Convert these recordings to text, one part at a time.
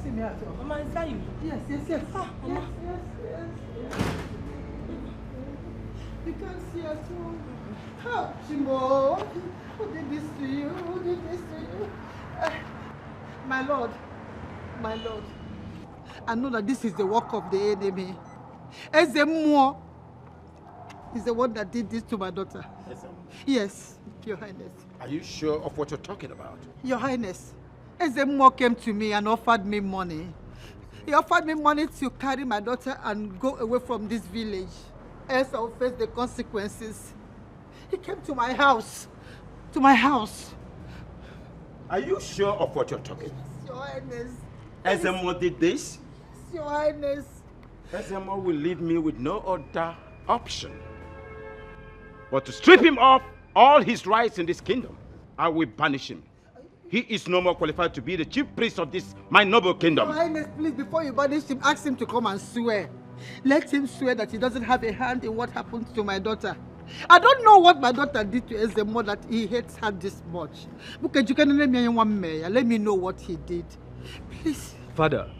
see me at all. Mama, is that you? Yes. Ah, Mama. Yes. You can't see at all. How, Chimo? Who did this to you? My Lord. I know that this is the work of the enemy. Ezemo is the one that did this to my daughter. Yes, Your Highness. Are you sure of what you're talking about? Your Highness, Ezemo came to me and offered me money. He offered me money to carry my daughter and go away from this village, else I'll face the consequences. He came to my house. Are you sure of what you're talking about? Yes, Your Highness. Ezemo did this? Yes, Your Highness. Ezemo will leave me with no other option but to strip him of all his rights in this kingdom. I will banish him. He is no more qualified to be the chief priest of this my noble kingdom. Your Highness, please, before you banish him, ask him to come and swear. Let him swear that he doesn't have a hand in what happened to my daughter. I don't know what my daughter did to Ezemo that he hates her this much. Let me know what he did. Please. Father,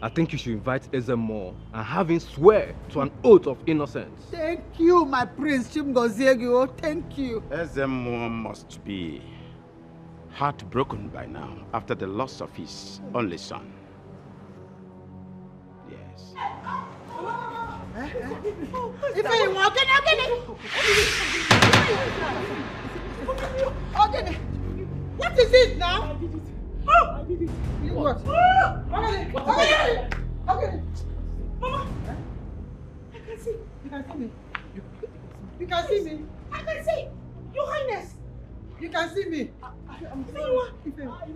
I think you should invite Ezemo and have him swear to an oath of innocence. Thank you, my prince, Chimgoziego. Thank you. Ezemo must be heartbroken by now after the loss of his only son. Yes. What is it now? I did it. What? Okay. Mama, I can see. You can see me. You can see me. I can see. Your Highness. You can see me. I'm sorry.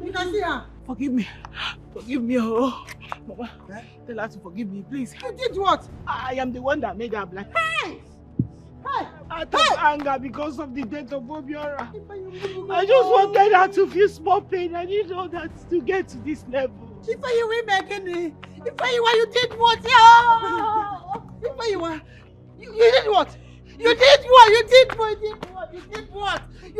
You can see her. Forgive me, oh. Mama, tell her to forgive me, please. You did what? I am the one that made her black. Hey! Out of anger because of the death of Obiora. I just wanted her to feel small pain. I didn't know that to get to this level. If you were making it, you did what? You did what? You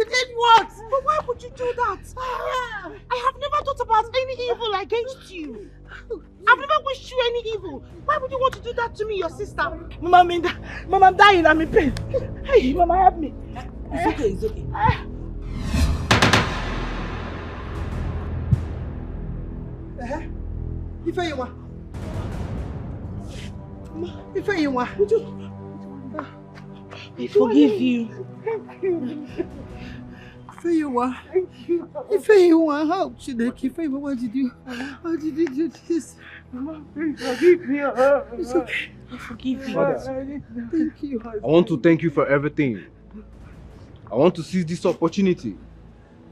did what? But why would you do that? I have never thought about any evil against you. I've never wished you any evil. Why would you want to do that to me, your sister? Mama, I'm dying. I'm in pain. Hey, Mama, help me. It's okay. If you want. I forgive you. If you want help, how did you do this? Mama, please forgive me. It's okay. I forgive you. Father, Thank you. I want to thank you for everything. I want to seize this opportunity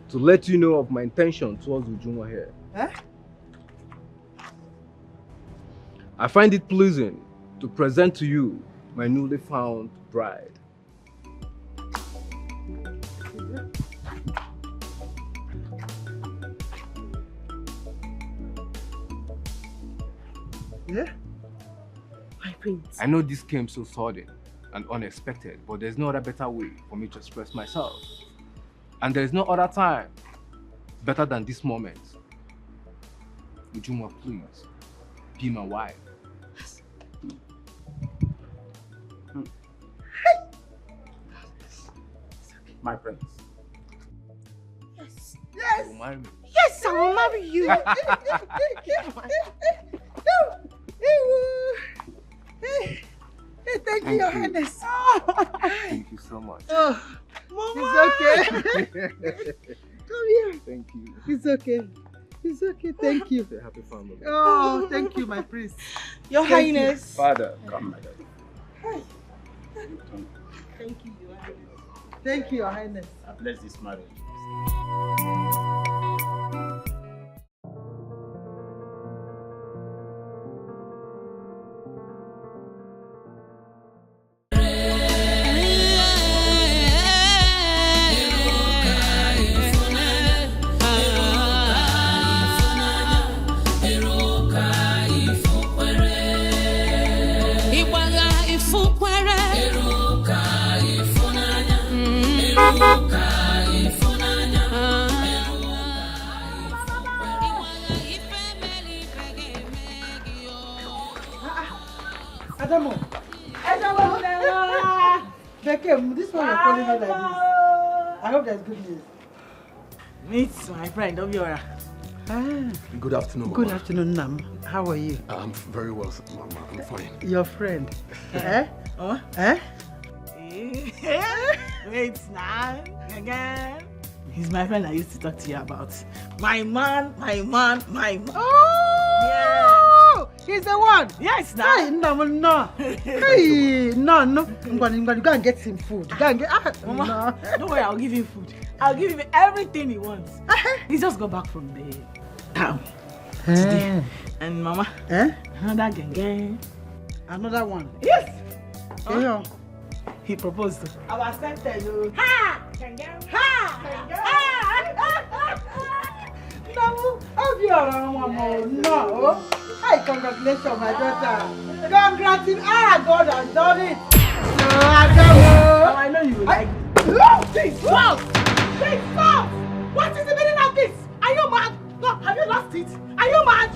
to let you know of my intention towards Ujunwa here. Huh? I find it pleasing to present to you my newly found bride. Yeah? My prince. I know this came so sudden and unexpected, but there's no other better way for me to express myself. And there's no other time better than this moment. Ujunwa, please, be my wife. My prince. Yes. Yes. You will marry me. Yes, I will marry you. Thank you, Your Highness. Thank you so much. Oh, Mama. it's okay. Come here. Thank you. It's okay. Thank you. Say happy family. Oh, thank you, my prince. Your Highness. Father, Come, my daddy. Thank you, Your Highness. Thank you, Your Highness. I bless this marriage. Ifunanya. Adamo. Bekem, this one you're calling me like this. I hope there's good news. Meet my friend, Obiora. Good afternoon, Mama. Good afternoon, Nam. How are you? I'm very well, Mama. I'm fine. Your friend. Eh? Oh? Eh? Wait now, again. He's my friend I used to talk to you about. My man. Oh! Yes. He's the one. Yes, now. Hey, no. Hey, no. I'm going to go and get him food. Go and get. Mama, don't worry, I'll give him food. I'll give him everything he wants. He just got back from the town today. And Mama, another gang. Another one. Yes. Yeah. He proposed to. I was accepted. Ha! No. Hey, congratulations, my daughter. Congratulations. God has done it. I know you will like it. Stop! What is the meaning of this? Are you mad? No, have you lost it? Are you mad?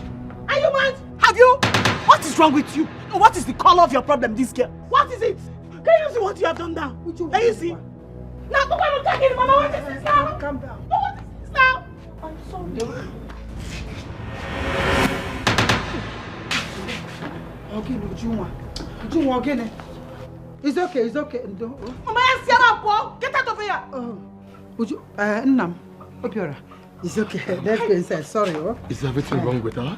Have you? What is wrong with you? What is the color of your problem, this girl? What is it? Can you see what you have done now? Can you see? Now, go on, take it, Mama. What is this now? Calm down. What is this now? I'm sorry. Okay, Ujunwa again. It's okay. Mama, get out of here. Nnam, Obiora. It's okay. Let's go inside. Sorry, oh. Is everything wrong with her?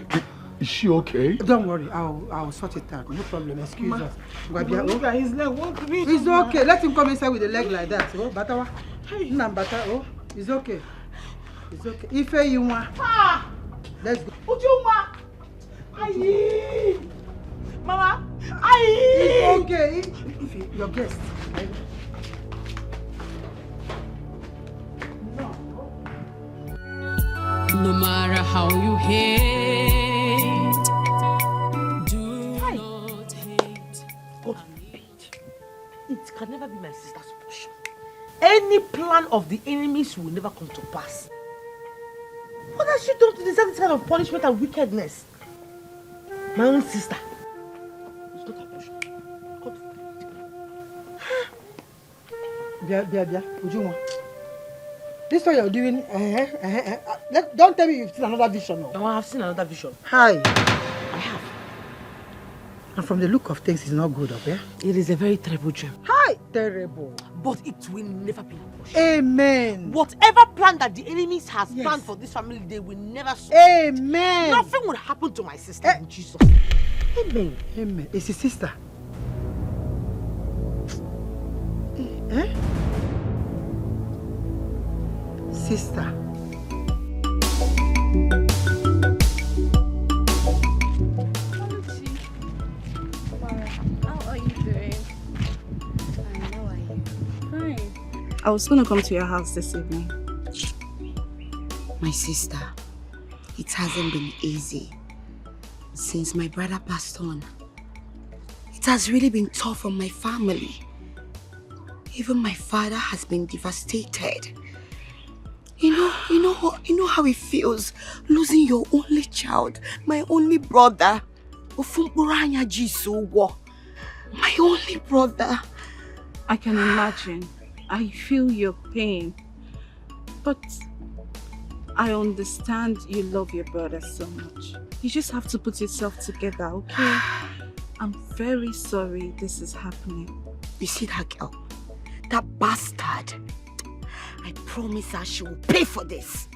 Is she okay? Don't worry. I'll sort it out. No problem. Excuse us. Look at his leg. It's okay. Let him come inside with a leg like that. Oh, Batawa. Nnam, Bata. Oh, it's okay. Ife you want? Let's go. Ujunwa. Aye. Mama. Aye. It's okay. Ife, your guest. No matter how you hate, do not hate. God forbid. It can never be my sister's portion. Any plan of the enemies will never come to pass. What has she done to deserve this kind of punishment and wickedness? My own sister. It's not her portion. God forbid. Bia, Ujunwa. This one you're doing, don't tell me you've seen another vision. No, I have seen another vision. Hi. I have. And from the look of things, it's not good, okay? It is a very terrible dream. Hi. Terrible. But it will never be our portion. Amen. Whatever plan that the enemies has planned for this family, they will never succeed. Amen. Nothing will happen to my sister in Jesus. Amen. Amen. It's his sister. Eh? Sister. How are you doing? Fine, how are you? Fine. I was gonna come to your house this evening. My sister, it hasn't been easy since my brother passed on. It has really been tough on my family. Even my father has been devastated. You know how it feels losing your only child, my only brother. My only brother. I can imagine. I feel your pain. But I understand you love your brother so much. You just have to put yourself together, okay? I'm very sorry this is happening. You see that girl? That bastard. I promise her she will pay for this.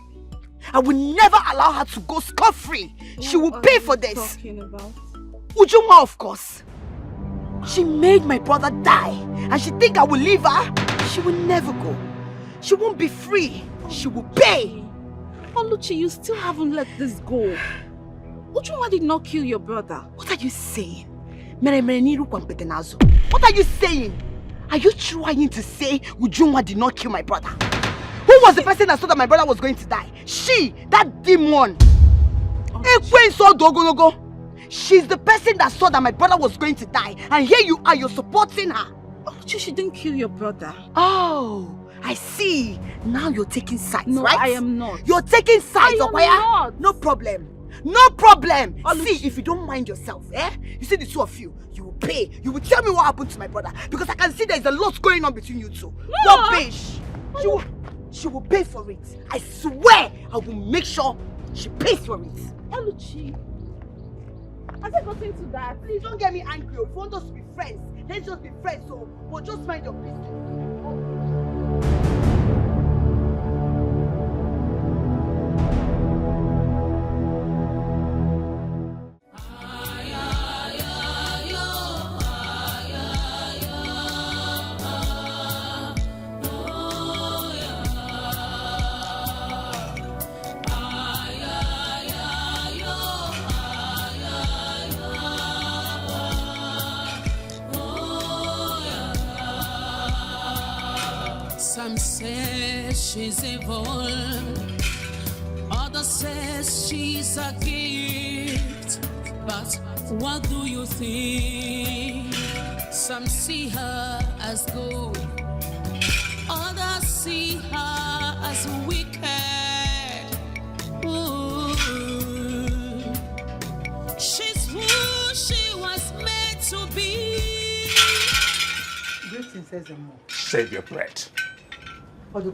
I will never allow her to go scot-free. She will pay for this. What are you talking about? Ujunwa, of course. She made my brother die, and she think I will leave her? She will never go. She won't be free. She will pay. Oluchi, you still haven't let this go. Ujunwa did not kill your brother. What are you saying? What are you saying? Are you trying to say Ujunwa did not kill my brother? Who was the person that saw that my brother was going to die? She, that demon. She's the person that saw that my brother was going to die. And here you are, you're supporting her. Oluchi, she didn't kill your brother. Oh, I see. Now you're taking sides, No, right? I am not. You're taking sides, I am Okwaya. not. No problem. No problem. See, if you don't mind yourself, you see the two of you, you will pay. You will tell me what happened to my brother because I can see there's a lot going on between you two. What bitch? She will pay for it. I swear I will make sure she pays for it. Oluchi, has it gotten to that? Please don't get me angry. If you want us to be friends, let's just be friends. So, but just mind your business. Some say she's evil, others says she's a gift. But what do you think? Some see her as good, others see her as wicked. Ooh. She's who she was made to be. Greetings, Ezemo. Save your breath. Your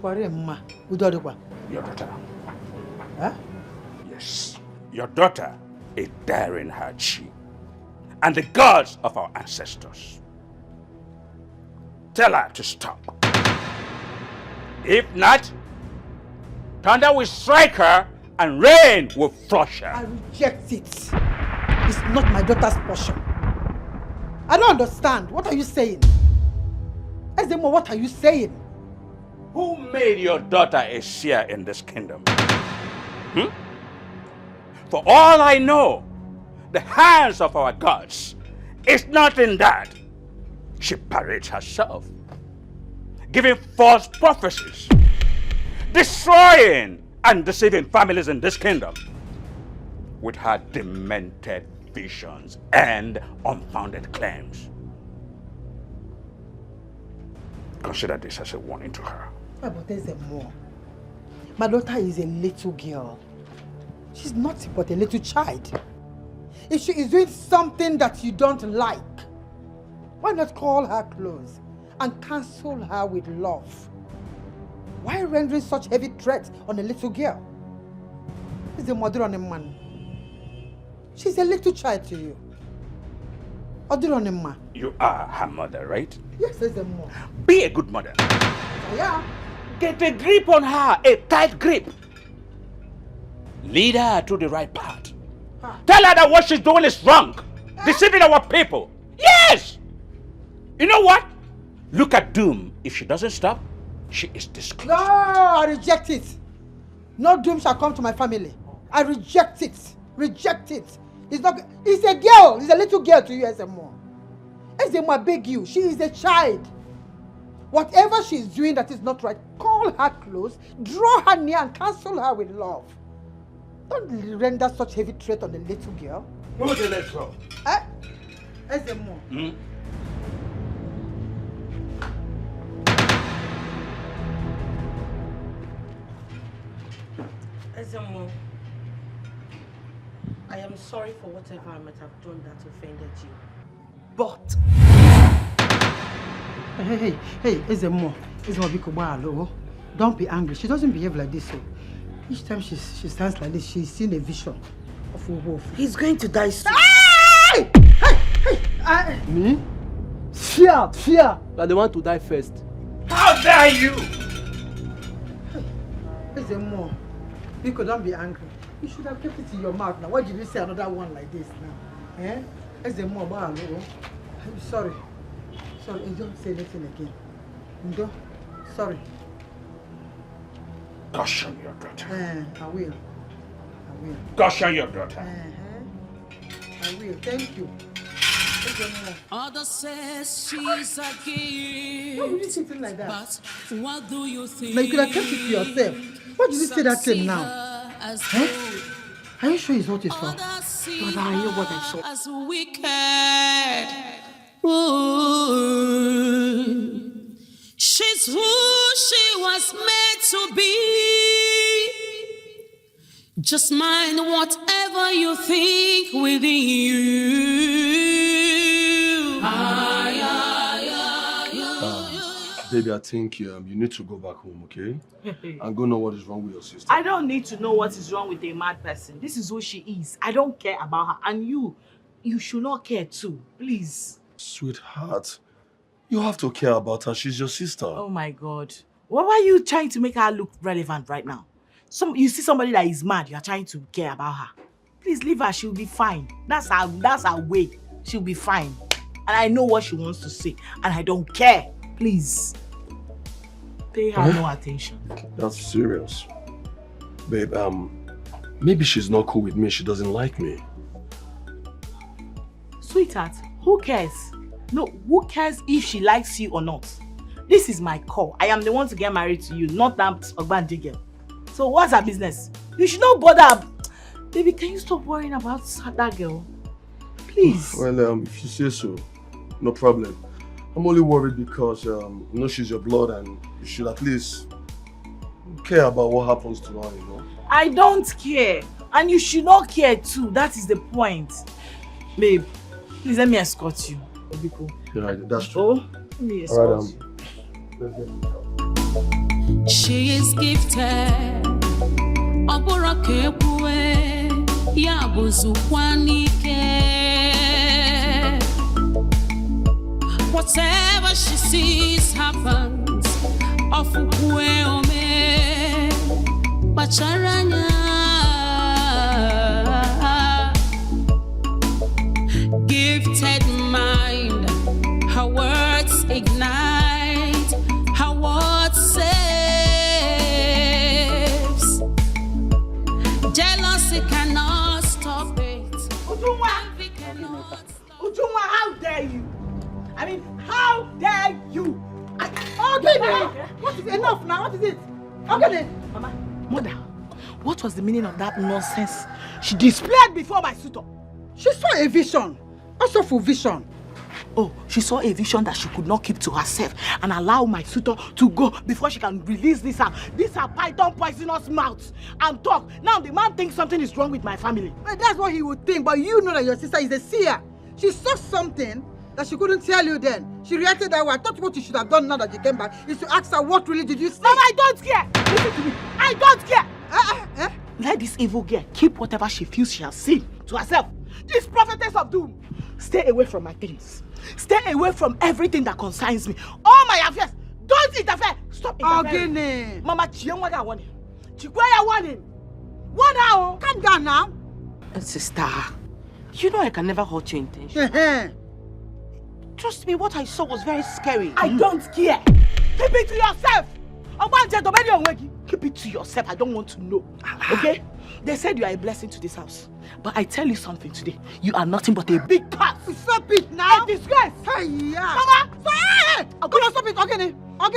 daughter. Huh? Yes. Your daughter is daring her chi and the gods of our ancestors. Tell her to stop. If not, thunder will strike her and rain will flush her. I reject it. It's not my daughter's portion. I don't understand. What are you saying? Ezemo, what are you saying? Who made your daughter a seer in this kingdom? For all I know, the hands of our gods is not in that. She parades herself, giving false prophecies, destroying and deceiving families in this kingdom with her demented visions and unfounded claims. Consider this as a warning to her. But there's a more. My daughter is a little girl. She's not but a little child. If she is doing something that you don't like, why not call her close and counsel her with love? Why rendering such heavy threats on a little girl? She's a mother on a man. She's a little child to you. You are her mother, right? Yes, there's a more. Be a good mother. Yeah. Get a grip on her, a tight grip. Lead her to the right path. Tell her that what she's doing is wrong. Deceiving our people. Yes! You know what? Look at Doom. If she doesn't stop, she is disgraced. No, I reject it. No doom shall come to my family. I reject it. Reject it. It's a girl. It's a little girl to you, Ezemo. Ezemo, I beg you. She is a child. Whatever she's doing that is not right, call her close, draw her near and counsel her with love. Don't render such heavy threat on a little girl. Move the legs up. Ezemo. Ezemo, I am sorry for whatever I might have done that offended you. But Hey, Ezemo, Biko, don't be angry. She doesn't behave like this. So each time she stands like this, she's seen a vision of a wolf. he's going to die soon. Hey! Me? Fear! But they want to die first. How dare you! Ezemo, Biko, don't be angry. You should have kept it in your mouth now. Why did you say another one like this now? Ezemo, I'm sorry. Sorry, don't say anything again. Ndo, sorry. Caution your daughter. I will. Caution your daughter. I will. Thank you. Others says she's a gift. Why would you say something like that? But what do you think? Now you could have kept it to yourself. Why did you say that thing now? Are you sure it's not his fault? But I hear what I saw. As wicked. Ooh. She's who she was made to be. Just mind whatever you think within you. Baby, I think you need to go back home, okay? And go know what is wrong with your sister. I don't need to know what is wrong with a mad person. This is who she is. I don't care about her. And you should not care too. Please. Sweetheart, you have to care about her. She's your sister. Oh my God. Why are you trying to make her look relevant right now? You see somebody that is mad, you are trying to care about her. Please leave her, she'll be fine. That's her way. She'll be fine. And I know what she wants to say. And I don't care. Please. Pay her no attention. That's serious. Babe, maybe she's not cool with me. She doesn't like me. Sweetheart, who cares? No, who cares if she likes you or not? This is my call. I am the one to get married to you, not that Ogbandi girl. So what's her business? You should not bother. Baby, can you stop worrying about that girl? Please. Well, if you say so, no problem. I'm only worried because you know she's your blood and you should at least care about what happens to her, you know? I don't care. And you should not care too. That is the point. Babe, please let me escort you. Yeah, that's true. Oh, let me escort you. Let's get it. She is gifted. Oborokebue yabuzukwanike. Whatever she sees happens. Ofukwe ome bacharanya. Gifted mind, her words ignite, her words saves. Jealousy cannot stop it. Ujunwa, how dare you? I mean, how dare you? Okay, what is enough now? What is it? Okay, Mama, Mother, what was the meaning of that nonsense she displayed before my suitor? She saw a vision. Also for vision. Oh, she saw a vision that she could not keep to herself and allow my suitor to go before she can release this her python poisonous mouth and talk. Now the man thinks something is wrong with my family. Well, that's what he would think, but you know that your sister is a seer. She saw something that she couldn't tell you then. She reacted that way. I thought what you should have done now that you came back is to ask her what really did you see. Mama, I don't care. Listen to me. I don't care. Let this evil girl keep whatever she feels she has seen to herself. This prophetess of doom. Stay away from my things. Stay away from everything that concerns me. All my affairs. Don't interfere. Stop interfering. Okay, Mama, Chiyonwaga warning. Chikwaya warning. One hour. Calm down now. Sister, you know I can never hurt your intention. Trust me, what I saw was very scary. I don't care. Keep it to yourself. Keep it to yourself. I don't want to know. Okay? They said you are a blessing to this house. But I tell you something today. You are nothing but a big curse. Stop it now. A disgrace. Hey, yeah. Mama. Hey. Come on, stop it. Okay. Calm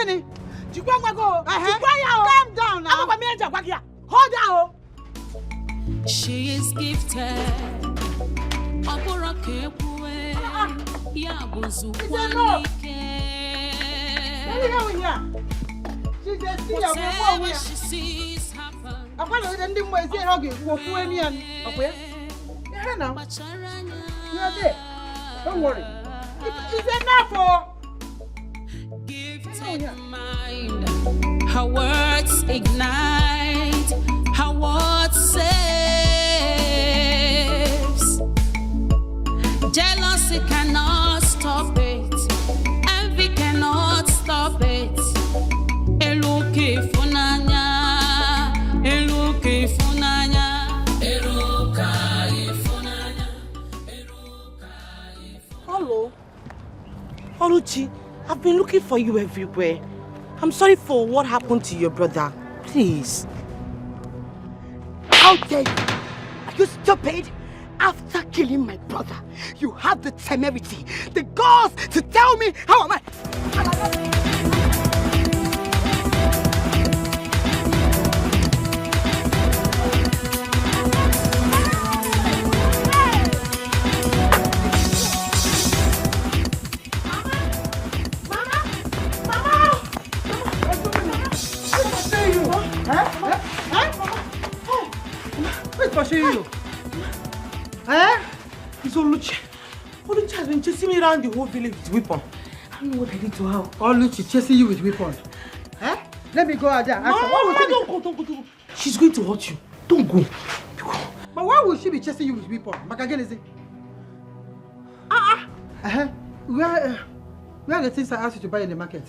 down now. Hold down. She is gifted. Whatever she sees happen. Don't worry. It's enough. Gifted mind, her words ignite, her words saves. Jealousy cannot stop it, envy cannot stop it. Eluke funanya, eluke funanya, eluka funanya, eluka. Hello. Oluchi, I've been looking for you everywhere. I'm sorry for what happened to your brother. Please. How dare you? Are you stupid? After killing my brother, you have the temerity, the gall to tell me how am I? Who's pursuing you? Eh? It's Oluchi. Oluchi has been chasing me around the whole village with weapon. I don't know what I did to her. Oluchi chasing you with weapon. Eh? Let me go out there. Mama, don't go. She's going to hurt you. Don't go. But why would she be chasing you with weapon? Makagenezi? Where are the things I asked you to buy in the market?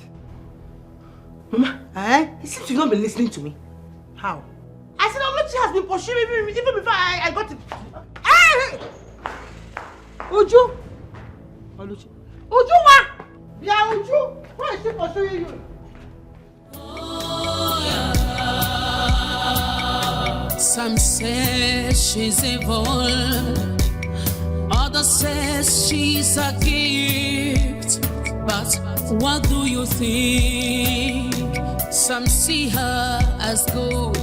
Mama, it seems you've not been listening to me. How? I said Oluchi has been pursuing me even before I got it. Hey! Uju! Oluchi. Uju, what? Yeah, Uju! Why is she pursuing you? Some say she's evil, others say she's a gift. But what do you think? Some see her as good,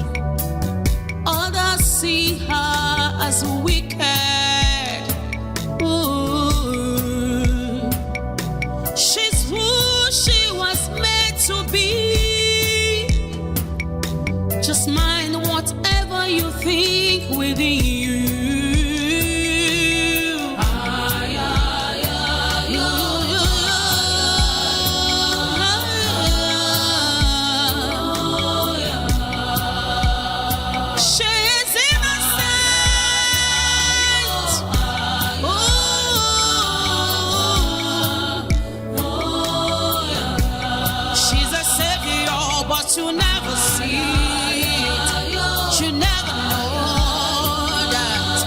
others see her as wicked. Ooh. She's who she was made to be. Just mind whatever you think within you. You never see it, you never know that.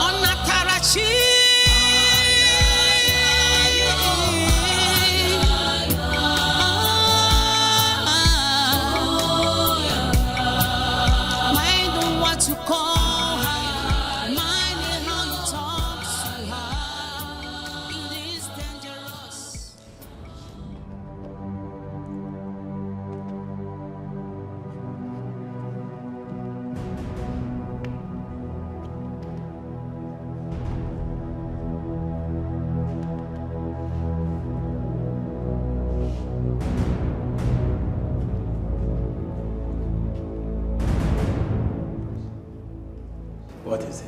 On a Karachi, mind what you call her, mind how you talk to her. It is dangerous. What is it?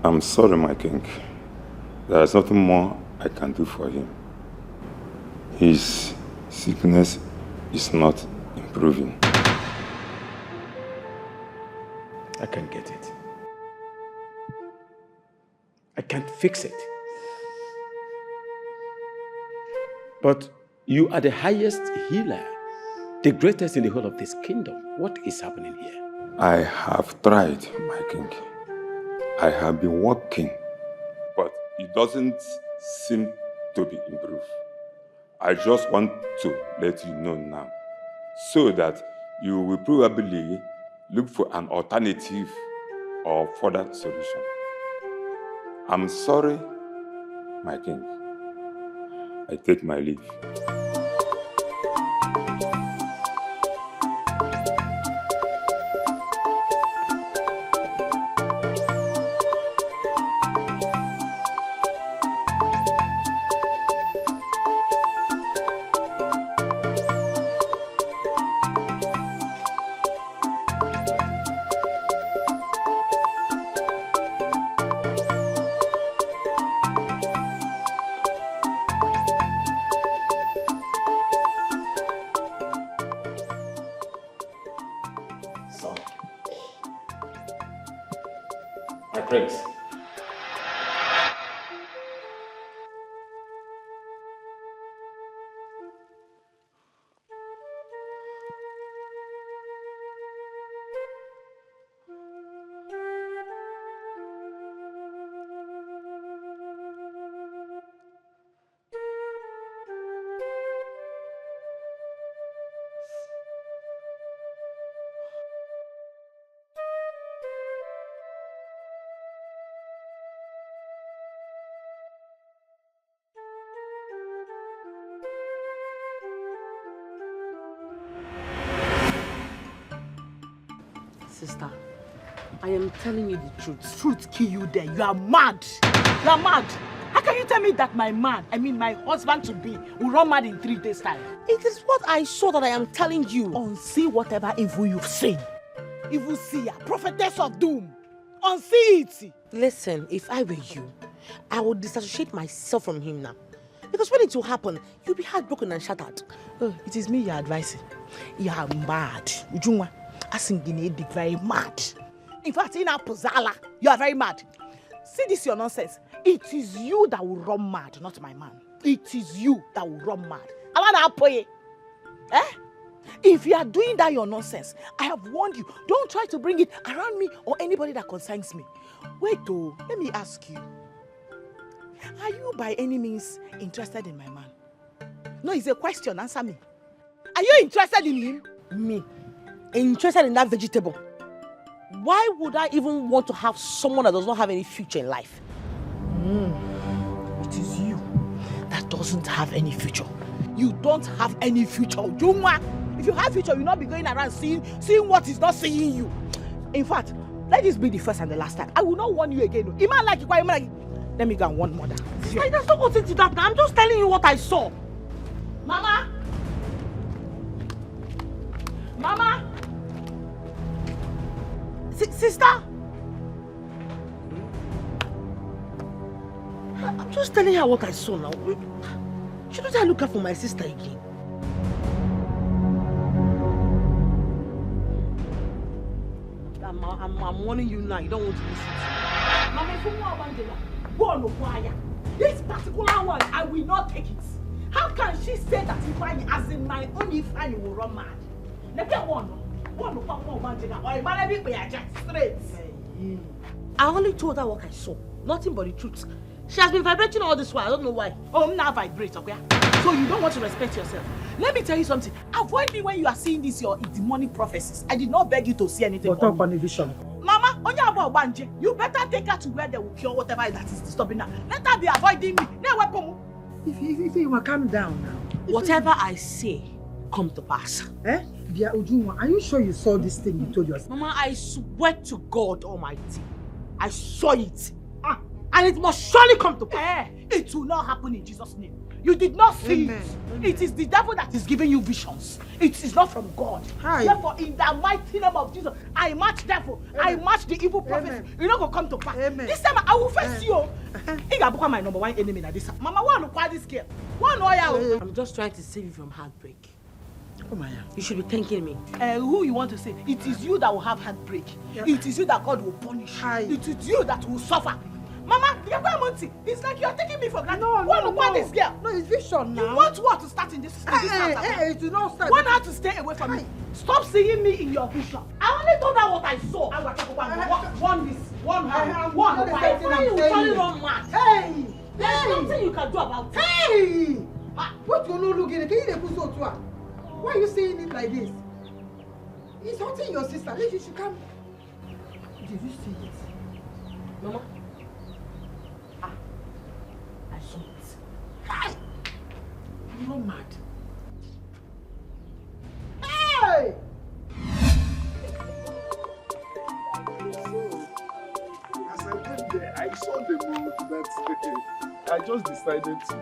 I'm sorry, my king. There is nothing more I can do for him. His sickness is not improving. I can't get it. I can't fix it. But you are the highest healer, the greatest in the whole of this kingdom. What is happening here? I have tried, my king. I have been working, but it doesn't seem to be improved. I just want to let you know now, so that you will probably look for an alternative or further solution. I'm sorry, my king. I take my leave. My prince. Sister, I am telling you the truth. Truth kill you there. You are mad. You are mad. How can you tell me that my man, I mean my husband-to-be, will run mad in 3 days' time? It is what I saw that I am telling you. Unsee whatever evil you've seen. Evil seer, prophetess of doom. Unsee it. Listen, if I were you, I would disassociate myself from him now. Because when it will happen, you'll be heartbroken and shattered. Oh, it is me you're advising. You are mad. Ujunwa. Asingine very mad. In fact, in our Pozala, you are very mad. See this your nonsense. It is you that will run mad, not my man. It is you that will run mad. If you are doing that your nonsense, I have warned you. Don't try to bring it around me or anybody that concerns me. Wait though, let me ask you. Are you by any means interested in my man? No, it's a question. Answer me. Are you interested in him? Me. Interested in that vegetable? Why would I even want to have someone that does not have any future in life? It is you that doesn't have any future. You don't have any future. Juma. If you have future, you'll not be going around seeing what is not seeing you. In fact, let this be the first and the last time. I will not warn you again. Let me go and warn mother. There's no good to that. I'm just telling you what I saw. Mama! Mama! Sister! I'm just telling her what I saw now. Shouldn't I look out for my sister again? I'm warning you now. You don't want to listen to me. Mama, this particular one, I will not take it. How can she say that Ifeanyi, as in my own Ifeanyi, will run mad? Let me one. Straight. I only told her what I saw. Nothing but the truth. She has been vibrating all this while. I don't know why. Oh, I'm now vibrate, okay? So you don't want to respect yourself. Let me tell you something. Avoid me when you are seeing this, your demonic prophecies. I did not beg you to see anything. But talk on the vision. Mama, you better take her to where they will cure whatever that is disturbing her. Let her be avoiding me. If you will calm down now. Whatever I say, come to pass. Eh? Are you sure you saw this thing you told us? Mama, I swear to God Almighty. I saw it. And it must surely come to pass. It will not happen in Jesus' name. You did not see it. It is the devil that is giving you visions. It is not from God. Therefore, in the mighty name of Jesus, I match devil. I match the evil prophets. You're not going to come to pass. This time, I will face you. I'm my number one enemy. Mama, why not quite this girl? I'm just trying to save you from heartbreak. You should be thanking me. Who you want to say? It is you that will have heartbreak. It is you that God will punish. It is you that will suffer. Mama, it's like you are taking me for granted. No. This girl. No, it's vision now. You want what to start in this house? It will not start. Want her to stay away from me. Stop seeing me in your vision. I only told her what I saw. There's nothing you can do about it. Hey! What you not looking at? Why are you saying it like this? He's hurting your sister. You should come. Did you see it? Mama? I saw it. Hey! You're not mad. Hey! As I went there, I saw the mood that I just decided to.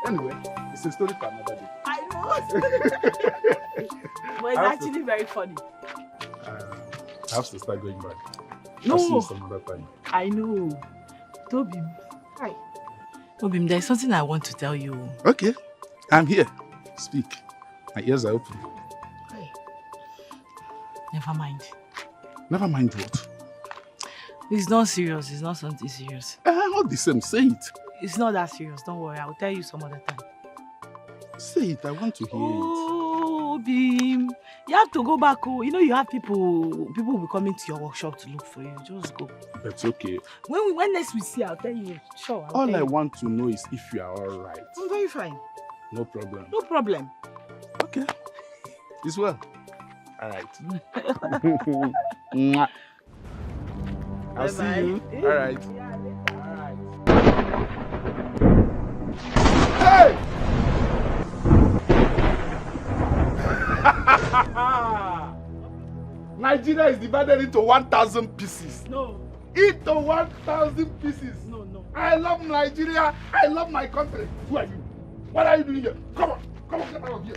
Anyway, it's a story for another day. I know. But it's actually very funny. I have to start going back. No. I'll see you some other time. I know. Tobim. Hi. Tobim, there's something I want to tell you. Okay. I'm here. Speak. My ears are open. Hi. Never mind. Never mind what? It's not serious. It's not something serious. All the same, say it. It's not that serious. Don't worry. I'll tell you some other time. Say it. I want to hear Oh, Bim. You have to go back. Oh. You know you have people will be coming to your workshop to look for you. Just go. it. That's okay. When next we see, I'll tell you. Sure. All I want to know is if you are all right. I'm very fine. No problem. No problem. Okay. It's well. All right. I'll see you. All right. Hey! Nigeria is divided into 1,000 pieces. No. Into 1,000 pieces. No. I love Nigeria. I love my country. Who are you? What are you doing here? Come on, get out of here.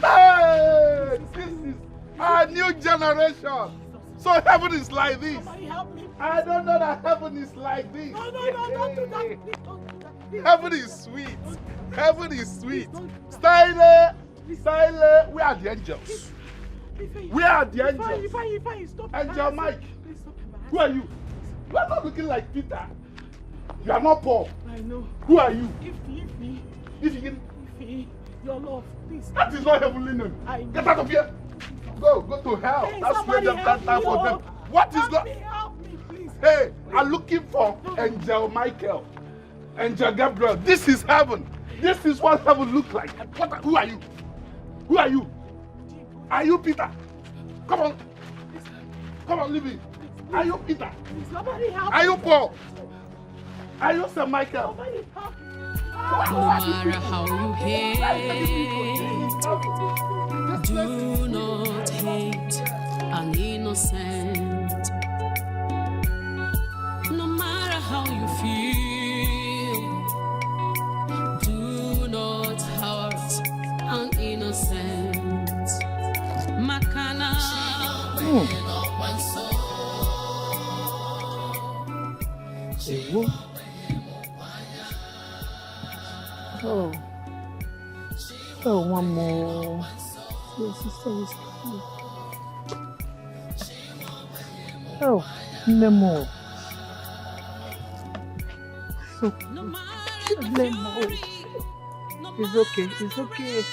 Hey! This is a new generation. So heaven is like this. Somebody help me. I don't know that heaven is like this. No, don't do that. Please don't do that. Heaven is sweet. Heaven is sweet. Style. We are the angels. We are the angels. Ifeanyi, stop. Angel Mike. Please stop. Who are you? You are not looking like Peter. You are not Paul. I know. Who are you? Ifeanyi, your love, please. That is not heavenly name. Get out of here. Go to hell. Hey, that's where them stand time for them. What is that? Help me, please. Hey, I'm looking for Angel Michael. Angel Gabriel. This is heaven. This is what heaven looks like. Who are you? Who are you? Are you Peter? Come on, leave me. Are you Peter? Somebody help me. Are you Paul? Are you St. Michael? Somebody help me. No matter how you hate, do not hate an innocent. No matter how you feel, do not hurt an innocent. Makana. One more. Your sister is coming. No more. It's okay. It's okay.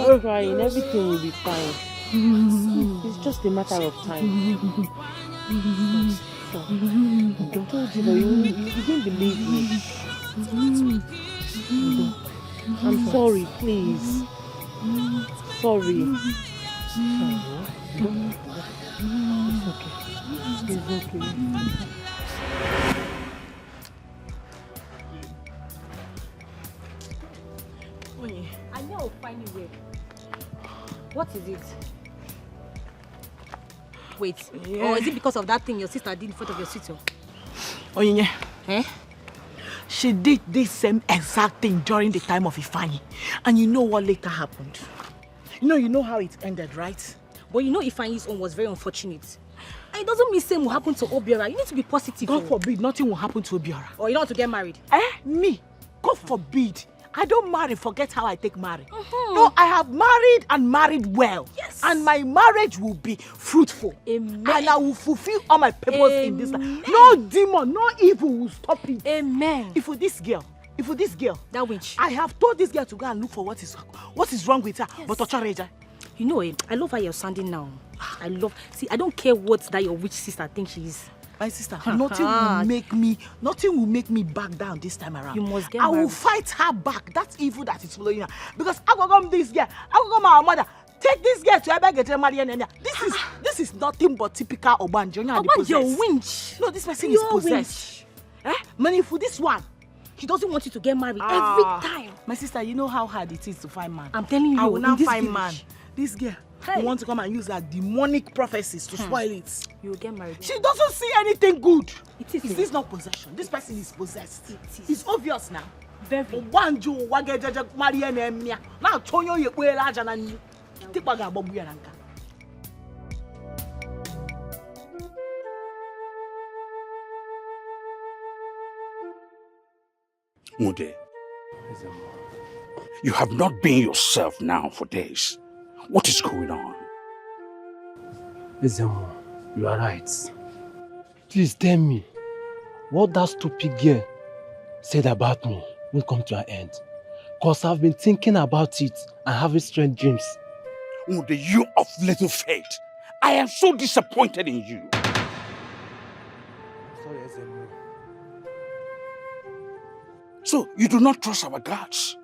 Stop crying, everything will be fine. It's just a matter of time. I told you, but you didn't believe me. I'm sorry, please. Sorry. It's okay. I know I'll find you where. What is it? Wait, or is it because of that thing your sister did in front of your sister? Onyinye. Eh? She did this same exact thing during the time of Ifeanyi. And you know what later happened? You know how it ended, right? But you know Ifeanyi's own was very unfortunate. And it doesn't mean same will happen to Obiora. You need to be positive. God forbid nothing will happen to Obiora. Or you don't want to get married. Me? God forbid. I don't marry, forget how I take marriage. No, I have married and married well. Yes. And my marriage will be fruitful. Amen. And I will fulfill all my purpose in this life. No demon, no evil will stop it. Amen. If for this girl, that witch, I have told this girl to go and look for what is wrong with her. Yes. But Ochareja. You know, I love how you're sounding now. I don't care what that your witch sister thinks she is. My sister, nothing will make me back down this time around. You must get I will fight her back. That evil that is following her. Because I will come this girl, I will come our mother. Take this girl to Abegete Marianena. This is nothing but typical Obanjo. Obanjo winch. No, this person is possessed. Money for this one. He doesn't want you to get married every time. My sister, you know how hard it is to find man. I'm telling you, I will now find village. man. This girl who wants to come and use her demonic prophecies to spoil it. You will get married. She doesn't see anything good. Is this not possession? This person is possessed. It's obvious now. Very. Obanjo wagejeje Marianena. Now Tonyo yekwe laja na ni. Tipaga bobu yanka. Mude, you have not been yourself now for days. What is going on? Ezemo, you are right. Please tell me, what that stupid girl said about me will come to an end. Because I've been thinking about it and having strange dreams. Mude, you of little faith. I am so disappointed in you. Sorry, Ezemo. So, you do not trust our gods.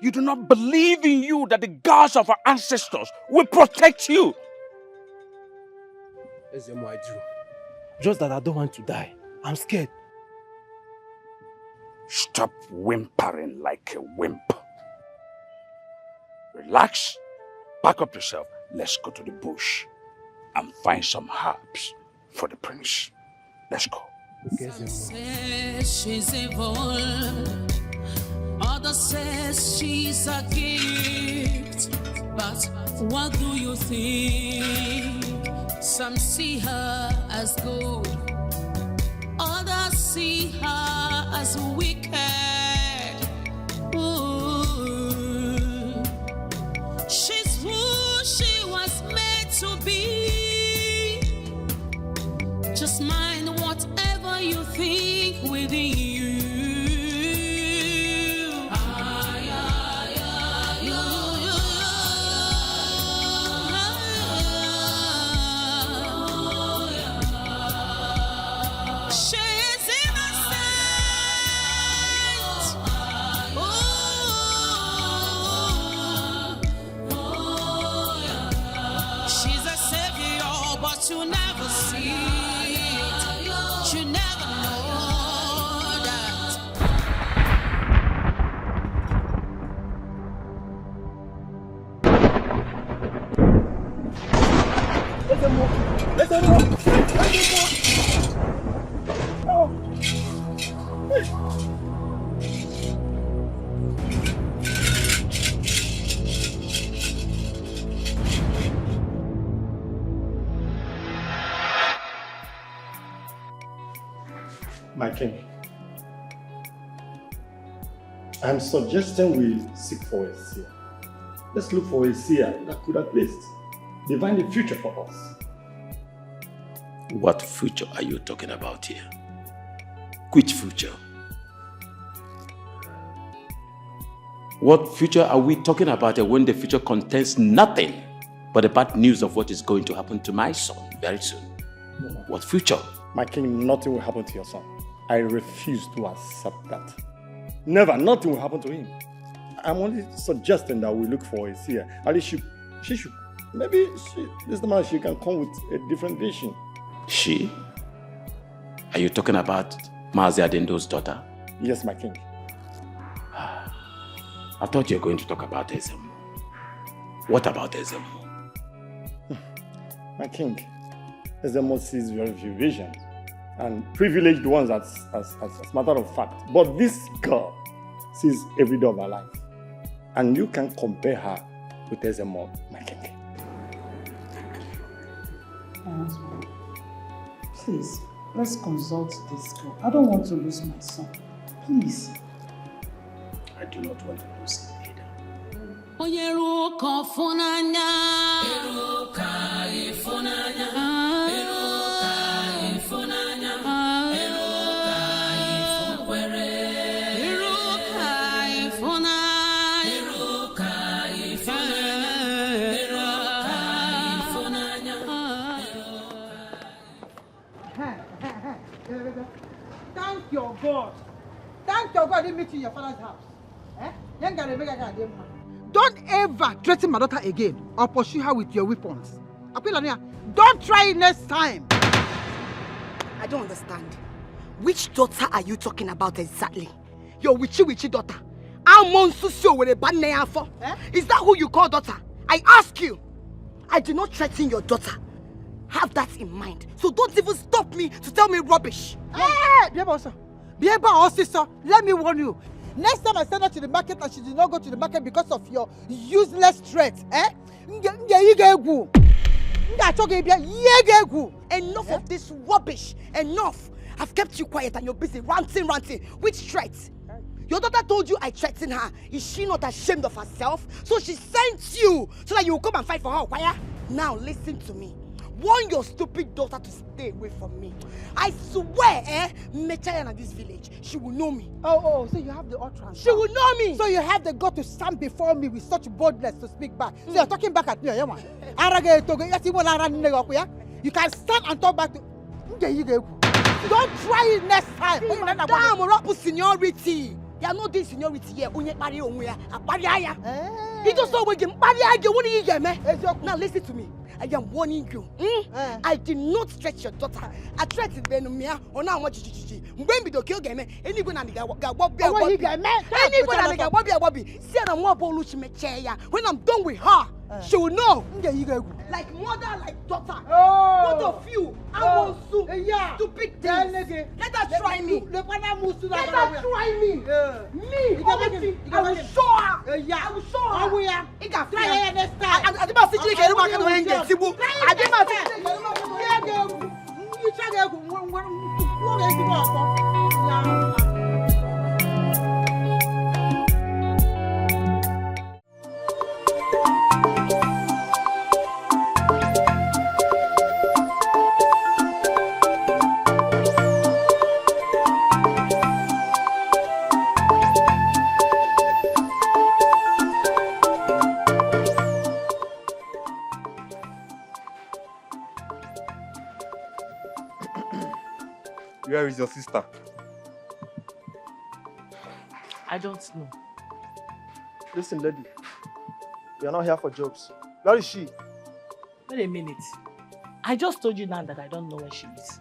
You do not believe in you that the gods of our ancestors will protect you. Ezemo, I do. Just that I don't want to die. I'm scared. Stop whimpering like a wimp. Relax, pack up yourself. Let's go to the bush and find some herbs for the prince. Let's go. Some says she's evil, others says she's a gift. But what do you think? Some see her as good, others see her as wicked. Ooh. She's who she was made to be. Just mind whatever you think within you. You never see it, you never know that. My king, I'm suggesting we seek for a seer. Let's look for a seer that could at least divine the future for us. What future are you talking about here? Which future? What future are we talking about when the future contains nothing but the bad news of what is going to happen to my son very soon? What future? My king, nothing will happen to your son. I refuse to accept that. Never, nothing will happen to him. I'm only suggesting that we look for a seer. At least she should, maybe this man, she can come with a different vision. She? Are you talking about Mazi Adendo's daughter? Yes, my king. I thought you were going to talk about Ezemo. What about Ezemo? My king, Ezemo sees very few visions and privileged ones as matter of fact. But this girl sees every day of her life. And you can compare her with Ezemo, my king. Please, let's consult this girl. I don't want to lose my son. Please. I do not want to lose him either. Oyeruka funanya, eruka ifunanya, eruka ifunanya, eruka ifunkwere, eruka ifunanya, eruka ifunanya, eruka. Thank your God. Thank your God he meet you in your father's house. Don't ever threaten my daughter again or pursue her with your weapons. Aquilania, don't try it next time. I don't understand. Which daughter are you talking about exactly? Your witchy daughter. Is that who you call daughter? I ask you. I do not threaten your daughter. Have that in mind. So don't even stop me to tell me rubbish. Hey, Bieba also, let me warn you. Next time I send her to the market and she did not go to the market because of your useless threats, Enough of this rubbish. Enough. I've kept you quiet and you're busy ranting. Which threats? Your daughter told you I threatened her. Is she not ashamed of herself? So she sent you so that you will come and fight for her. Now listen to me. Warn your stupid daughter to stay away from me. I swear, Mechayana this village, she will know me. Oh, so you have the utterance. She will know me. So you have the gut to stand before me with such boldness to speak back. So you're talking back at me, You can stand and talk back to... Don't try it next time. Madam, Rapu seniority. You are not this seniority here. You just saw what you now listen to me. I am warning you. I did not stretch your daughter. I threatened Benumia or now what you when we do kill game. Anyone and the when I'm done with her, she will know. Like mother, like daughter. Both of you, I want stupid things. Let her try me. Let her try me. Me, I will show her. I will show her. It can try her next time. I didn't see you get back and win get Tibu. I didn't Where is your sister? I don't know. Listen, lady. We are not here for jokes. Where is she? Wait a minute. I just told you now that I don't know where she is.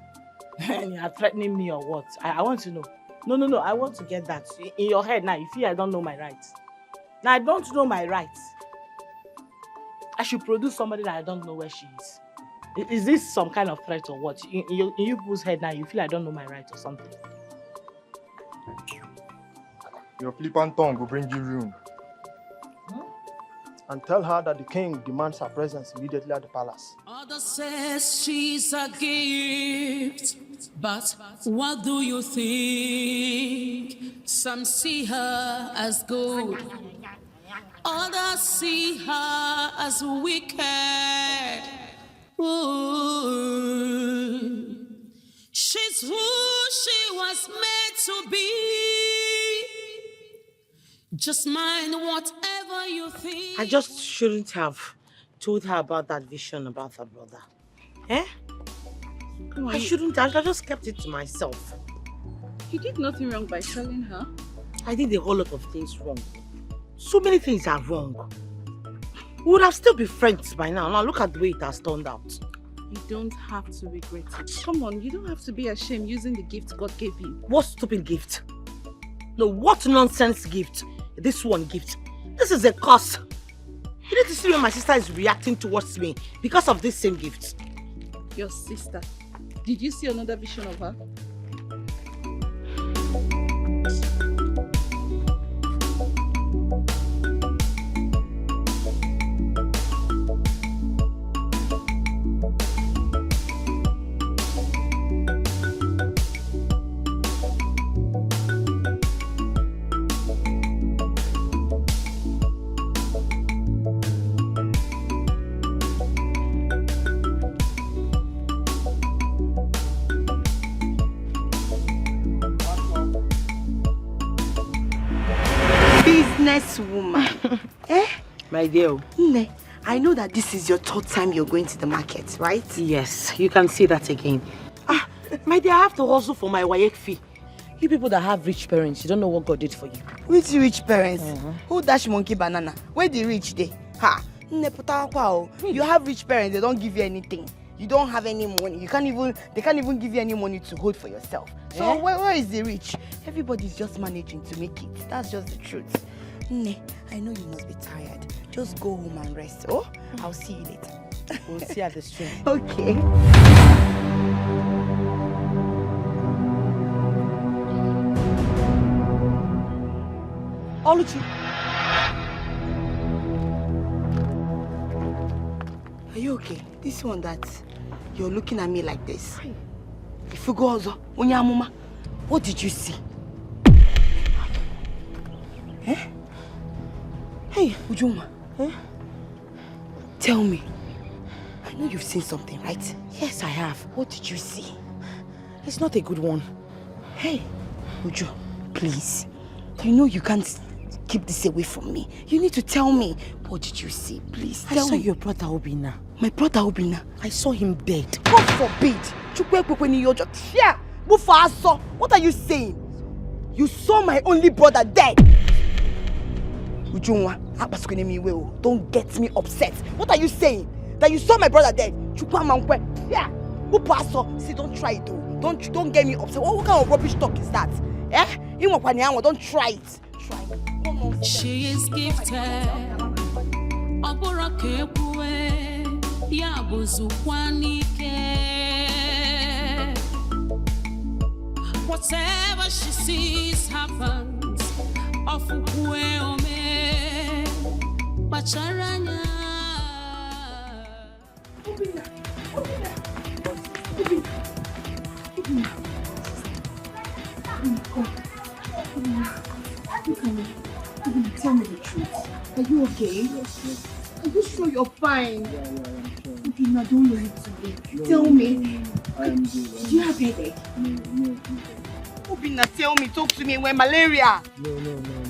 And you are threatening me or what? I want to know. No. I want to get that. In your head now, you feel I don't know my rights. Now, I don't know my rights. I should produce somebody that I don't know where she is. Is this some kind of threat or what? In you people's head now, you feel I don't know my rights or something? Your flippant tongue will bring you ruin. And tell her that the king demands her presence immediately at the palace. Others says she's a gift, but what do you think? Some see her as gold, others see her as wicked. Ooh. She's who she was made to be. Just mind whatever you think. I just shouldn't have told her about that vision about her brother. I shouldn't. I just kept it to myself. You did nothing wrong by telling her. I did a whole lot of things wrong. So many things are wrong. We would have still been friends by now. Now look at the way it has turned out. You don't have to regret it. Come on, you don't have to be ashamed using the gift God gave you. What stupid gift? No, what nonsense gift? This one gift. This is a curse. You need to see when my sister is reacting towards me because of this same gift. Your sister. Did you see another vision of her? Woman. My dear. I know that this is your third time you're going to the market, right? Yes, you can see that again. My dear, I have to hustle for my WAEC fee. You people that have rich parents, you don't know what God did for you. Which rich parents? Who dash monkey banana? Where the rich they? Ha! You have rich parents, they don't give you anything. You don't have any money. They can't even give you any money to hold for yourself. So where is the rich? Everybody's just managing to make it. That's just the truth. I know you must be tired. Just go home and rest. Oh, I'll see you later. We'll see at the stream. Okay. Oluchi. Are you okay? This one that you're looking at me like this. If you go also, Onyamuma, what did you see? Hey, Ujuma. Tell me. I know you've seen something, right? Yes, I have. What did you see? It's not a good one. Hey, Uju, please. You know you can't keep this away from me. You need to tell me. What did you see? Please tell me. I saw your brother Obina. My brother Obina? I saw him dead. God forbid. What are you saying? You saw my only brother dead. Ujunwa, don't get me upset. What are you saying? That you saw my brother dead? See, don't try it though. Don't get me upset. What kind of rubbish talk is that? Don't try it. Try it. She is gifted. Whatever she sees happens. Bacharanya. Tell me the truth. Are you okay? Yes. Are you sure you're fine? Yeah, I'm sure. Okay, now don't let it to me. Tell me. I am good. Do you have headache? No. Obina, tell me, talk to me when malaria. No.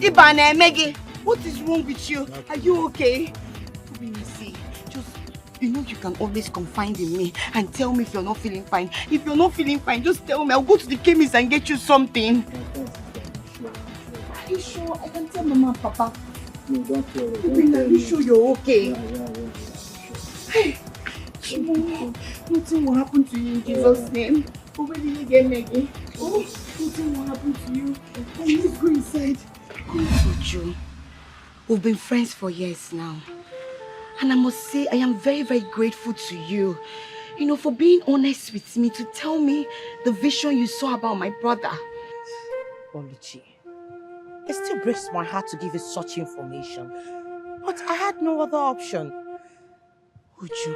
Ibane, Meggy, what is wrong with you? Are you okay? Obina, see, you know you can always confide in me and tell me if you're not feeling fine. If you're not feeling fine, just tell me. I'll go to the chemist and get you something. Are you sure? I can tell Mama and Papa. No, don't worry. Obina, are you sure you're okay? Yeah. Hey, nothing will happen to you in Jesus' name. Where did you get Meggy? Oh, nothing will happen to you. Please go inside. Uju, we've been friends for years now. And I must say, I am very, very grateful to you. You know, for being honest with me, to tell me the vision you saw about my brother. Oluchi, it still breaks my heart to give you such information. But I had no other option. Uju,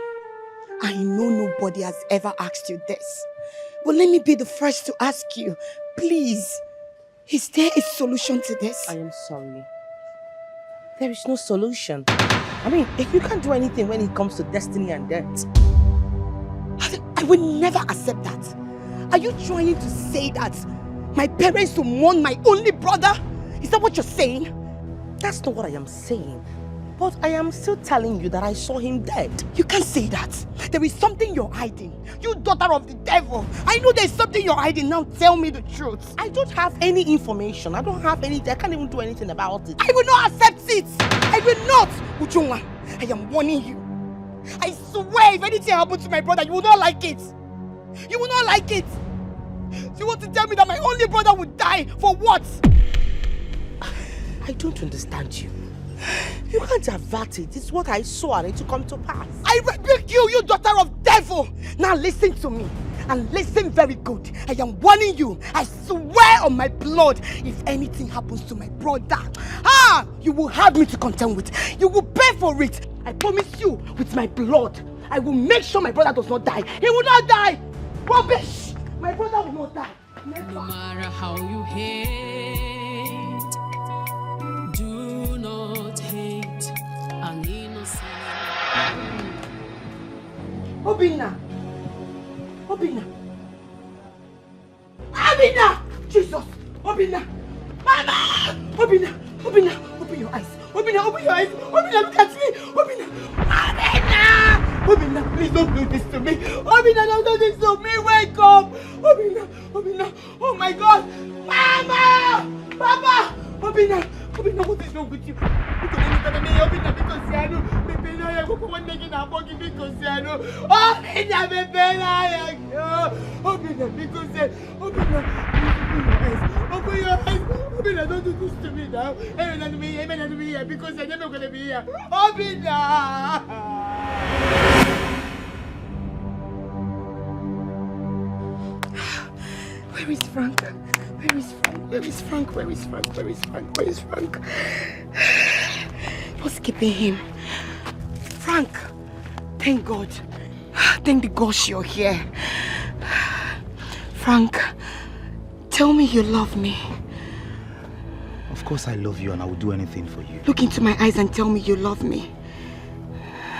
I know nobody has ever asked you this. But let me be the first to ask you. Please, is there a solution to this? I am sorry. There is no solution. I mean, you can't do anything when it comes to destiny and death. I will never accept that. Are you trying to say that my parents will mourn my only brother? Is that what you're saying? That's not what I am saying. But I am still telling you that I saw him dead. You can't say that. There is something you're hiding. You daughter of the devil. I know there's something you're hiding. Now tell me the truth. I don't have any information. I don't have anything. I can't even do anything about it. I will not accept it. I will not. Ujunwa, I am warning you. I swear if anything happens to my brother, you will not like it. You will not like it. You want to tell me that my only brother would die? For what? I don't understand you. You can't avert it. It's what I saw and it to come to pass. I rebuke you, you daughter of devil! Now listen to me. And listen very good. I am warning you. I swear on my blood, if anything happens to my brother, you will have me to contend with. You will pay for it. I promise you, with my blood, I will make sure my brother does not die. He will not die. Rubbish! My brother will not die. Never. No matter how you hate, do not hate an innocent. Obina! Jesus! Obina! Mama! Obina! Open your eyes! Obina, look at me! Obina! Obina, please don't do this to me. Obina, don't do this to me. Wake up. Obina, Obina. Oh my God. Mama! Papa! Obina, Obina, what is wrong with you? Obina, because I know. Obina, I go one day in a buggy because I know. Obina, because Obina, open your eyes. Obina, don't do this to me now. Amen to me here because I'm never gonna be here. Obina! Where is Frank? Where is Frank? Where is Frank? Where is Frank? Where is Frank? Where is Frank? What's keeping him? Frank! Thank God. Thank the gosh you're here. Frank, tell me you love me. Of course I love you and I will do anything for you. Look into my eyes and tell me you love me.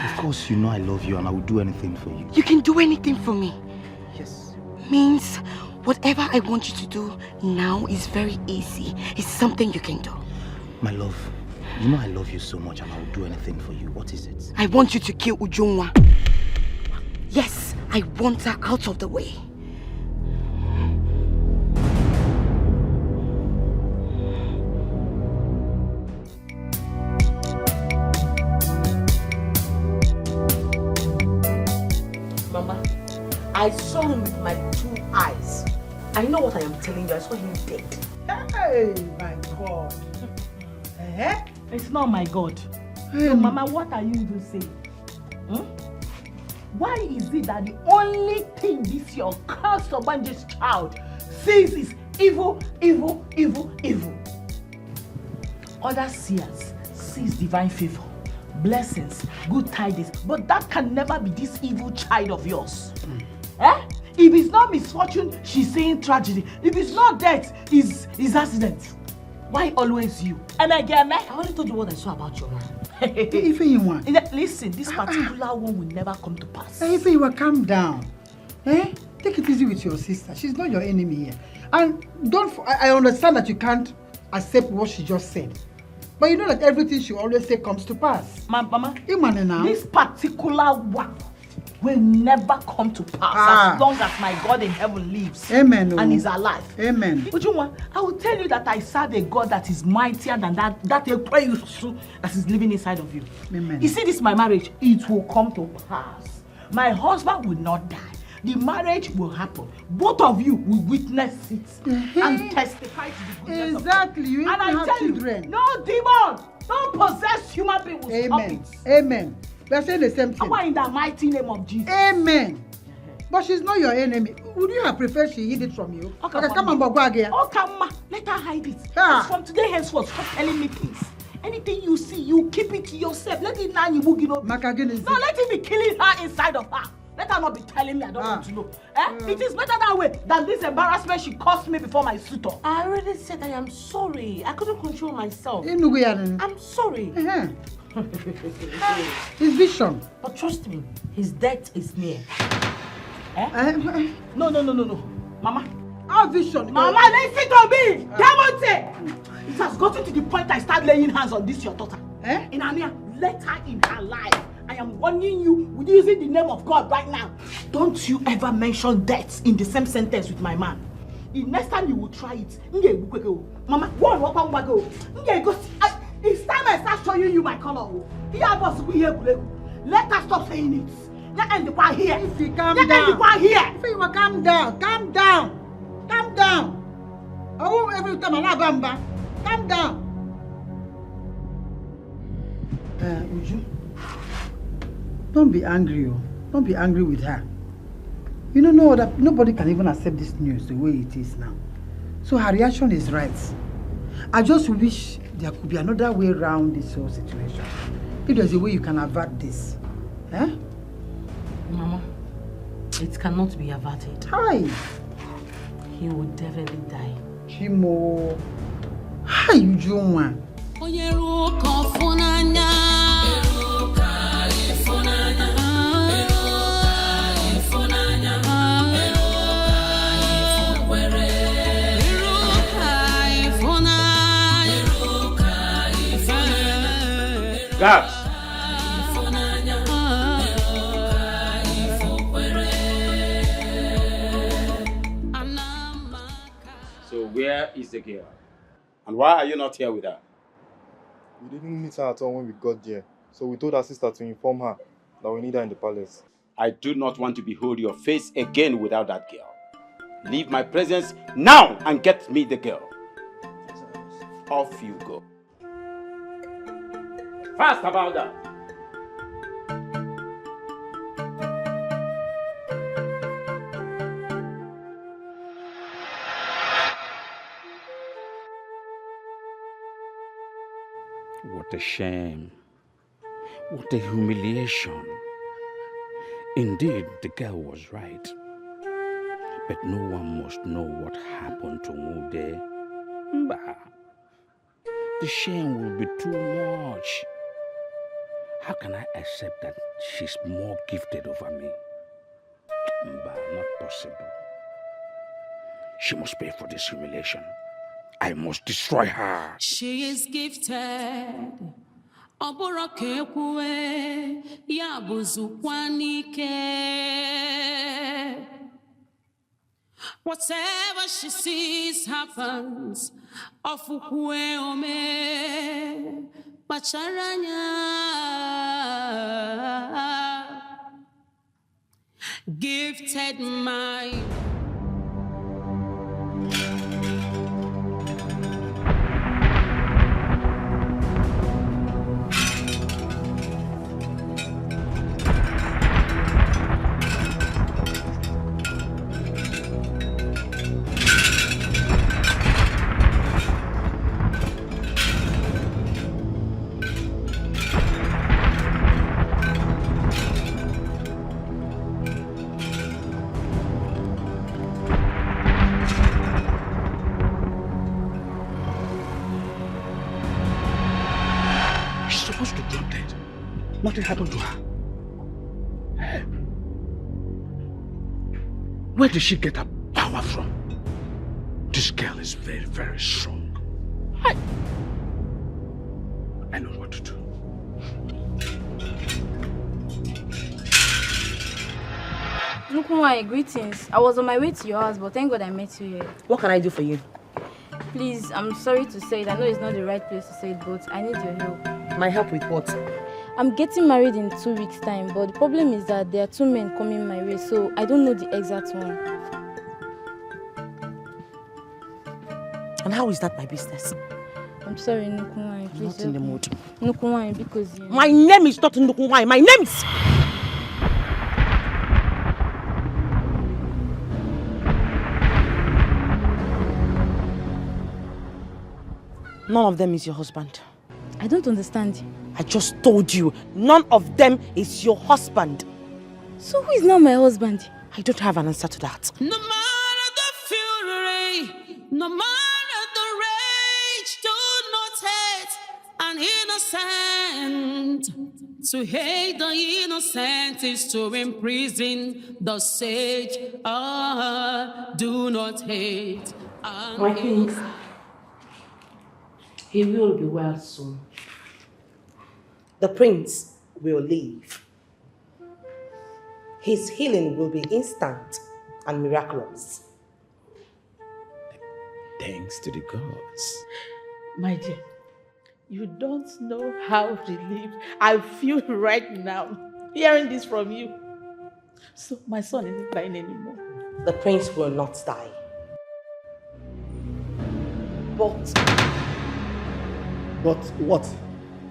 Of course you know I love you and I will do anything for you. You can do anything for me. Yes. Means whatever I want you to do now is very easy. It's something you can do. My love, you know I love you so much and I will do anything for you. What is it? I want you to kill Ujunwa. Yes, I want her out of the way. Mama, I saw him with my 2 eyes. I know what I am telling you. I saw him dead. Hey, my God. It's not my God. So, Mama, what are you even saying? Why is it that the only thing this your cursed Obanje's child sees is evil, evil, evil, evil? Other seers sees divine favor, blessings, good tidings, but that can never be this evil child of yours. If it's not misfortune, she's saying tragedy. If it's not death, it's accident. Why always you? And again, I already told you what I saw about your man. If you want. Listen, this particular one will never come to pass. If you will calm down. Take it easy with your sister. She's not your enemy here. And I understand that you can't accept what she just said. But you know that everything she always say comes to pass. Mama, this particular one will never come to pass as long as my God in heaven lives. Amen. And is alive. Amen. Ujunwa, I will tell you that I serve a God that is mightier than that that is living inside of you. Amen. You see this, my marriage, it will come to pass. My husband will not die. The marriage will happen. Both of you will witness it and testify to the goodness exactly. of God. You and I have tell children. you, no demon, no possessed human being will stop it. Amen. We are saying the same thing. Why in the mighty name of Jesus? Amen. But she's not your enemy. Would you have preferred she hid it from you? Okay, come on, Bobo again. Okay, ma, let her hide it. From today henceforth, stop telling me things. Anything you see, you keep it to yourself. Let it now you boogie up. No, let him be killing her inside of her. Let her not be telling me I don't want to know. It is better that way than this embarrassment she caused me before my suitor. I already said I am sorry. I couldn't control myself. I'm sorry. His vision. But trust me, his death is near. No. Mama. Our vision. Mama, listen to me. Demonte. It has gotten to the point I start laying hands on this your daughter. In Ania, let her in her life. I am warning you with using the name of God right now. Don't you ever mention death in the same sentence with my man. The next time you will try it, Mama, it's time I start showing you my color. Let her stop saying it. If you calm down. I won't every time I calm down. Uju, don't be angry. Don't be angry with her. You don't know that nobody can even accept this news the way it is now. So her reaction is right. I just wish there could be another way around this whole situation. If there's a way you can avert this. Mama, it cannot be averted. Hi. He will definitely die. Chimo. Hi, Ujunwa. Guards! Where is the girl? And why are you not here with her? We didn't meet her at all when we got there. So we told our sister to inform her that we need her in the palace. I do not want to behold your face again without that girl. Leave my presence now and get me the girl. Off you go. Fast about that. What a shame. What a humiliation. Indeed, the girl was right. But no one must know what happened to Mude. Mba. The shame will be too much. How can I accept that she's more gifted over me? Mba, not possible. She must pay for this humiliation. I must destroy her. She is gifted. Oborokekwe yabuzukwanike. Whatever she sees happens. Ofukwe ome bacharanya. Gifted mind. Nothing happened to her. Where did she get her power from? This girl is very, very strong. I know what to do. Nukumai, greetings. I was on my way to your house, but thank God I met you here. What can I do for you? Please, I'm sorry to say it. I know it's not the right place to say it, but I need your help. My help with what? I'm getting married in 2 weeks' time, but the problem is that there are 2 men coming my way, so I don't know the exact one. And how is that my business? I'm sorry, Nukumai. Please. Not in the mood. Nukumai, because you... My name is not Nukumai. My name is... None of them is your husband. I don't understand. I just told you, none of them is your husband. So who is now my husband? I don't have an answer to that. No matter the fury, no matter the rage, do not hate an innocent. To hate the innocent is to imprison the sage. Do not hate. My king, he will be well soon. The prince will live. His healing will be instant and miraculous. Thanks to the gods. My dear, you don't know how relieved I feel right now, hearing this from you. So my son isn't crying anymore. The prince will not die. But what?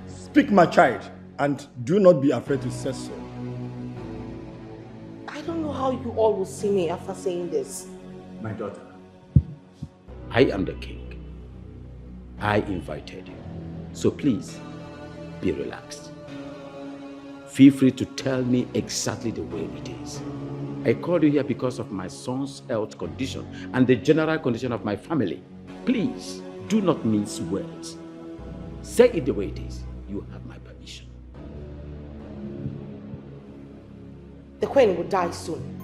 Speak, my child, and do not be afraid to say so. I don't know how you all will see me after saying this. My daughter, I am the king. I invited you. So please, be relaxed. Feel free to tell me exactly the way it is. I called you here because of my son's health condition and the general condition of my family. Please, do not mince words. Say it the way it is. You have my permission. The queen will die soon.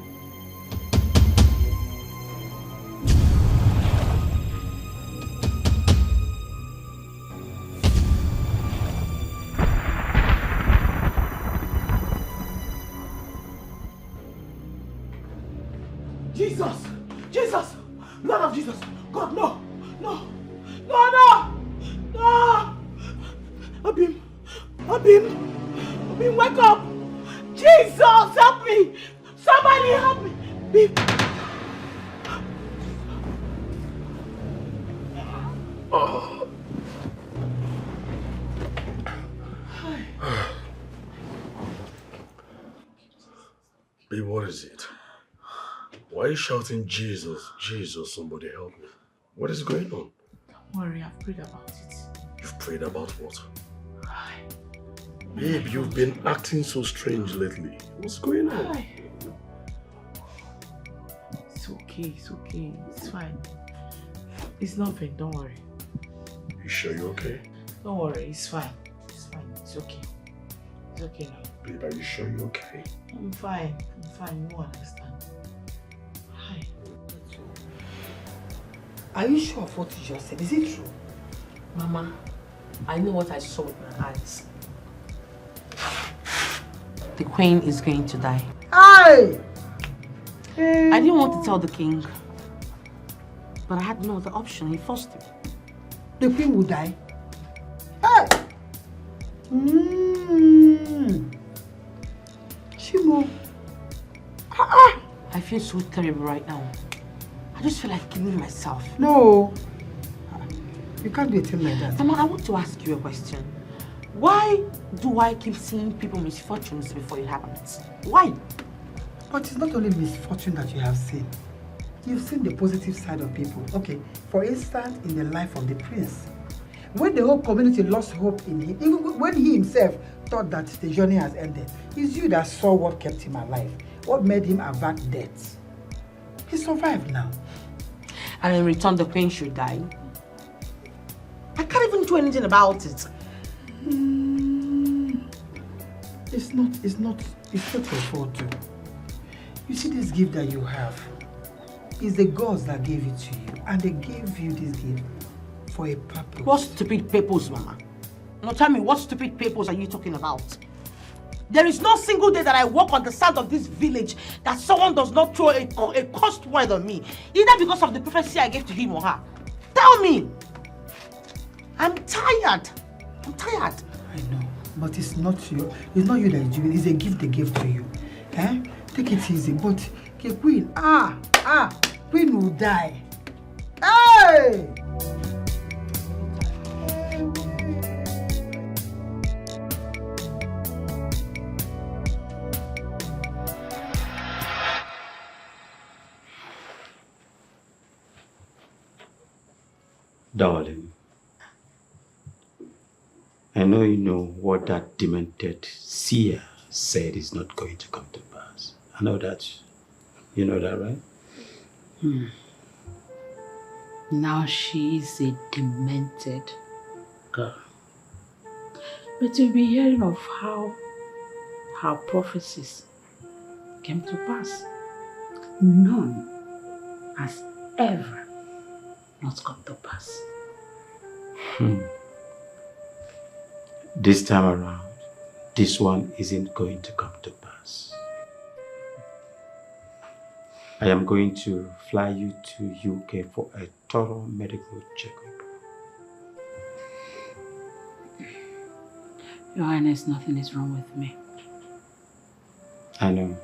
Jesus! Jesus! Blood of Jesus! God, no! No! No, no! No! Abim! Abim! Abim, wake up! Jesus, help me! Somebody help me! Abim! Oh. Babe, what is it? Why are you shouting, Jesus, Jesus, somebody help me? What is going on? Don't worry, I've prayed about it. You've prayed about what? Babe, you've been acting so strange lately. What's going on? It's okay, it's fine. It's nothing, don't worry. You sure you're okay? Don't worry, it's fine. It's okay. It's okay now. Babe, are you sure you're okay? I'm fine, you won't understand. Hi. Are you sure of what you just said? Is it true? Mama, I know what I saw with my eyes. The queen is going to die. Aye! I didn't want to tell the king, but I had no other option. He forced me. The queen will die? Hey! Shimo. I feel so terrible right now. I just feel like killing myself. No. You can't do a thing like that. Mama, I want to ask you a question. Why do I keep seeing people's misfortunes before it happens? Why? But it's not only misfortune that you have seen. You've seen the positive side of people. Okay, for instance, in the life of the prince. When the whole community lost hope in him, even when he himself thought that the journey has ended, it's you that saw what kept him alive, what made him avert death. He survived now. And in return, the queen should die. I can't even do anything about it. It's not your fault too. You see this gift that you have, it's the gods that gave it to you, and they gave you this gift for a purpose. What stupid purpose, Mama? Now tell me, what stupid purpose are you talking about? There is no single day that I walk on the sand of this village that someone does not throw a cursed word on me, either because of the prophecy I gave to him or her. Tell me! I'm tired. I know, but it's not you that is doing it. It's a gift they gave to you. Eh? Take it easy, but okay, Queen, Queen will die. Hey! Darling, I know you know what that demented seer said is not going to come to pass. I know that. You know that, right? Now she is a demented girl. But you'll be hearing of how her prophecies came to pass. None has ever not come to pass. This time around, this one isn't going to come to pass. I am going to fly you to UK for a thorough medical checkup. Your Highness, nothing is wrong with me. I know.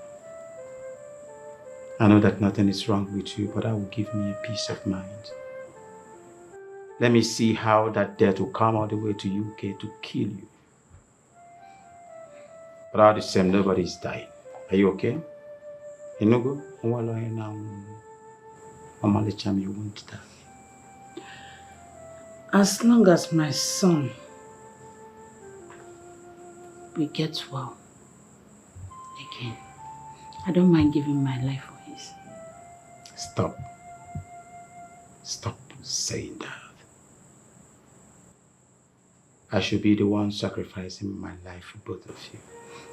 I know that nothing is wrong with you, but that will give me a peace of mind. Let me see how that death will come all the way to UK to kill you. But all the same, nobody is dying. Are you okay? Enugu, you won't die. As long as my son will get well again, I don't mind giving my life for his. Stop. Stop saying that. I should be the one sacrificing my life for both of you,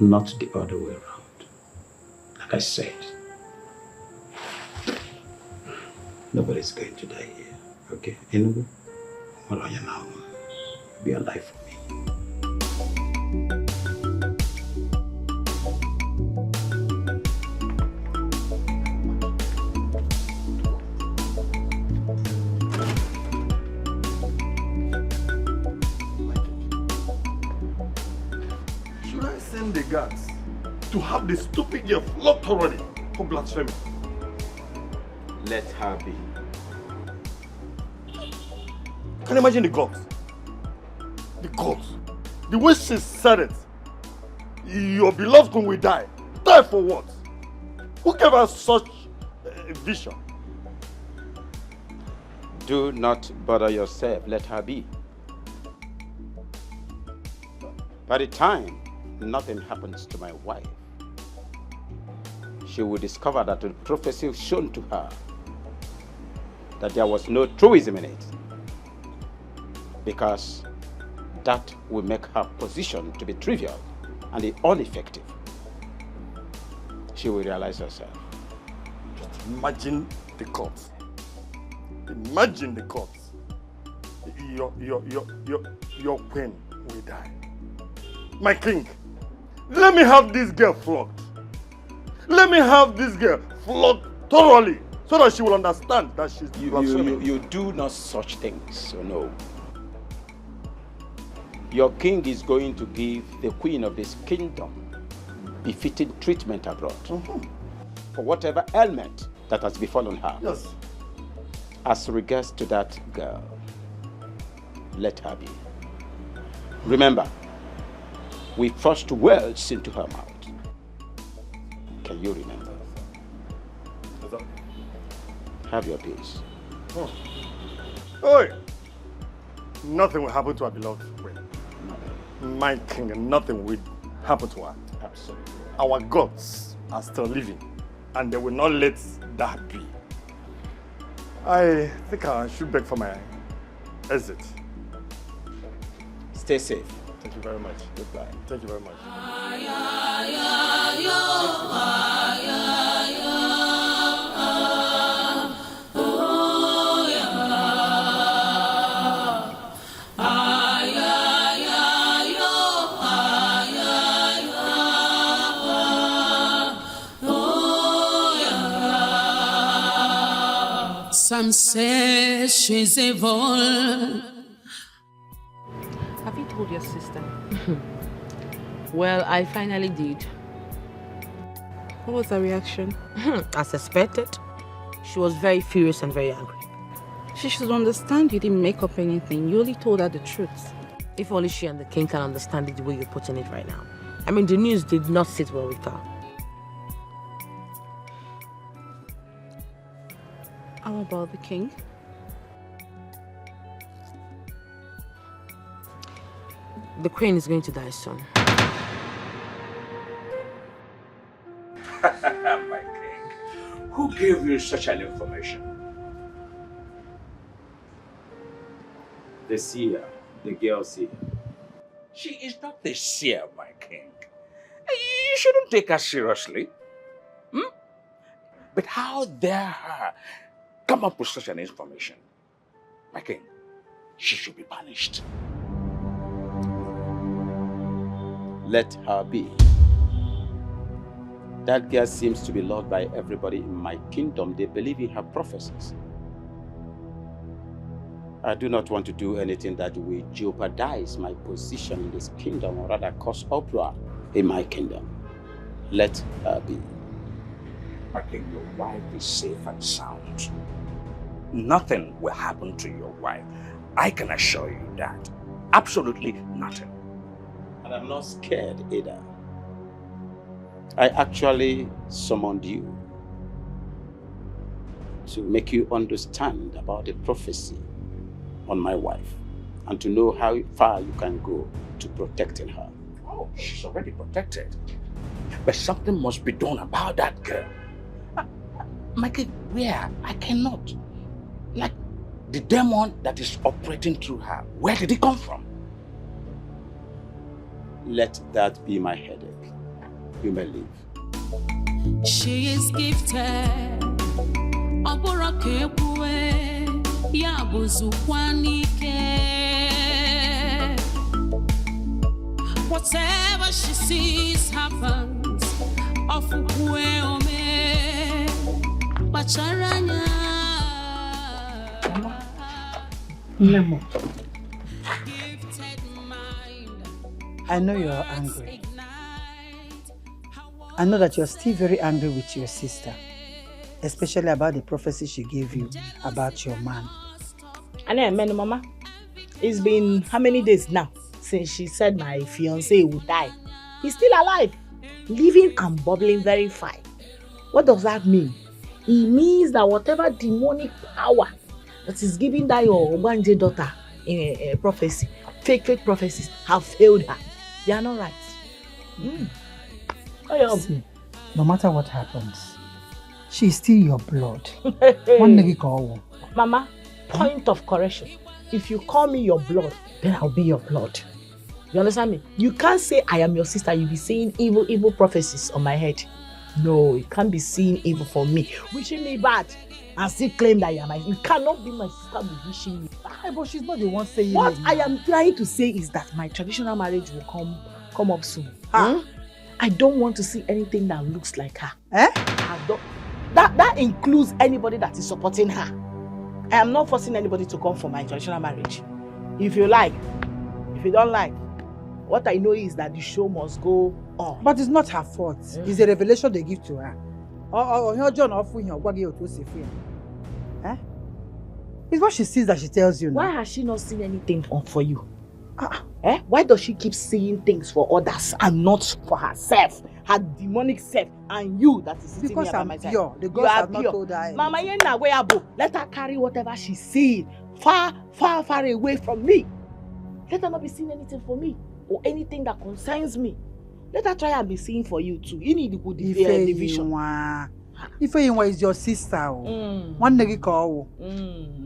not the other way around. Like I said, nobody's going to die here, okay? Enugu, what are you now? Be alive for me. to have the stupid girl flogged already for blasphemy. Let her be. Can you imagine the gods? The gods. The way she said it. Your beloved one will die. Die for what? Who gave us such a vision? Do not bother yourself. Let her be. By the time nothing happens to my wife, she will discover that the prophecy shown to her that there was no truism in it, because that will make her position to be trivial and ineffective. She will realize herself. Just imagine the gods. Imagine the gods. Your queen will die. My king, let me have this girl flogged. Let me have this girl flogged thoroughly so that she will understand that she's blaspheming. You do not such things, so no. Your king is going to give the queen of this kingdom befitting treatment abroad for whatever ailment that has befallen her. Yes. As regards to that girl, let her be. Remember, we forced words into her mouth. Can you remember? Have your peace. Oi! Nothing will happen to our beloved queen. My king, nothing will happen to her. Absolutely. Our gods are still living, and they will not let that be. I think I should beg for my exit. Stay safe. Thank you very much. Goodbye. Thank you very much. Some say she's evil. Have you told your sister? Well, I finally did. What was her reaction? As expected, she was very furious and very angry. She should understand you didn't make up anything. You only told her the truth. If only she and the king can understand it the way you're putting it right now. I mean, the news did not sit well with her. How about the king? The queen is going to die soon. My king, who gave you such an information? The seer, the girl seer. She is not the seer, my king. You shouldn't take her seriously. But how dare her come up with such an information? My king, she should be punished. Let her be. That girl seems to be loved by everybody in my kingdom. They believe in her prophecies. I do not want to do anything that will jeopardize my position in this kingdom, or rather cause uproar in my kingdom. Let her be. My king, your wife is safe and sound. Nothing will happen to your wife. I can assure you that. Absolutely nothing. And I'm not scared either. I actually summoned you to make you understand about the prophecy on my wife and to know how far you can go to protecting her. Oh, she's already protected. But something must be done about that girl. Michael, where? I cannot. Like, the demon that is operating through her, where did it come from? Let that be my headache. You may leave. She is gifted. Whatever she sees happens. Nemo. I know you're angry. I know that you're still very angry with your sister, especially about the prophecy she gave you about your man. I know, Mama. It's been how many days now since she said my fiancé would die? He's still alive, living and bubbling very fine. What does that mean? It means that whatever demonic power that is giving that your Ogwanje daughter prophecy, fake prophecies have failed her. They are not right. See, no matter what happens, she's still your blood. Mama, point of correction. If you call me your blood, then I'll be your blood. You understand me? You can't say I am your sister. You'll be saying evil prophecies on my head. No, you can't be seeing evil for me, wishing me bad, and still claim that you are my. You cannot be my sister with wishing me bad. But she's not the one saying what it. I am trying to say is that my traditional marriage will come up soon. I don't want to see anything that looks like her. That includes anybody that is supporting her. I am not forcing anybody to come for my traditional marriage. If you like, if you don't like, what I know is that the show must go on. But it's not her fault. It's a revelation they give to her. It's what she sees that she tells you now. Why has she not seen anything for you? Why does she keep seeing things for others and not for herself? Her demonic self and you that is sitting here by my side. Pure. The gods have not told her. Mama, let her carry whatever she's seeing far away from me. Let her not be seeing anything for me or anything that concerns me. Let her try and be seeing for you too. You need to go division. Ifeyinwa is your sister.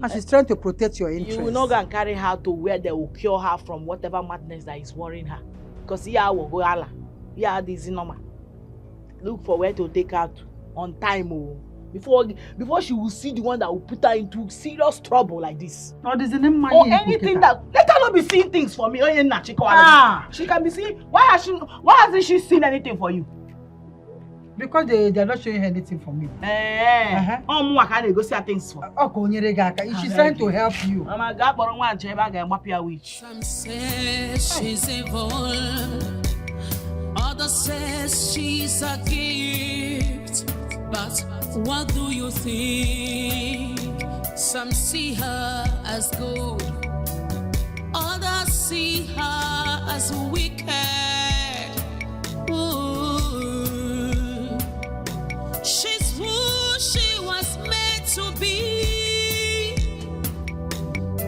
And she's trying to protect your interests. You will not go and carry her to where they will cure her from whatever madness that is worrying her. Because here will go Allah. Here this is normal. Look for where to take her to on time. Before she will see the one that will put her into serious trouble like this. Or anything that let her not be seeing things for me. She can be seeing. Why hasn't she seen anything for you? Because they're not showing her anything for me. Go see things for. She's trying to help you. Some say she's evil, others says she's a gift. But what do you think? Some see her as good, others see her as wicked. Ooh. She's who she was meant to be.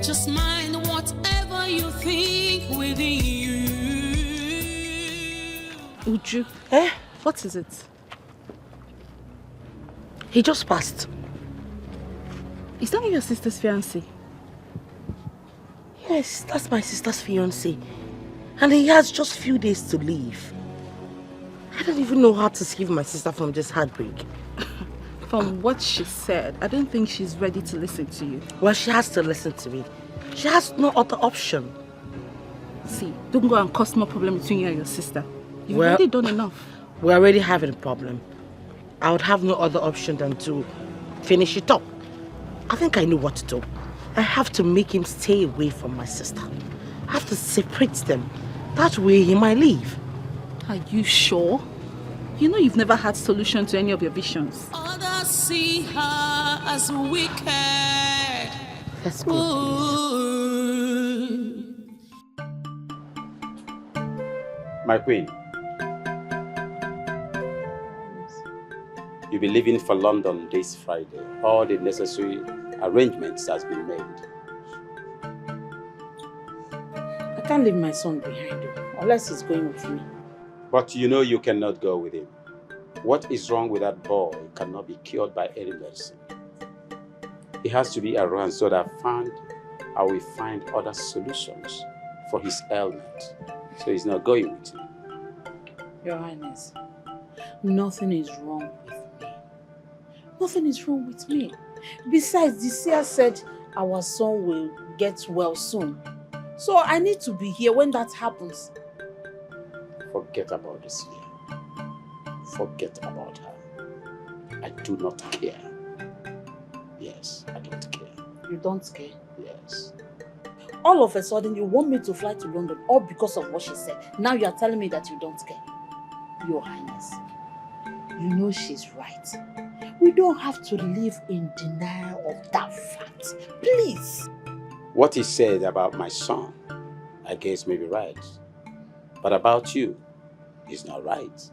Just mind whatever you think within you. Uju, what is it? He just passed. Is that your sister's fiancé? Yes, that's my sister's fiancé. And he has just few days to leave. I don't even know how to save my sister from this heartbreak. From what she said, I don't think she's ready to listen to you. Well, she has to listen to me. She has no other option. See, don't go and cause more problem between you and your sister. You've already done enough. We're already having a problem. I would have no other option than to finish it up. I think I know what to do. I have to make him stay away from my sister. I have to separate them. That way he might leave. Are you sure? You know you've never had solution to any of your visions. Others see her as wicked. Let's go. My queen, you'll be leaving for London this Friday. All the necessary arrangements has been made. I can't leave my son behind you, unless he's going with me. But you know you cannot go with him. What is wrong with that boy cannot be cured by any medicine. He has to be around so that I will find other solutions for his ailment. So he's not going with you. Your Highness, nothing is wrong with me. Nothing is wrong with me. Besides, the seer said our son will get well soon. So I need to be here when that happens. Forget about this year. Forget about her. I do not care. Yes, I don't care. You don't care? Yes. All of a sudden, you want me to fly to London all because of what she said. Now you are telling me that you don't care. Your Highness, You know she's right. We don't have to live in denial of that fact. Please. What he said about my son, I guess may be right. But about you, he's not right.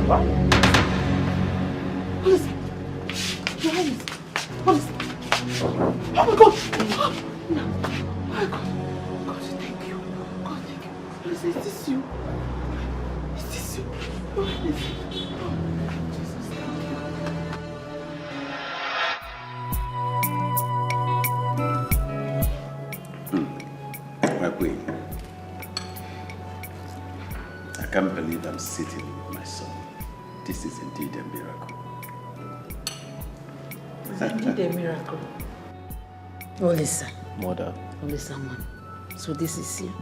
What is it? Your Highness, what is it? Oh my God! Oh my God! God, thank you. God, thank you. Is this you? Is this you? Your Highness. Oh, Jesus, thank you. My queen, I can't believe I'm sitting with my son. This is indeed a miracle. It's indeed a miracle. Oh, listen. Mother. Oh, listen, man. So this is you.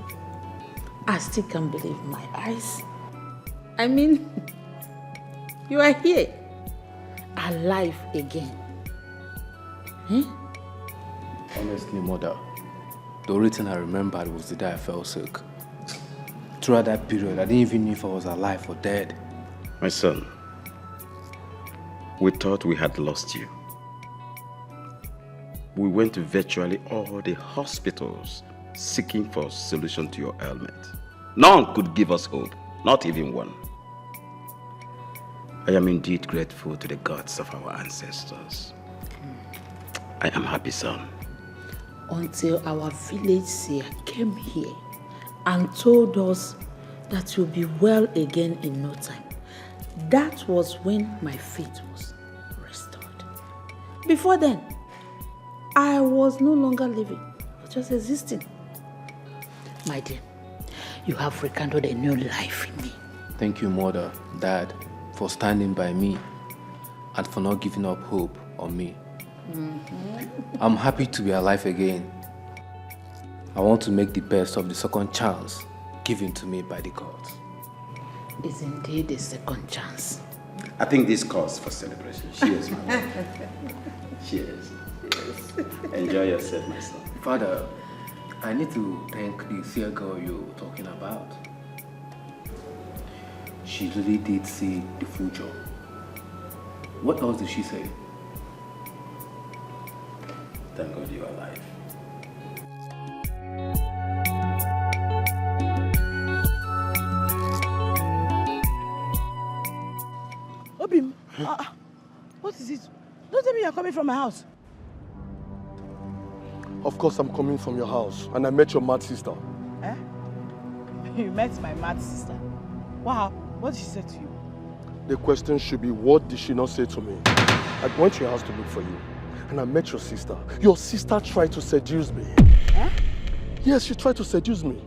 I still can't believe my eyes. I mean, you are here. Alive again. Honestly, Mother, the only thing I remembered was the day I fell sick. Throughout that period, I didn't even know if I was alive or dead. My son, we thought we had lost you. We went to virtually all the hospitals seeking for a solution to your ailment. None could give us hope, not even one. I am indeed grateful to the gods of our ancestors. I am happy, son. Until our village seer came here and told us that you'll be well again in no time. That was when my faith was restored. Before then, I was no longer living, I was just existing. My dear, you have rekindled a new life in me. Thank you, Mother, Dad, for standing by me and for not giving up hope on me. I'm happy to be alive again. I want to make the best of the second chance given to me by the gods. It's indeed a second chance. I think this calls for celebration. Cheers, my love. Cheers. Enjoy yourself, my son. Father, I need to thank the Seer girl you're talking about. She really did see the future. What else did she say? Thank God you're alive. Obim, what is it? Don't tell me you're coming from my house. Of course I'm coming from your house, and I met your mad sister. Eh? You met my mad sister? Wow, what did she say to you? The question should be, what did she not say to me? I went to your house to look for you, and I met your sister. Your sister tried to seduce me. Eh? Yes, she tried to seduce me.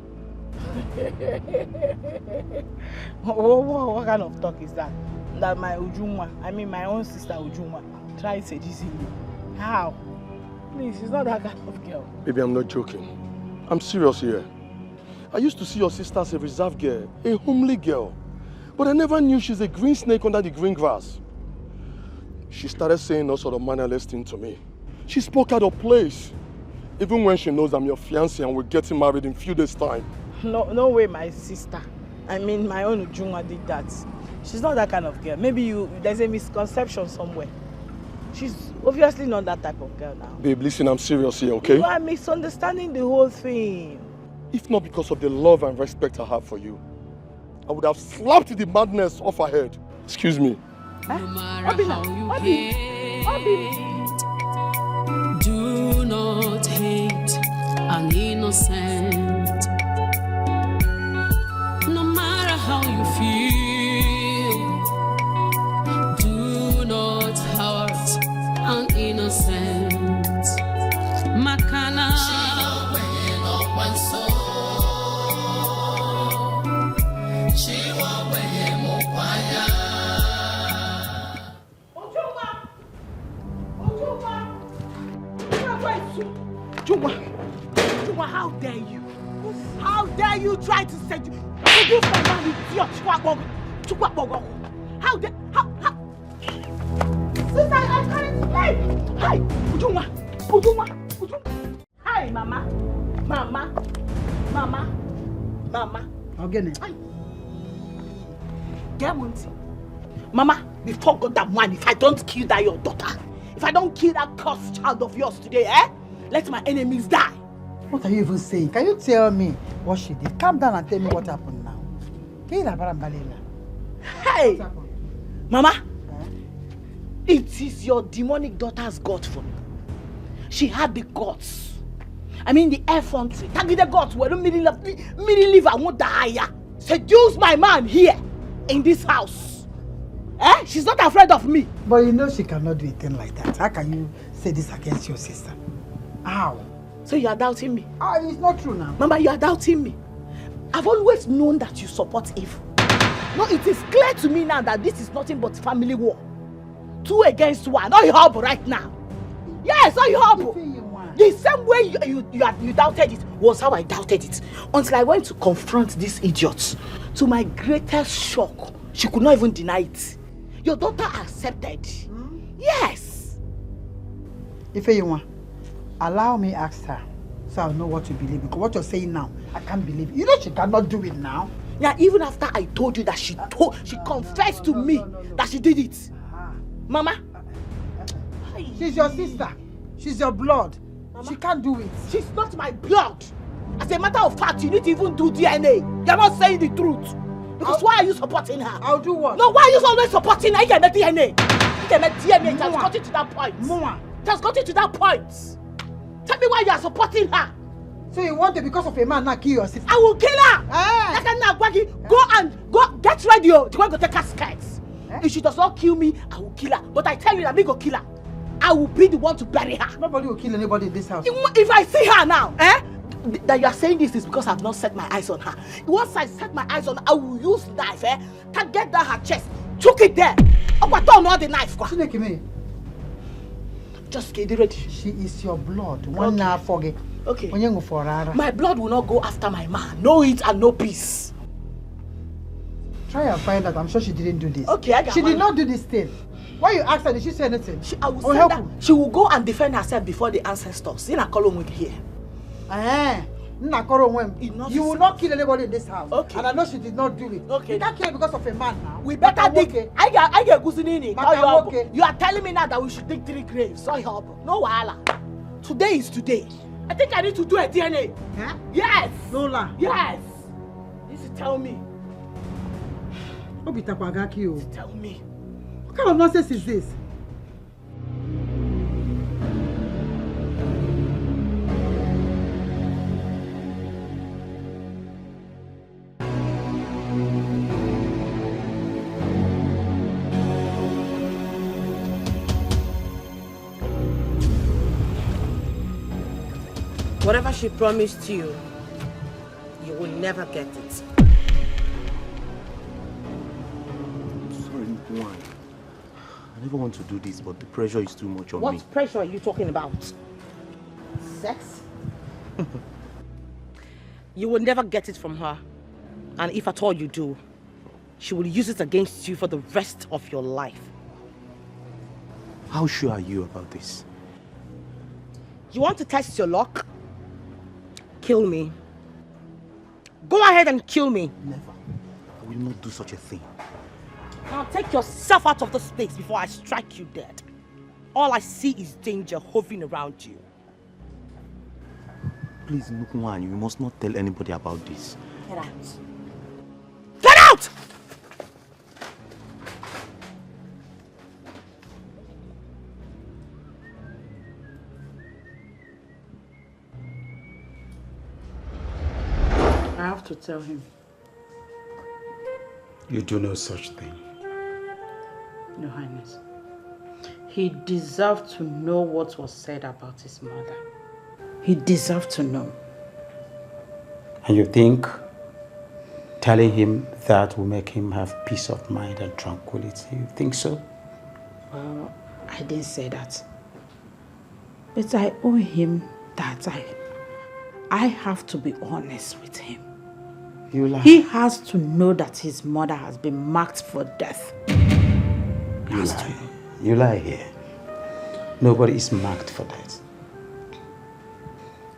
What kind of talk is that? That my Ujuma, I mean my own sister Ujuma, tried seducing me. How? Please, she's not that kind of girl. Baby, I'm not joking. I'm serious here. I used to see your sister as a reserved girl, a homely girl. But I never knew she's a green snake under the green grass. She started saying all sort of mannerless things to me. She spoke out of place. Even when she knows I'm your fiancé and we're getting married in a few days' time. No way my sister, I mean my own Ujuma did that. She's not that kind of girl. Maybe there's a misconception somewhere. She's obviously not that type of girl now. Babe, listen, I'm serious here, okay? You are misunderstanding the whole thing. If not because of the love and respect I have for you, I would have slapped the madness off her head. Excuse me. No matter how you hate, do not hate an innocent. No matter how you feel, do not hurt an innocent. Makana. Juma, how dare you? How dare you try to seduce my man with your Chukwa? How dare, how? Sister, I'm coming to play. Hi, Ujuma. Hi, Mama. Mama. Again. Mama, before God that man, if I don't kill that your daughter, if I don't kill that cursed child of yours today, let my enemies die. What are you even saying? Can you tell me what she did? Calm down and tell me what happened now. Hey! Mama, it is your demonic daughter's God for me. She had the guts. I mean the effrontery. Tag the guts where the middle live I won't die. Seduce my man here in this house. She's not afraid of me. But you know she cannot do a thing like that. How can you say this against your sister? How? So you are doubting me? It's not true now. Mama, you are doubting me. I've always known that you support evil. No, it is clear to me now that this is nothing but family war. 2 against 1. All you have right now. Yes, all you have. The same way you doubted it was how I doubted it. Until I went to confront these idiots. To my greatest shock, she could not even deny it. Your daughter accepted. Yes. Ifeyinwa, allow me ask her so I'll know what to believe. Because what you're saying now, I can't believe it. You know she cannot do it now. Yeah, even after I told you that she confessed to me that she did it. Mama. She's your sister. She's your blood. Mama, she can't do it. She's not my blood. As a matter of fact, you need to even do DNA. You're not saying the truth. Because why are you supporting her? I'll do what? No, why are you always supporting her? You get the DNA. You get the DNA. It has gotten to that point. Mama. It has gotten to that point. Tell me why you are supporting her. So you want to, because of a man, not kill your sister? I will kill her. Go get ready. To go take her skirts. If she does not kill me, I will kill her. But I tell you, I'm going to kill her. I will be the one to bury her. Nobody will kill anybody in this house. If I see her now, that you are saying this is because I have not set my eyes on her. Once I set my eyes on her, I will use knife, to get down her chest, choke it there. I don't know the knife. Just get ready. She is your blood. One now forget. Okay. My blood will not go after my man. No it and no peace. Try and find out. I'm sure she didn't do this. Okay, she did not do this thing. Why you asked her? Did she say anything? She will go and defend herself before the ancestors. In a column here. You will not kill anybody in this house. Okay. And I know she did not do it. Okay. You can't kill her because of a man now. We better dig. I get Guzinini. You are telling me now that we should dig 3 graves. So help. No wahala. Today is today. I think I need to do a DNA. Huh? Yes. Lola. Yes. You should tell me. Tell me. What kind of nonsense is this? Whatever she promised you, you will never get it. Sorry, Nkuan. I never want to do this, but the pressure is too much on me. What pressure are you talking about? Sex? You will never get it from her. And if at all you do, she will use it against you for the rest of your life. How sure are you about this? You want to test your luck? Kill me. Go ahead and kill me. Never. I will not do such a thing. Now take yourself out of this place before I strike you dead. All I see is danger hovering around you. Please, Nkuan, you must not tell anybody about this. Get out. Get out! I have to tell him. You do no such thing. Your Highness. He deserved to know what was said about his mother. He deserved to know. And you think telling him that will make him have peace of mind and tranquility? You think so? Well, I didn't say that. But I owe him that I have to be honest with him. You lie. He has to know that his mother has been marked for death. You lie. You lie here. Nobody is marked for death.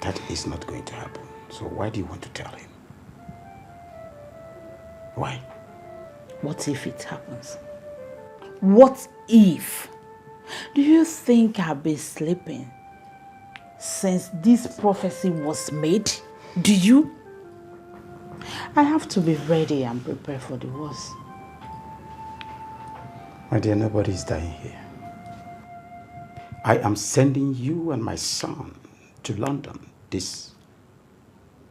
That is not going to happen. So why do you want to tell him? Why? What if it happens? What if? Do you think I've been sleeping since this prophecy was made? Do you? I have to be ready and prepare for the worst. My dear, nobody is dying here. I am sending you and my son to London this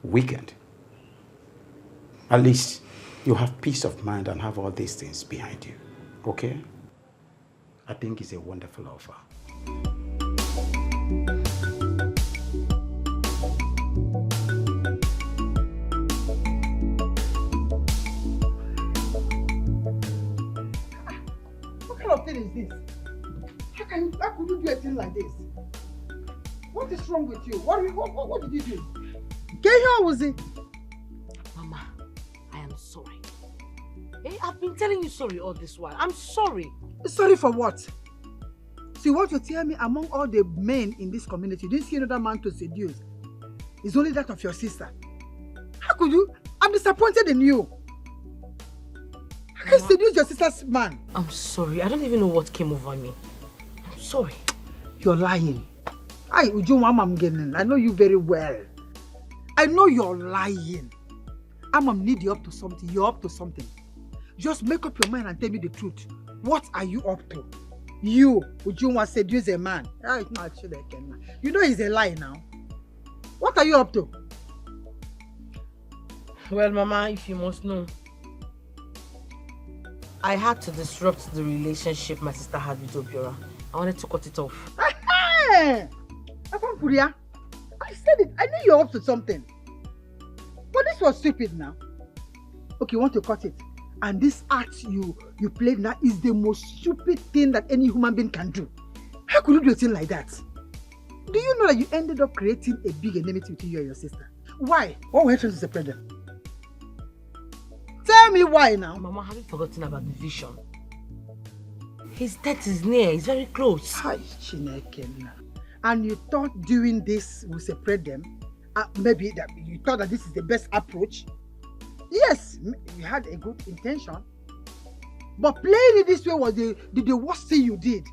weekend. At least you have peace of mind and have all these things behind you. Okay? I think it's a wonderful offer. What kind of thing is this? How could you do a thing like this? What is wrong with you? What did you do? Get here, was it? Mama, I am sorry. Hey, I've been telling you sorry all this while. I'm sorry. Sorry for what? See, what you tell me, among all the men in this community, you didn't see another man to seduce. It's only that of your sister. How could you? I'm disappointed in you. How can you seduce your sister's man? I'm sorry. I don't even know what came over me. I'm sorry. You're lying. I know you very well. I know you're lying. Amam need you up to something. You're up to something. Just make up your mind and tell me the truth. What are you up to? You, Ujunwa seduce a man. You know he's a lie now. What are you up to? Well, Mama, if you must know, I had to disrupt the relationship my sister had with Obiora. I wanted to cut it off. Hey! I said it. I knew you're up to something. But this was stupid now. Okay, you want to cut it. And this act you played now is the most stupid thing that any human being can do. How could you do a thing like that? Do you know that you ended up creating a big enmity between you and your sister? Why? What were you trying to separate them? Tell me why now. Mama, have you forgotten about the vision? His death is near. He's very close. Hi, Chineke. And you thought doing this will separate them? Maybe that you thought that this is the best approach? Yes, you had a good intention. But playing it this way was the worst thing you did.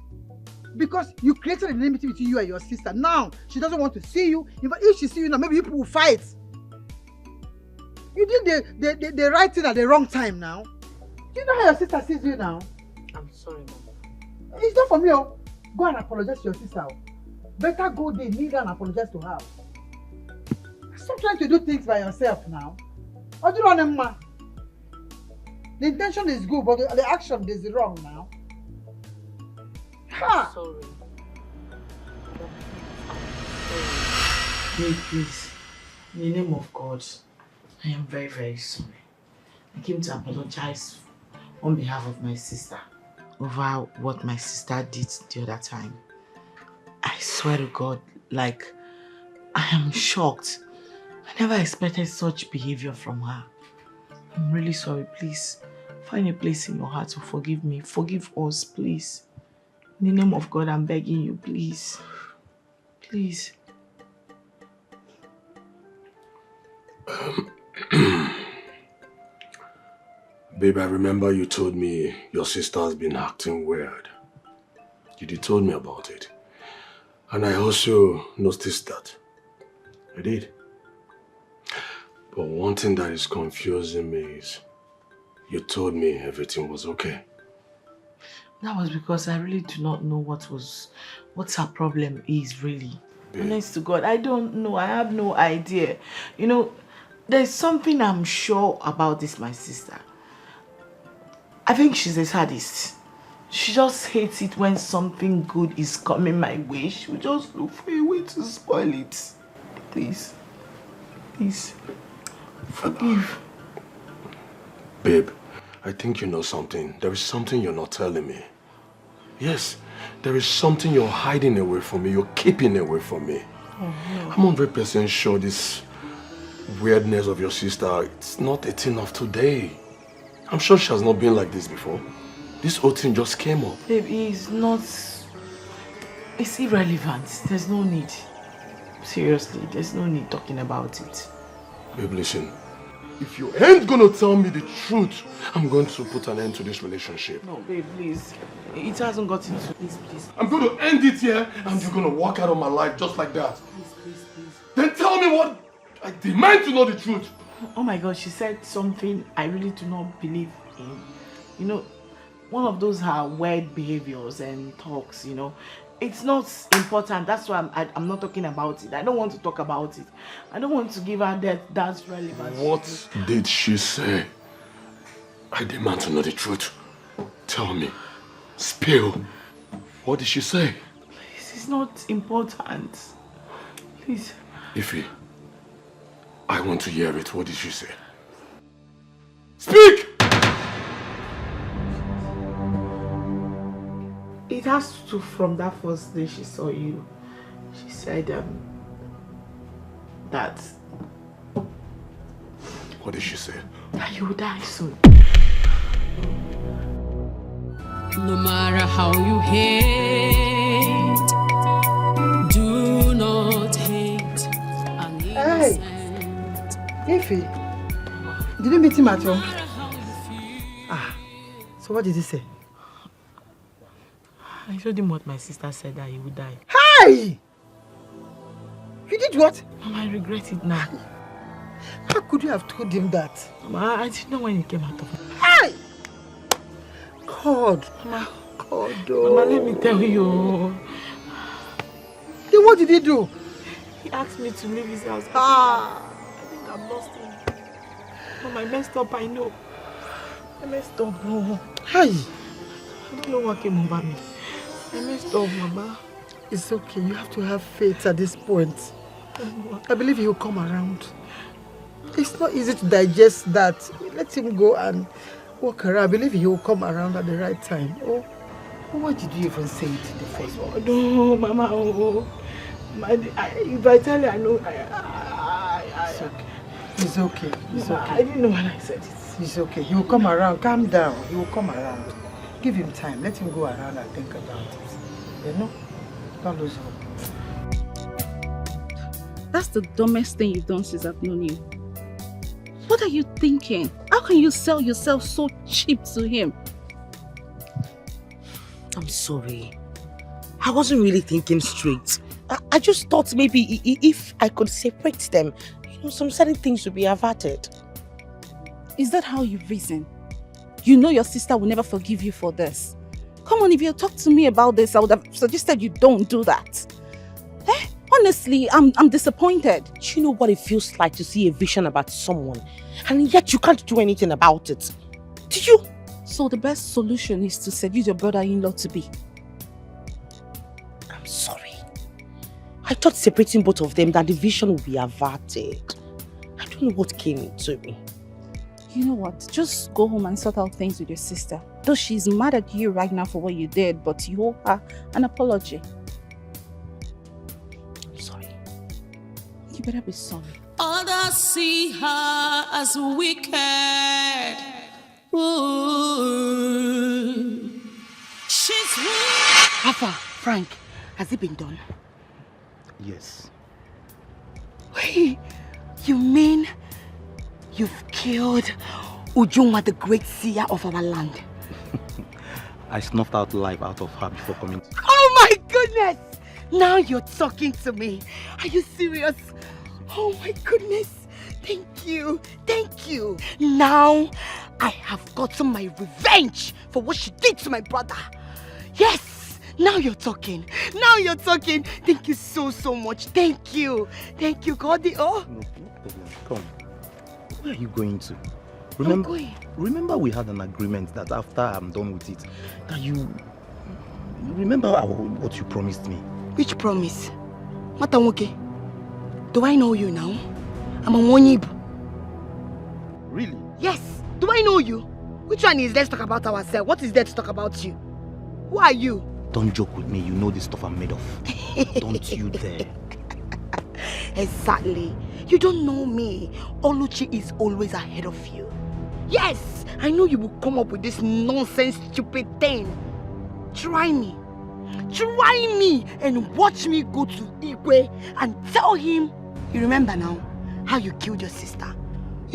Because you created an enmity between you and your sister. Now, she doesn't want to see you. If she sees you now, maybe you people will fight. You did the right thing at the wrong time now. Do you know how your sister sees you now? I'm sorry, Mama. It's not for me. Oh. Go and apologize to your sister. Better go there, kneel down and apologize to her. Stop trying to do things by yourself now. The intention is good, but the action is wrong now. I'm sorry. Please, in the name of God, I am very, very sorry. I came to apologize on behalf of my sister over what my sister did the other time. I swear to God, I am shocked. I never expected such behavior from her. I'm really sorry. Please, find a place in your heart to forgive me. Forgive us, please. In the name of God, I'm begging you, please. Please. Babe, I remember you told me your sister has been acting weird. You told me about it. And I also noticed that. I did. But one thing that is confusing me is you told me everything was okay. That was because I really do not know what her problem is really. Honest to God, I don't know. I have no idea. You know, there's something I'm sure about this, my sister. I think she's a sadist. She just hates it when something good is coming my way. She will just look for a way to spoil it. Please. Please. Forgive. Babe, I think you know something. There is something you're not telling me. Yes, there is something you're hiding away from me. You're keeping away from me. Oh, no. I'm 100% sure this weirdness of your sister, it's not a thing of today. I'm sure she has not been like this before. This whole thing just came up. Babe, it's irrelevant. There's no need. Seriously, there's no need talking about it. Babe, listen. If you ain't gonna tell me the truth, I'm going to put an end to this relationship. No, babe, please. It hasn't gotten to... Please. I'm going to end it here, and you're going to walk out of my life just like that. Please. Then tell me what... I demand to know the truth. Oh my God, she said something I really do not believe in. You know, one of those her weird behaviors and talks, you know. It's not important. That's why I'm not talking about it. I don't want to talk about it. I don't want to give her that's relevant. What did she say? I demand to know the truth. Tell me. Spill. What did she say? Please, it's not important. Please. Ify, I want to hear it. What did she say? Speak! It has to from that first day she saw you. She said that... What did she say? That you will die soon. No matter how you hate, do not hate an innocent. Ify, did you meet him at home? So what did he say? I told him what my sister said, that he would die. Hey! You did what? Mama, I regret it now. How could you have told him that? Mama, I didn't know when he came out of it. Hey! God. Mama. God. Oh. Mama, let me tell you. Then what did he do? He asked me to leave his house. I think I've lost him. Mama, I messed up, I know. I messed up, no. Hey! I don't know what came over me. I messed up, Mama. It's okay. You have to have faith at this point. I believe he will come around. It's not easy to digest that. Let him go and walk around. I believe he will come around at the right time. Oh, why did you even say it in the first place? No, Mama. If I tell you, I know. It's okay. It's okay. I didn't know when I said it. It's okay. He will come around. Calm down. He will come around. Give him time. Let him go around and think about it. You know? Don't lose hope. That's the dumbest thing you've done since I've known you. What are you thinking? How can you sell yourself so cheap to him? I'm sorry. I wasn't really thinking straight. I just thought maybe if I could separate them, you know, some certain things would be averted. Is that how you reason? You know your sister will never forgive you for this. Come on, if you talked to me about this, I would have suggested you don't do that. Honestly, I'm disappointed. Do you know what it feels like to see a vision about someone and yet you can't do anything about it? Do you? So the best solution is to seduce your brother-in-law to be. I'm sorry. I thought separating both of them, that the vision would be averted. I don't know what came into me. You know what? Just go home and sort out things with your sister. Though she's mad at you right now for what you did, but you owe her an apology. I'm sorry. You better be sorry. Others see her as wicked. Ooh. She's weak. Alpha, Frank, has it been done? Yes. Wait, you mean you've killed Ujungwa, the great seer of our land? I snuffed out life out of her before coming. Oh my goodness! Now you're talking to me. Are you serious? Oh my goodness. Thank you. Thank you. Now I have gotten my revenge for what she did to my brother. Yes. Now you're talking. Now you're talking. Thank you so much. Thank you. Thank you, God. Oh. No problem. Come. Where are you going to? Remember we had an agreement that after I'm done with it, that you remember what you promised me. Which promise? Matanwoke, do I know you now? I'm a Mwonyib. Really? Yes. Do I know you? Which one is let's talk about ourselves? What is there to talk about you? Who are you? Don't joke with me. You know the stuff I'm made of. Don't you dare. Exactly. You don't know me. Oluchi is always ahead of you. Yes, I know you will come up with this nonsense, stupid thing. Try me. Try me and watch me go to Igwe and tell him. You remember now how you killed your sister?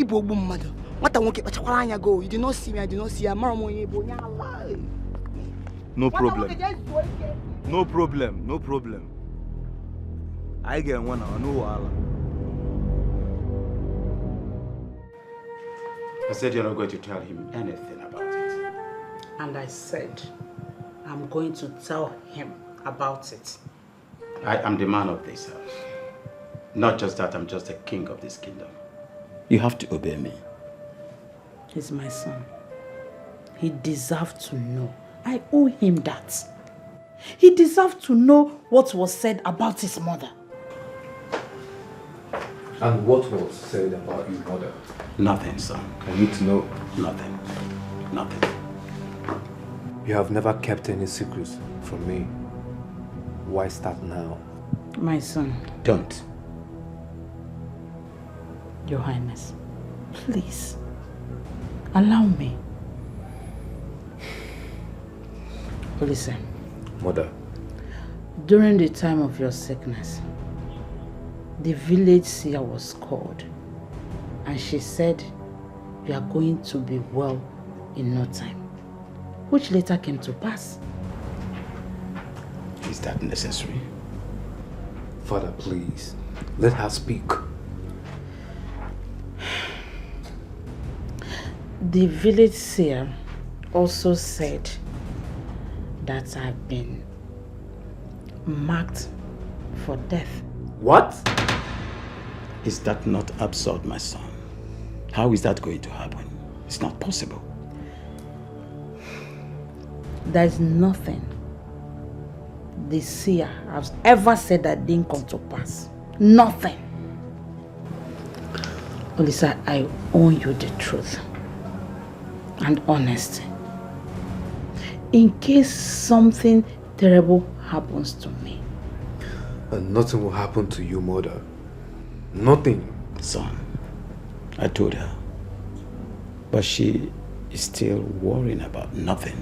Ibo mother. What I won't get go. You did not see me, I did not see a marmoy. No problem. No problem. No problem. I get one hour, no Allah. I said you're not going to tell him anything about it. And I said, I'm going to tell him about it. I am the man of this house. Not just that, I'm just the king of this kingdom. You have to obey me. He's my son. He deserves to know. I owe him that. He deserves to know what was said about his mother. And what was said about your mother? Nothing, son. I need to know. Nothing. Nothing. You have never kept any secrets from me. Why start now? My son. Don't. Your Highness, please, allow me. Listen. Mother. During the time of your sickness, the village seer was called, and she said you are going to be well in no time, which later came to pass. Is that necessary? Father, please, let her speak. The village seer also said that I've been marked for death. What? Is that not absurd, my son? How is that going to happen? It's not possible. There's nothing the seer has ever said that didn't come to pass. Nothing. Olisa, I owe you the truth and honesty. In case something terrible happens to me. And nothing will happen to you, mother. Nothing. Son, I told her. But she is still worrying about nothing.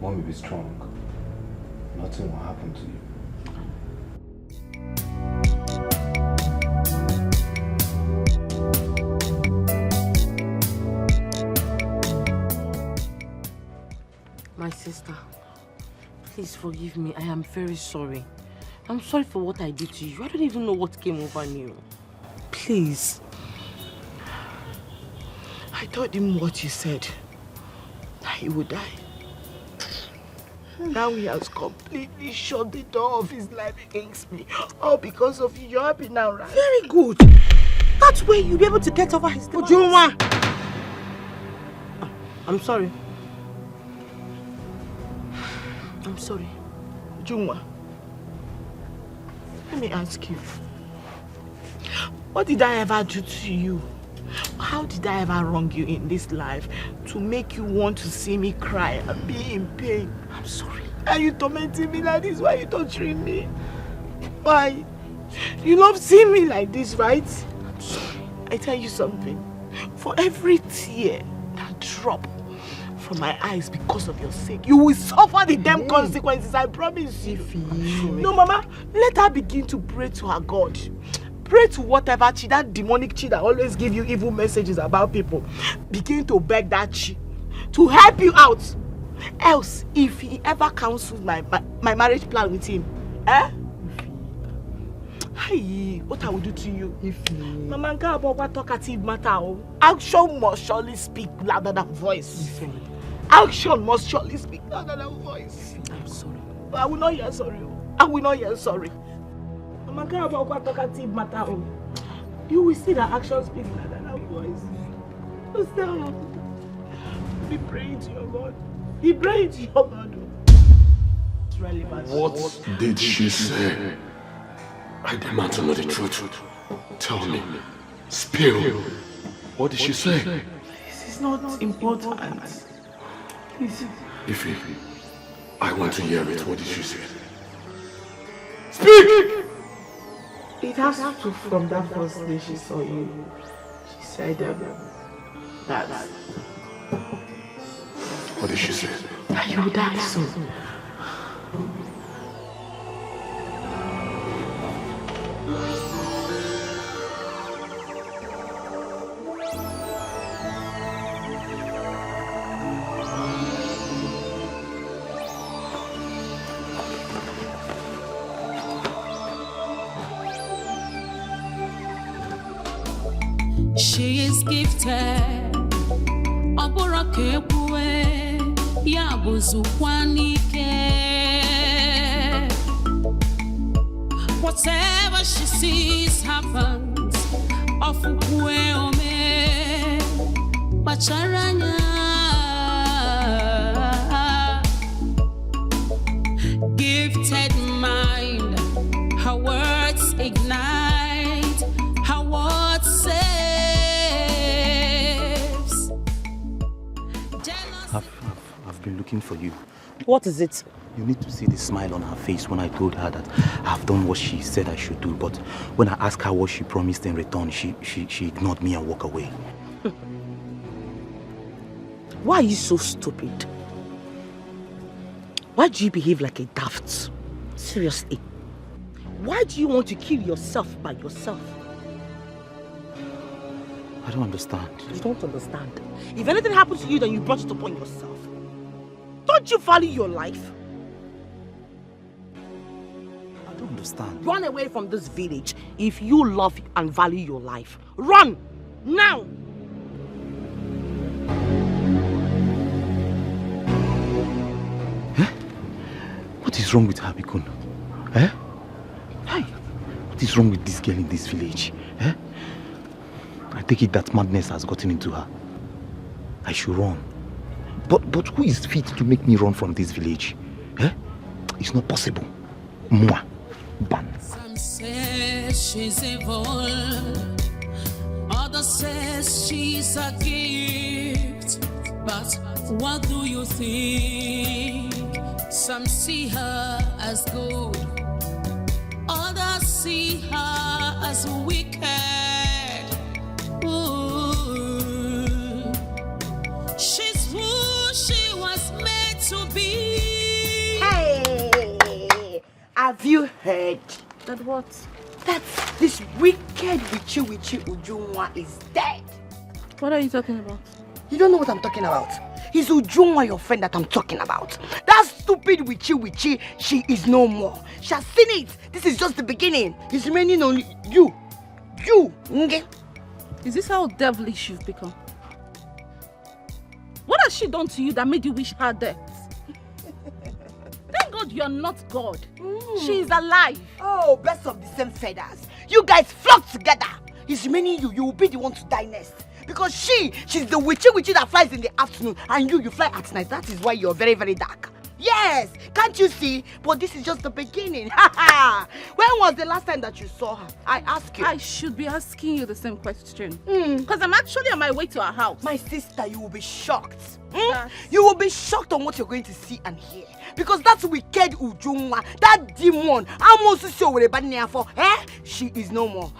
Mommy, be strong. Nothing will happen to you. My sister, please forgive me. I am very sorry. I'm sorry for what I did to you. I don't even know what came over me. Please. I told him what you said. That he would die. Now he has completely shut the door of his life against me. All because of you. You're happy now, right? Very good. That way you'll be able to get over his demise. Ujunwa! I'm sorry. I'm sorry. Ujunwa, let me ask you. What did I ever do to you? How did I ever wrong you in this life to make you want to see me cry and be in pain? I'm sorry. Are you tormenting me like this? Why are you torturing me? Why? You love seeing me like this, right? I'm sorry. I tell you something. For every tear that drop from my eyes because of your sake, you will suffer the damn consequences, I promise you. No, Mama, let her begin to pray to her God. Pray to whatever chi, that demonic chi that always give you evil messages about people. Begin to beg that chi to help you out. Else, if he ever cancels my marriage plan with him, hey, what I will do to you? Mama, what talkative matter? Action must surely speak louder than voice. Action must surely speak louder than voice. I'm sorry. But I will not hear sorry. I will not hear sorry. Mama, what talkative matter? You will see that action speaks louder than voice. So stop. Be praying to your God. Be praying to your God. It's really bad. What did she say? I demand to know the truth. Tell me. Spill. What did she say? This is not important. Please. Ify, I want to hear it. What did she say? Speak! It has to from that first day she saw you. She said that. What did she say? That you will die soon. is gifted. Obura kebue ya buzukwanike. Whatever she sees happens. Ofukwe ome bacharanya. Gifted mind, her words ignite, her words saves. I've been looking for you. What is it? You need to see the smile on her face when I told her that I've done what she said I should do. But when I asked her what she promised in return, she ignored me and walked away. Why are you so stupid? Why do you behave like a daft? Seriously. Why do you want to kill yourself by yourself? I don't understand. You don't understand. If anything happens to you, then you brought it upon yourself. Don't you value your life? I don't understand. Run away from this village if you love and value your life. Run! Now! What is wrong with her, Bikun? Eh? Hey, what is wrong with this girl in this village? Eh? I take it that madness has gotten into her. I should run. But who is fit to make me run from this village? Eh? It's not possible. Moi. Ban. Some say she's evil. Others says she's a gift. But what do you think? Some see her as good. Others see her as wicked. Ooh. She's who she was made to be. Hey! Have you heard? That what? That this wicked witchy Ujunwa is dead. What are you talking about? You don't know what I'm talking about. It's Ujunwa, your friend, that I'm talking about. That stupid witchy, she is no more. She has seen it. This is just the beginning. It's remaining only you. You, Nge. Is this how devilish you've become? What has she done to you that made you wish her death? Thank God you're not God. She is alive. Oh, best of the same feathers. You guys flock together. It's remaining you. You will be the one to die next. Because she's the witchy that flies in the afternoon, and you fly at night. That is why you're very, very dark. Yes, can't you see? But this is just the beginning. When was the last time that you saw her? I ask you. I should be asking you the same question. Because I'm actually on my way to her house. My sister, you will be shocked. You will be shocked on what you're going to see and hear. Because that's wicked Ujunwa, that demon, she is no more.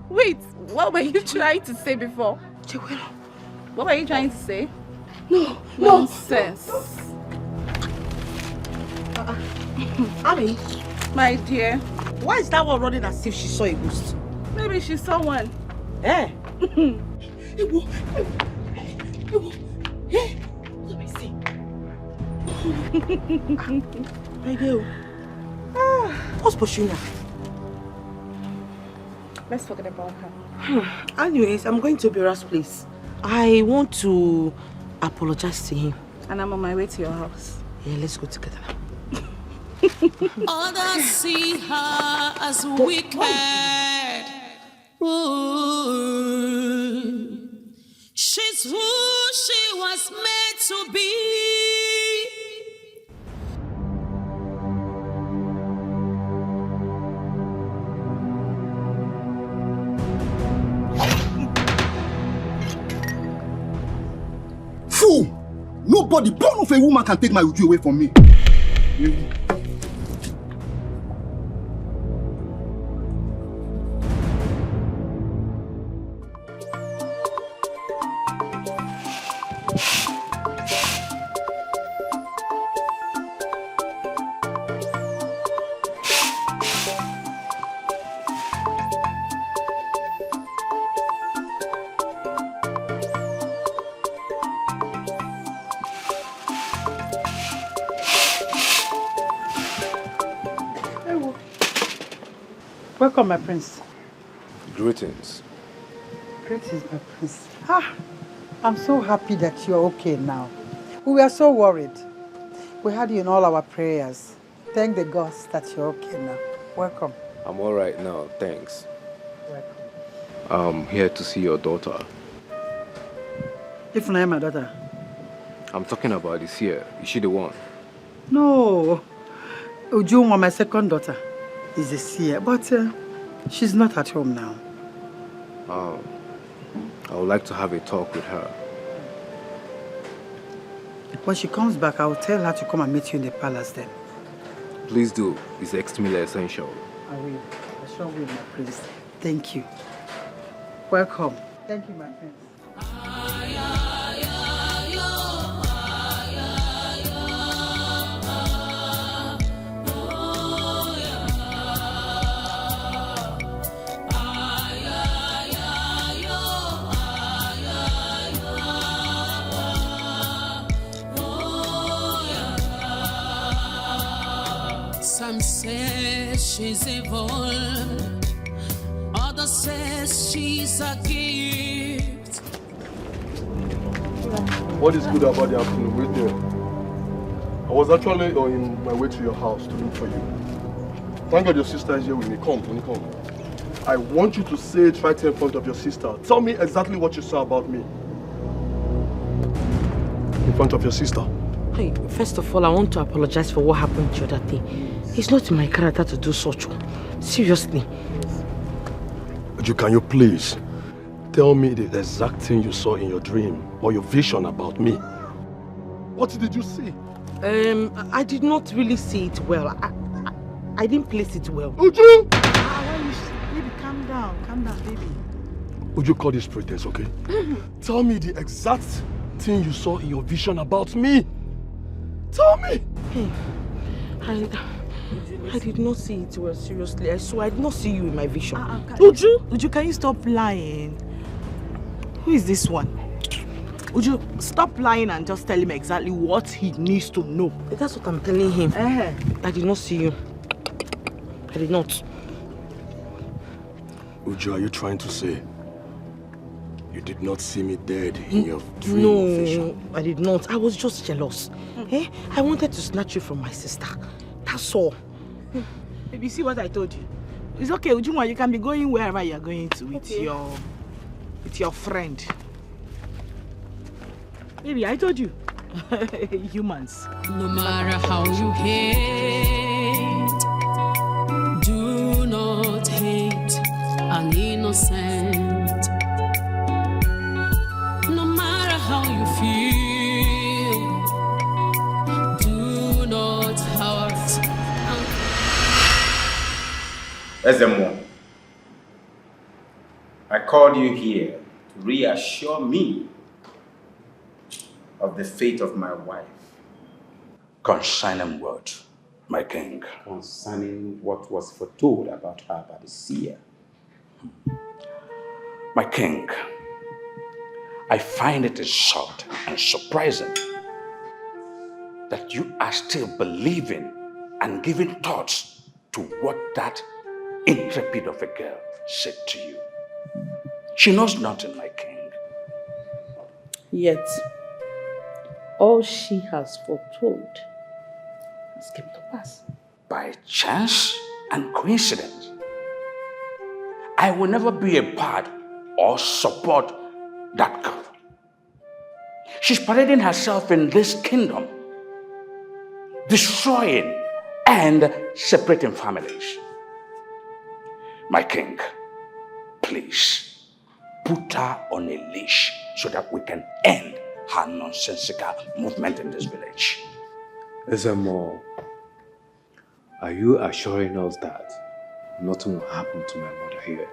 Wait, what were you trying to say before? What were you trying to say? No. Nonsense. Abby, my dear. Why is that one running as if she saw a ghost? Maybe she saw one. Eh? Let me see. My girl. What's pursuing her? Let's forget about her. Anyways, I'm going to Bira's place. I want to apologize to him. And I'm on my way to your house. Yeah, let's go together. Others see her as wicked. Ooh. She's who she was made to be. Fool! Nobody born of a woman can take my Uju away from me. Welcome, my prince. Greetings. Greetings, my prince. I'm so happy that you're okay now. We were so worried. We had you in all our prayers. Thank the gods that you're okay now. Welcome. I'm all right now, thanks. Welcome. I'm here to see your daughter. If I am my daughter? I'm talking about the Seer. Is she the one? No. Ujuma, my second daughter, is a Seer, but she's not at home now. I would like to have a talk with her. When she comes back, I'll tell her to come and meet you in the palace then. Please do. It's extremely essential. I will. I sure will, my prince. Thank you. Welcome. Thank you, my prince. Some say she's evil, others say she's a gift. What is good about the afternoon? Wait there. I was actually on my way to your house to look for you. Thank God your sister is here with me. Come, when you come. I want you to say it right here in front of your sister. Tell me exactly what you saw about me. In front of your sister. Hey, first of all, I want to apologize for what happened the other day. It's not in my character to do such. Seriously. Can you please tell me the exact thing you saw in your dream or your vision about me? What did you see? I did not really see it well. I didn't place it well. Uju! Baby, calm down, baby. Would you call this pretense, okay? Tell me the exact thing you saw in your vision about me. Tell me! Hey, I did not see it well, seriously. I swear I did not see you in my vision. Uju, can you stop lying? Who is this one? Uju, stop lying and just tell him exactly what he needs to know. That's what I'm telling him. I did not see you. I did not. Uju, are you trying to say you did not see me dead in your dream or vision? No, I did not. I was just jealous. I wanted to snatch you from my sister. That's all. Baby, see what I told you. It's okay, Ujuma, you can be going wherever you're going to with your friend. Baby, I told you. Humans. No matter how you hate, do not hate an innocent. No matter how you feel, do not hurt. SMO, I called you here to reassure me of the fate of my wife. Concerning what, my king? Concerning what was foretold about her by the Seer. My king, I find it insulting and surprising that you are still believing and giving thoughts to what that intrepid of a girl said to you. She knows nothing, my king. Yet, all she has foretold has come to pass. By chance and coincidence, I will never be a part or support that girl. She's parading herself in this kingdom, destroying and separating families. My king, please put her on a leash so that we can end her nonsensical movement in this village. SMO, are you assuring us that nothing will happen to my mother here?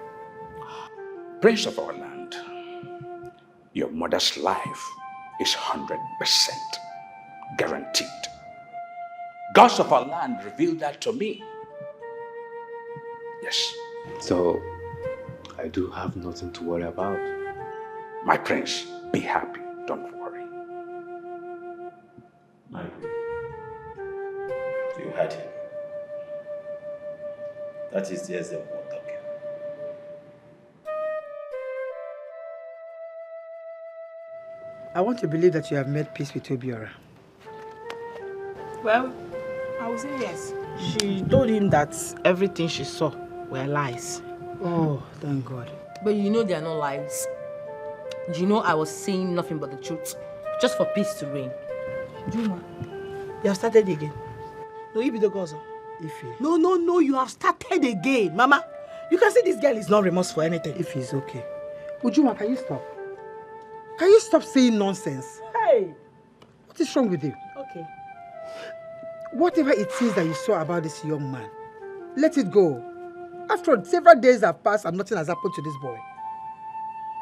Prince of our land, your mother's life is 100% guaranteed. Gods of our land revealed that to me. Yes. So, I do have nothing to worry about. My prince, be happy. Don't worry. You heard him. That is the SMO talking. I want to believe that you have made peace with Obiora. Well, I would say yes. She told him that everything she saw were lies. Oh, thank God. But you know they are not lies. You know I was saying nothing but the truth. Just for peace to reign. Juma, you have started again. No, you be the gozo. Ify. No, you have started again. Mama, you can see this girl is not remorseful for anything. If it's okay. Ujuma, can you stop? Can you stop saying nonsense? Hey! What is wrong with you? Okay. Whatever it is that you saw about this young man, let it go. After all, several days have passed and nothing has happened to this boy.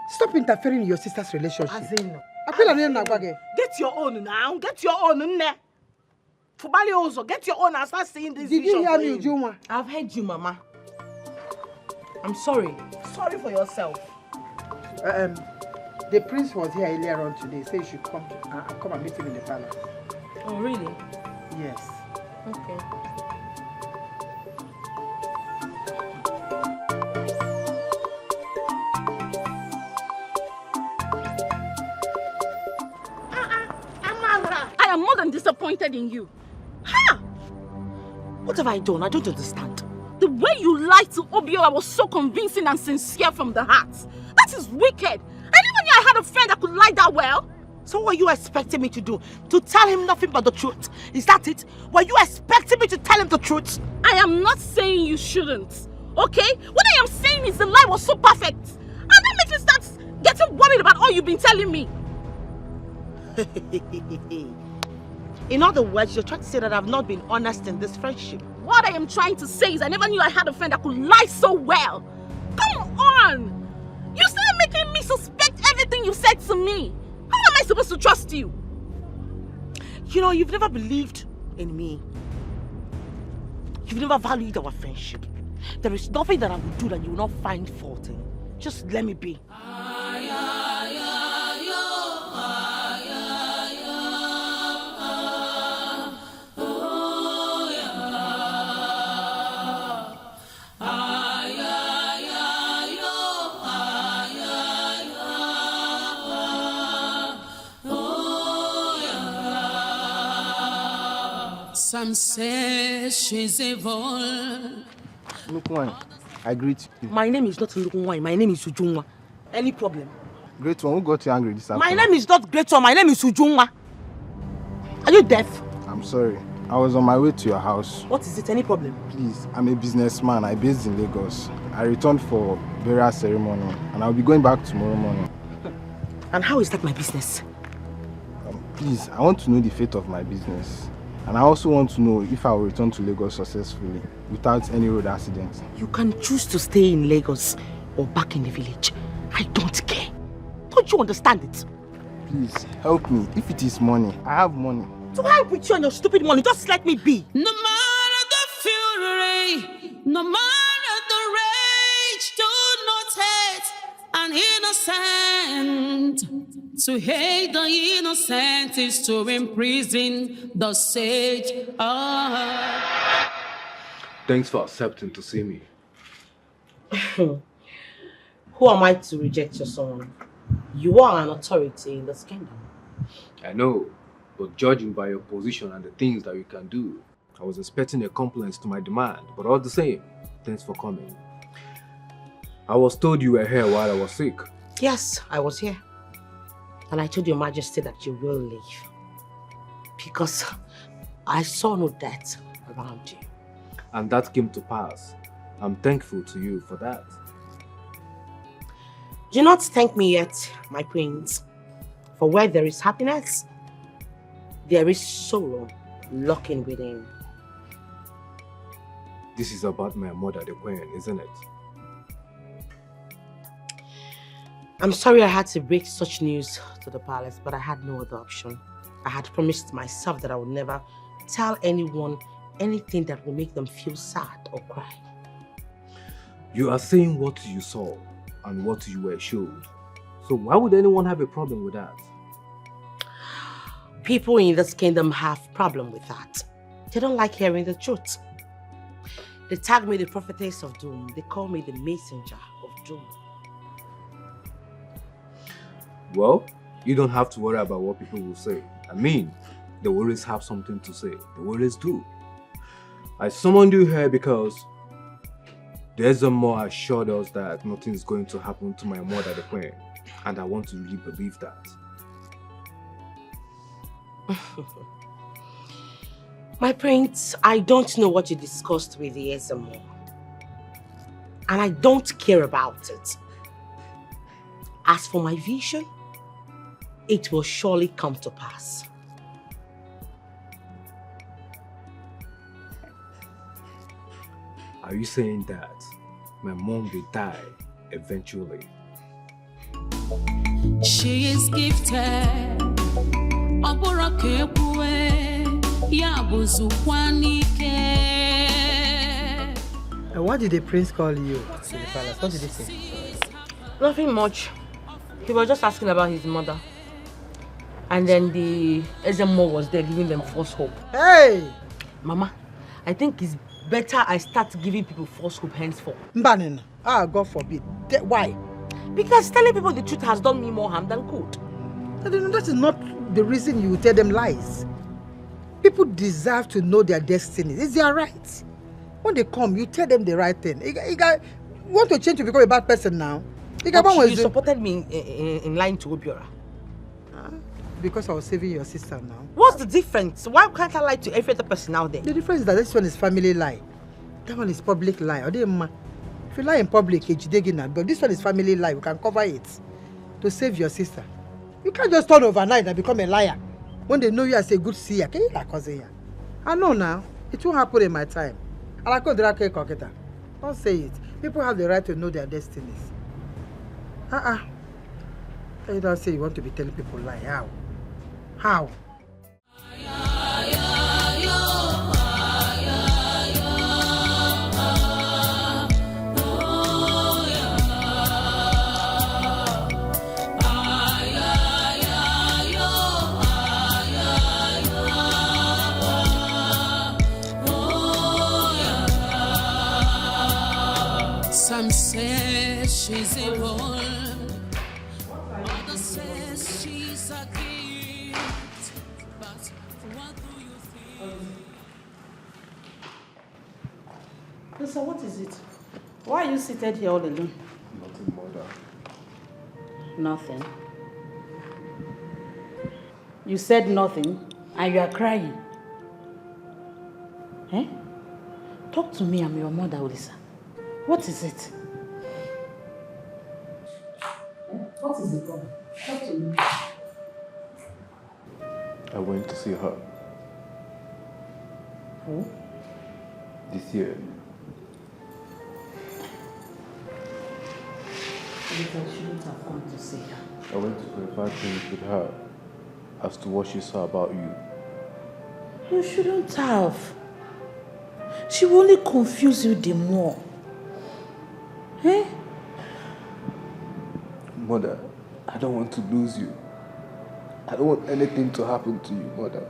Stop interfering in your sister's relationship. Get your own now. Get your own. Fubali also, get your own and start saying this. Did you hear me, Juma? I've heard you, Mama. I'm sorry. Sorry for yourself. The prince was here earlier on today. Say you should come and meet him in the palace. Oh, really? Yes. Okay. I am more than disappointed in you. Ha! What have I done? I don't understand. The way you lied to Obiora was so convincing and sincere from the heart. That is wicked. I never knew I had a friend that could lie that well. So what are you expecting me to do? To tell him nothing but the truth? Is that it? Were you expecting me to tell him the truth? I am not saying you shouldn't. Okay? What I am saying is the lie was so perfect. And that makes me start getting worried about all you've been telling me. In other words, you're trying to say that I've not been honest in this friendship. What I am trying to say is I never knew I had a friend that could lie so well. Come on! You started making me suspect everything you said to me. How am I supposed to trust you? You know, you've never believed in me. You've never valued our friendship. There is nothing that I will do that you will not find fault in. Just let me be. Some say she's evil. Look one, I greet you. My name is not Lukunwai, my name is Ujunwa. Any problem? Great one, who got you angry this My afternoon? name is not Great One, my name is Ujunwa. Are you deaf? I'm sorry. I was on my way to your house. What is it? Any problem? Please, I'm a businessman. I based in Lagos. I returned for burial ceremony and I'll be going back tomorrow morning. And how is that my business? Please, I want to know the fate of my business. And I also want to know if I will return to Lagos successfully without any road accidents. You can choose to stay in Lagos or back in the village. I don't care. Don't you understand it? Please, help me. If it is money, I have money. To help with you and your stupid money, just let me be. No matter the fury, no matter the rage, do not hate an innocent. To hate the innocent is to imprison the sage. Thanks for accepting to see me. Who am I to reject your son? You are an authority in this kingdom. I know, but judging by your position and the things that you can do, I was expecting a compliance to my demand, but all the same, thanks for coming. I was told you were here while I was sick. Yes, I was here. And I told your majesty that you will leave. Because I saw no death around you. And that came to pass. I'm thankful to you for that. Do not thank me yet, my prince. For where there is happiness, there is sorrow lurking within. This is about my mother, the queen, isn't it? I'm sorry I had to break such news to the palace, but I had no other option. I had promised myself that I would never tell anyone anything that will make them feel sad or cry. You are saying what you saw and what you were showed. So why would anyone have a problem with that? People in this kingdom have problem with that. They don't like hearing the truth. They tag me the prophetess of doom. They call me the messenger of doom. Well, You don't have to worry about what people will say. I mean, they will always have something to say. They will always do. I summoned you here because there's a more assured us that nothing is going to happen to my mother, the queen. And I want to really believe that. My prince, I don't know what you discussed with the Ezemo. And I don't care about it. As for my vision, it will surely come to pass. Are you saying that my mom will die eventually? She is gifted. What did the prince call you to the palace? What did he say? Nothing much. He was just asking about his mother. And then the Ezemo was there giving them false hope. Hey! Mama, I think it's better I start giving people false hope henceforth. Mbanin, God forbid. Why? Because telling people the truth has done me more harm than good. That is not the reason you tell them lies. People deserve to know their destiny. It's their right. When they come, you tell them the right thing. You want to change to become a bad person now? You supported me in lying to Obiora. Because I was saving your sister now. What's the difference? Why can't I lie to every other person out there? The difference is that this one is family lie. That one is public lie. If you lie in public, but this one is family lie. We can cover it to save your sister. You can't just turn overnight and become a liar when they know you as a good seer. Can you like cousin? I know now. It won't happen in my time. Don't say it. People have the right to know their destinies. You don't say you want to be telling people lie. How? How? Some say she's evil, others say she's a gift. But what do you think? Lisa, what is it? Why are you seated here all alone? Nothing, mother. Nothing. You said nothing and you are crying. Eh? Talk to me, I'm your mother, Lisa. What is it? What is the problem? Talk to me. I went to see her. Who? This year. I shouldn't have gone to see her. I went to clarify things with her as to what she saw about you. You shouldn't have. She will only confuse you the more. Eh? Mother, I don't want to lose you. I don't want anything to happen to you, Mother.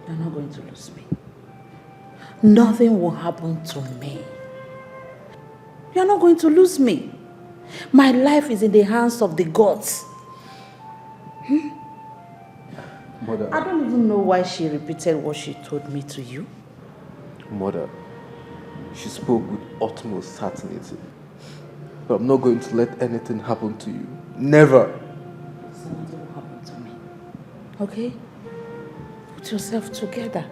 You're not going to lose me. Nothing will happen to me. You're not going to lose me. My life is in the hands of the gods. Mother. I don't even know why she repeated what she told me to you. Mother, she spoke with utmost certainty. But I'm not going to let anything happen to you. Never. Something will happen to me. Okay? Put yourself together.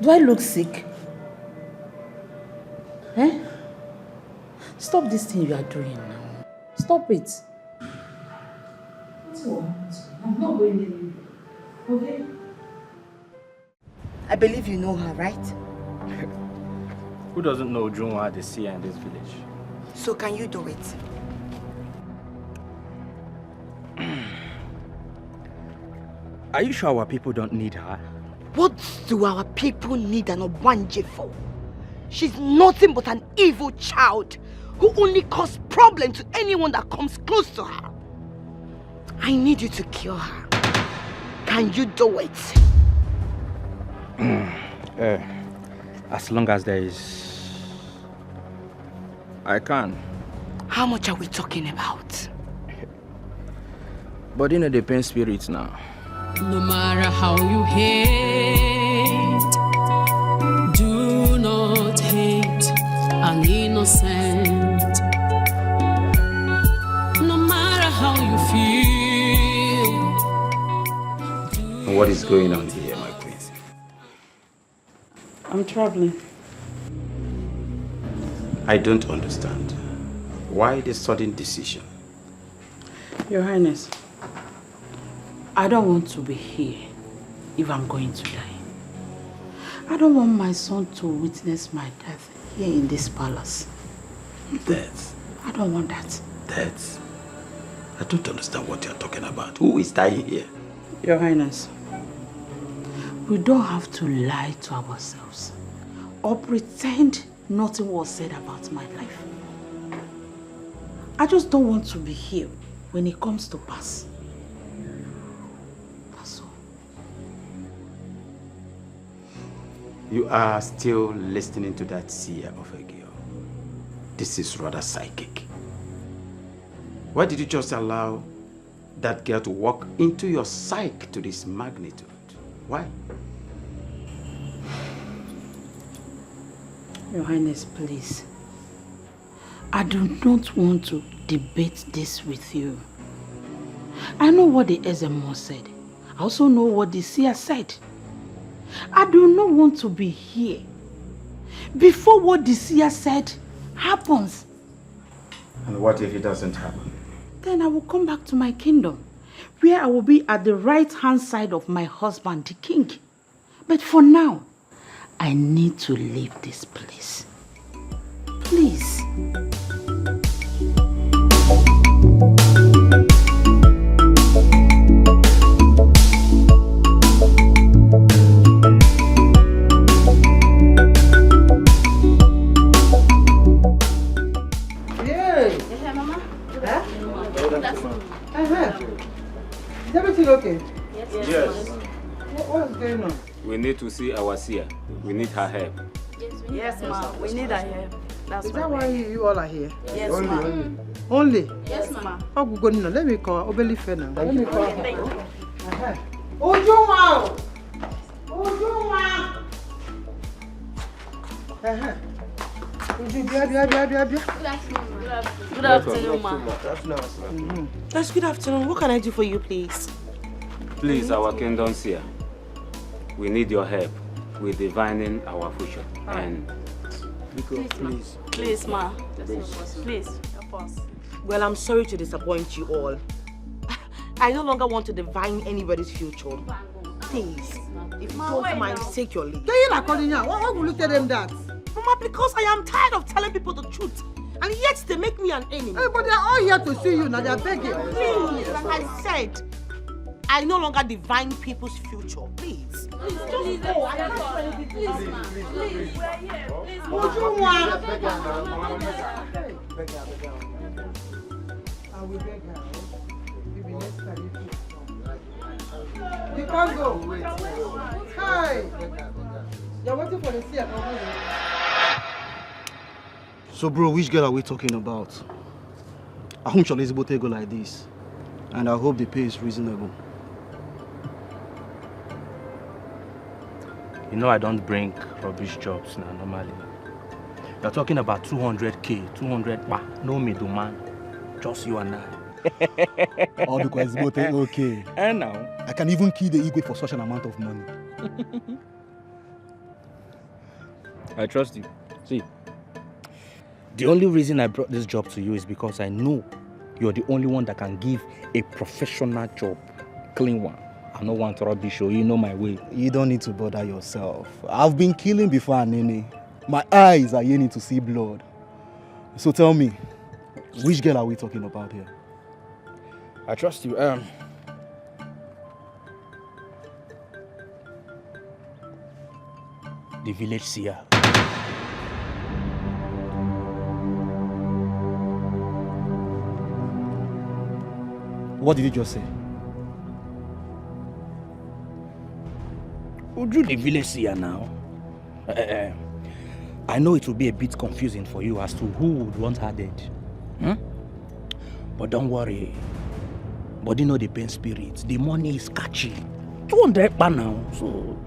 Do I look sick? Eh? Stop this thing you are doing now. Stop it. I'm not going anywhere. Okay? I believe you know her, right? Who doesn't know Junwa the Seer in this village? So can you do it? Are you sure our people don't need her? What do our people need an Obanje for? She's nothing but an evil child who only causes problems to anyone that comes close to her. I need you to cure her. Can you do it? As long as there is... I can. How much are we talking about? But in the pain spirits now. No matter how you hate, do not hate an innocent. No matter how you feel. What is going on here, my queen? I'm traveling. I don't understand. Why the sudden decision? Your Highness, I don't want to be here if I'm going to die. I don't want my son to witness my death here in this palace. Death? I don't want that. Death? I don't understand what you're talking about. Who is dying here? Your Highness, we don't have to lie to ourselves or pretend nothing was said about my life. I just don't want to be here when it comes to pass. That's all. You are still listening to that seer of a girl. This is rather psychic. Why did you just allow that girl to walk into your psyche to this magnitude? Why? Your Highness, please. I do not want to debate this with you. I know what the Ezemo said. I also know what the seer said. I do not want to be here before what the seer said happens. And what if it doesn't happen? Then I will come back to my kingdom, where I will be at the right-hand side of my husband, the king. But for now, I need to leave this place. Please. Is everything okay? Yes. What's going on? We need to see our seer. We need her help. Yes, ma. We need her help. That's Is that why you all are here? Yes, only, ma. Only? Yes, ma. Oh, good. No, let me call Obeli Fena. Let me call Okay, thank you. Ujuma! Ujuma! Uju, bia. Good afternoon, ma. That's good afternoon. What can I do for you, please? Please, our kingdom seer. We need your help with divining our future. And Please. Please, ma. Please, help us. Well, I'm sorry to disappoint you all. I no longer want to divine anybody's future. Please, if you don't mind, take your leave. Why will you tell them that? Mama, because I am tired of telling people the truth. And yet they make me an enemy. Hey, but they are all here to see you now. They are begging. Please, like I said, I no longer divine people's future. Please. Please, just go. I can't do anything. Please, ma. Please, we're here. Please, ma. What you want? I will beg her. Maybe next time you can't go. Hi. You're waiting for the seer. So bro, which girl are we talking about? I hope Elizabeth go like this. And I hope the pay is reasonable. You know I don't bring rubbish jobs now normally. You're talking about 200k, 200 no middleman, just you and I. All because it's both okay. And now I can even kill the Igwe for such an amount of money. I trust you. See, the only reason I brought this job to you is because I know you're the only one that can give a professional job, clean one. I don't want rubbish, so you know my way. You don't need to bother yourself. I've been killing before, Nene. My eyes are yearning to see blood. So tell me, which girl are we talking about here? I trust you. The village seer. What did you just say? Would you the village seer now? I know it will be a bit confusing for you as to who would want her dead. But don't worry. Body know the pain spirit. The money is catchy. 200 per now. So,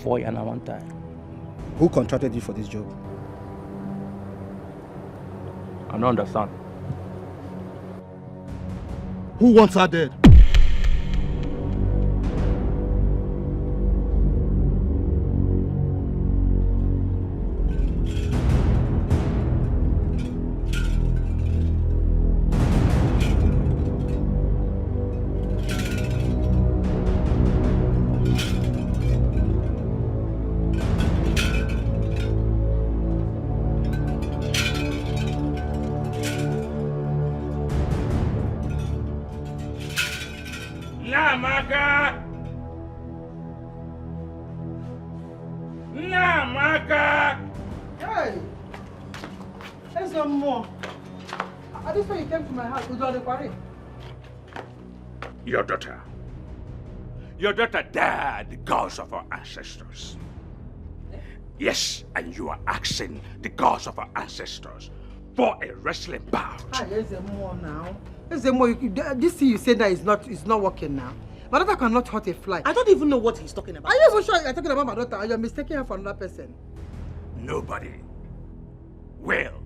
4 years one time. Who contracted you for this job? I don't understand. Who wants her dead? Hey! There's some more. Are this why you came to my house with all the quarry? Your daughter. Your daughter dared the gods of our ancestors. Yes, and you are asking the gods of our ancestors for a wrestling bout. There's more now. There's more. This thing you said that is not working now. My daughter cannot hurt a fly. I don't even know what he's talking about. Are you even sure you're talking about my daughter or you're mistaking her for another person? Nobody will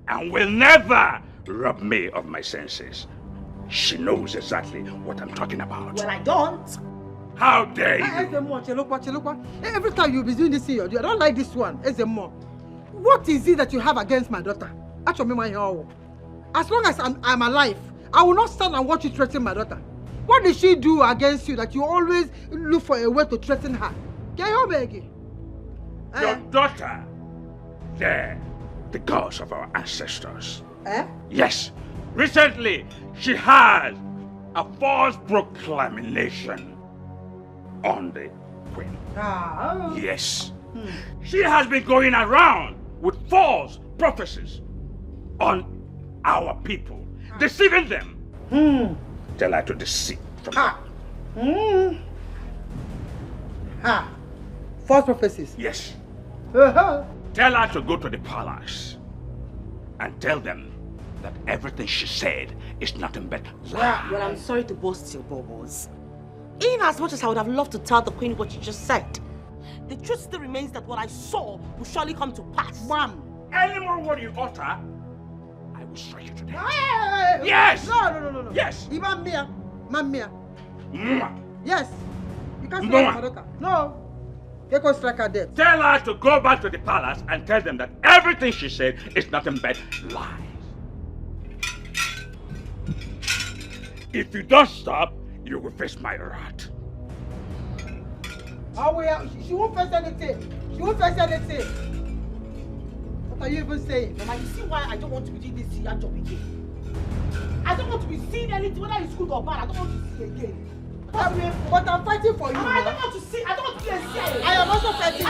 and will never rob me of my senses. She knows exactly what I'm talking about. Well, I don't. How dare you? Every time you'll be doing this thing, I don't like this one. What is it that you have against my daughter? As long as I'm alive, I will not stand and watch you threaten my daughter. What did she do against you that you always look for a way to threaten her? Your daughter, they're the gods of our ancestors. Yes, recently she had a false proclamation on the queen. Yes. She has been going around with false prophecies on our people, deceiving them. Tell her to deceive from False prophecies? Yes. Tell her to go to the palace and tell them that everything she said is nothing but lie. Well, I'm sorry to burst your bubbles. In as much as I would have loved to tell the queen what you just said, the truth still remains that what I saw will surely come to pass. Ma'am! Any more word you utter, I will strike you to death. Hey! Yes! No. Yes! Mamma. Yes. You can't strike my daughter. No. They can strike her dead. Tell her to go back to the palace and tell them that everything she said is nothing but lies. If you don't stop, you will face my wrath. She won't face anything. What are you even saying? Mama, you see why I don't want to be doing this job again? I don't want to be seeing anything, whether it's good or bad. I don't want to see again. But I'm fighting for you. Mama, I don't want to see. I don't want to be a seer. I am also fighting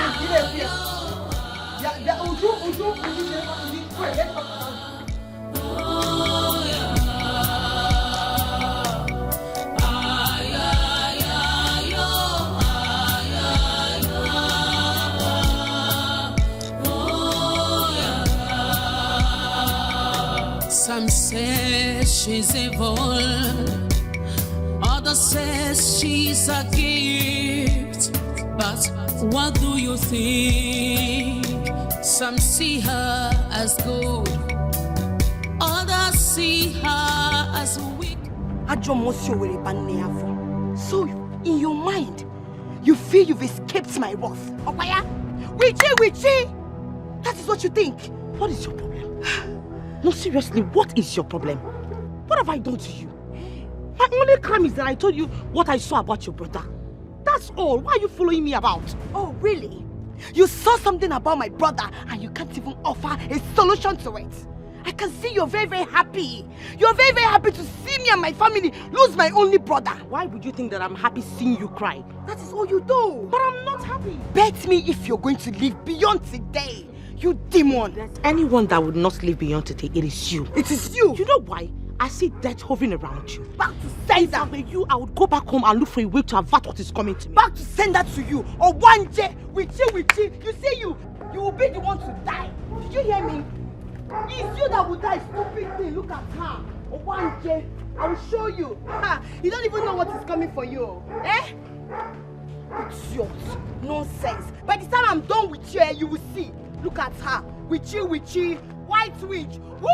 Some say she's evil, others say she's a gift. But what do you think? Some see her as good, others see her as weak. So, in your mind, you feel you've escaped my wrath. Okaya? Witchy! That is what you think. What is your problem? No, seriously, what is your problem? What have I done to you? My only crime is that I told you what I saw about your brother. That's all. Why are you following me about? Oh, really? You saw something about my brother and you can't even offer a solution to it. I can see you're very, very happy. You're very, very happy to see me and my family lose my only brother. Why would you think that I'm happy seeing you cry? That is all you do. But I'm not happy. Bet me if you're going to live beyond today. You demon. There's anyone that would not live beyond today, it is you. It is you. You know why? I see death hovering around you. Back to send that. If you, I would go back home and look for a way to avert what is coming to me. Back to send that to you. Or one day, witchy. You see you will be the one to die. Did you hear me? It's you that will die, stupid thing. Look at her. Or one day. I will show you. Ha! You don't even know what is coming for you. Eh? Idiot. Nonsense. By the time I'm done with you, you will see. Look at her. Witchy, white witch. Woo!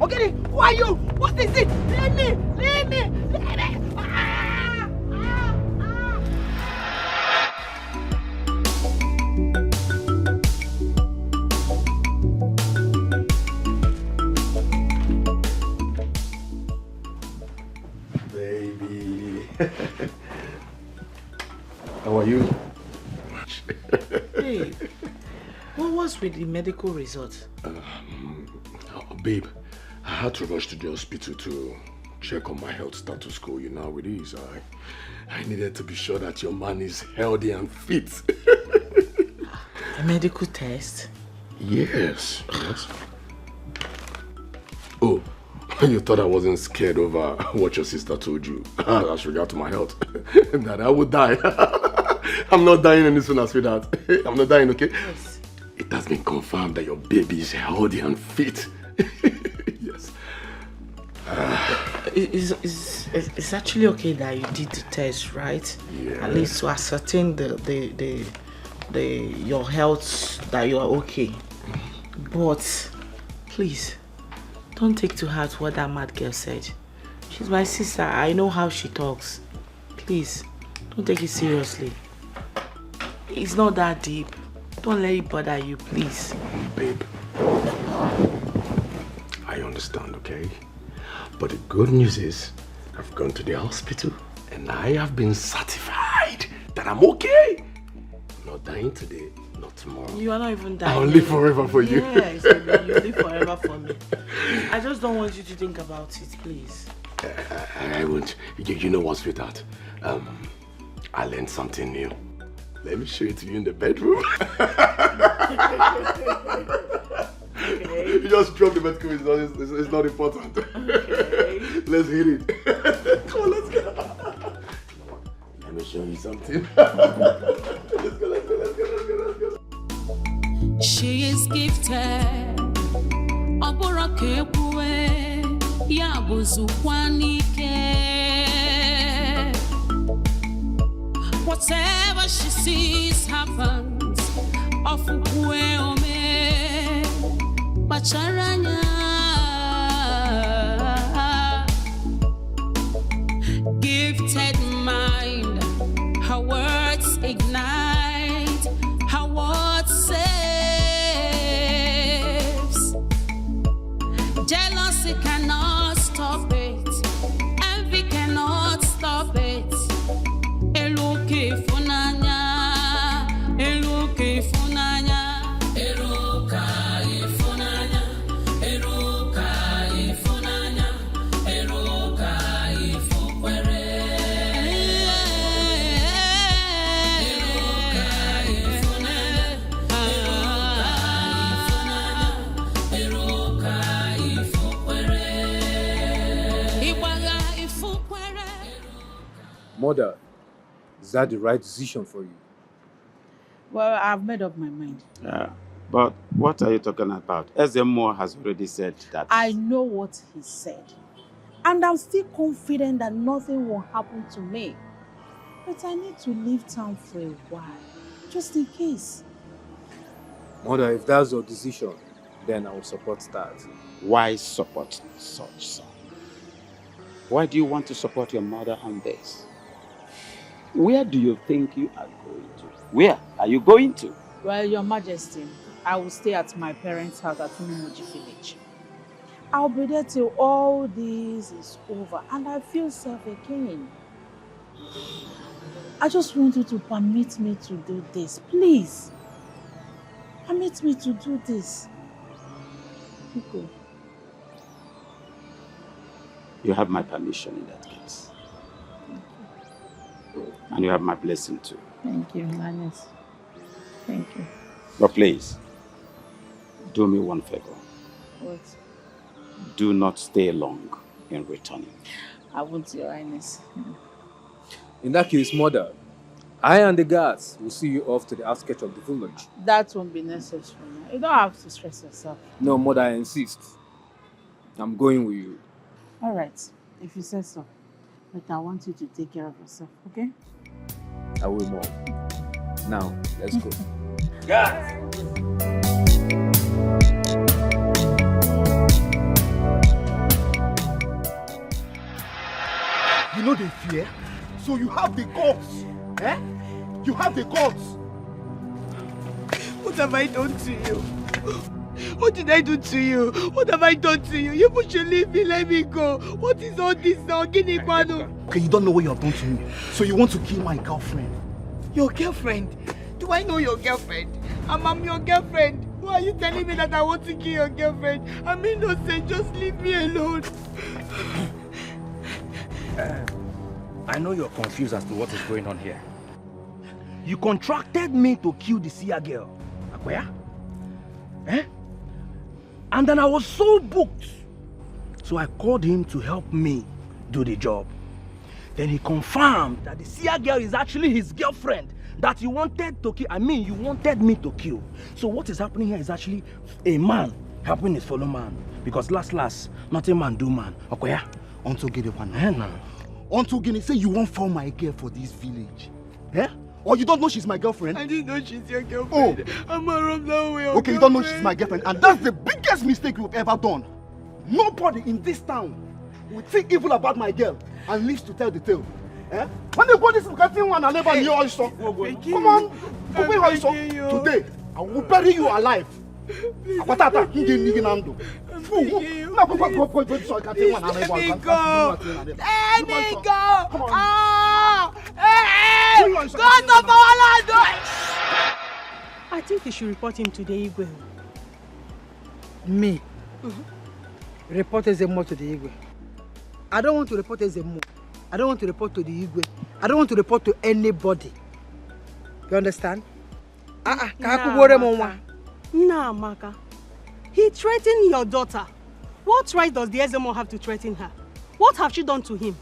Okay, who are you? What is it? Leave me! Leave me! Leave me! Ah! Baby. How are you? Hey, what was with the medical result? Babe, I had to rush to the hospital to check on my health status quo. You know how it is. I needed to be sure that your man is healthy and fit. A medical test? Yes. Oh, you thought I wasn't scared over what your sister told you as regard to my health? That I would die. I'm not dying any sooner, sweetheart. I'm not dying, okay? Yes. It has been confirmed that your baby is healthy and fit. Yes. It's actually okay that you did the test, right? Yeah. At least to ascertain your health, that you are okay. But please, don't take to heart what that mad girl said. She's my sister. I know how she talks. Please, don't take it seriously. It's not that deep. Don't let it bother you, please. Babe, I understand, okay? But the good news is, I've gone to the hospital and I have been certified that I'm okay. I'm not dying today, not tomorrow. You are not even dying. I'll live forever for you. Yes, you live forever for me. I just don't want you to think about it, please. I won't. You know what, sweetheart? I learned something new. Let me show it to you in the bedroom. Okay. You just drop the medical, it's not important. Okay. Let's hit it. Come on, let's go. Let me show you something. Let's go. She is gifted. Whatever she sees happens. Gifted mind, her words ignite, her words saves. Jealousy cannot stop it, envy cannot stop it. Eloke funanya, eloke funanya, eroka ifunanya, eroka ifunanya, eroka ifukwere, eroka ifunanya, eroka ifukwere, iwaga ifukwere. Mother, is that the right decision for you? Well, I've made up my mind. But what are you talking about? Ezemo has already said that. I know what he said. And I'm still confident that nothing will happen to me. But I need to leave town for a while, just in case. Mother, if that's your decision, then I will support that. Why support such, son? Why do you want to support your mother on this? Where do you think you are going to? Where are you going to? Well, Your Majesty, I will stay at my parents' house at Unimoji village. I'll be there till all this is over and I feel safe again. I just want you to permit me to do this, please. Permit me to do this. People. You have my permission in that case. And you have my blessing too. Thank you, Highness. Thank you. But please, Do me one favor. What? Do not stay long in returning. I won't, Your Highness. In that case, mother, I and the guards will see you off to the outskirts of the village. That won't be necessary. You don't have to stress yourself. No, mother, I insist. I'm going with you. All right, if you say so. But I want you to take care of yourself, okay? I will, Mom. Now, let's go. Guys! You know they fear, so you have the guts. Eh? You have the guts. What have I done to you? What did I do to you? What have I done to you? You should leave me, let me go. What is all this now? Okay, you don't know what you have done to me. So you want to kill my girlfriend. Your girlfriend? Do I know your girlfriend? I'm your girlfriend. Why are you telling me that I want to kill your girlfriend? I'm innocent. Just leave me alone. I know you're confused as to what is going on here. You contracted me to kill the Seer girl. Where? Eh? And then I was so booked. So I called him to help me do the job. Then he confirmed that the Seer girl is actually his girlfriend that you wanted to kill. You wanted me to kill. So what is happening here is actually a man helping his fellow man. Because last, nothing man do man. Okay? Unto get up now. Unto Guinea say you won't fall my girl for this village. Eh? Or you don't know she's my girlfriend? I didn't know she's your girlfriend. Oh. I'm around that way. Okay, you don't know she's my girlfriend. And that's the biggest mistake you've ever done. Nobody in this town would think evil about my girl and lives to tell the tale. Eh? When they go this thing one, I never knew also. Come on. Today, I will bury you alive. Let me go. Let me go. Hey! God of our land! I think you should report him to the Igwe. Me? Report Ezemo to the Igwe. I don't want to report Ezemo. I don't want to report to the Igwe. I don't want to report to anybody. You understand? Maka. He threatened your daughter. What right does the Ezemo have to threaten her? What have she done to him?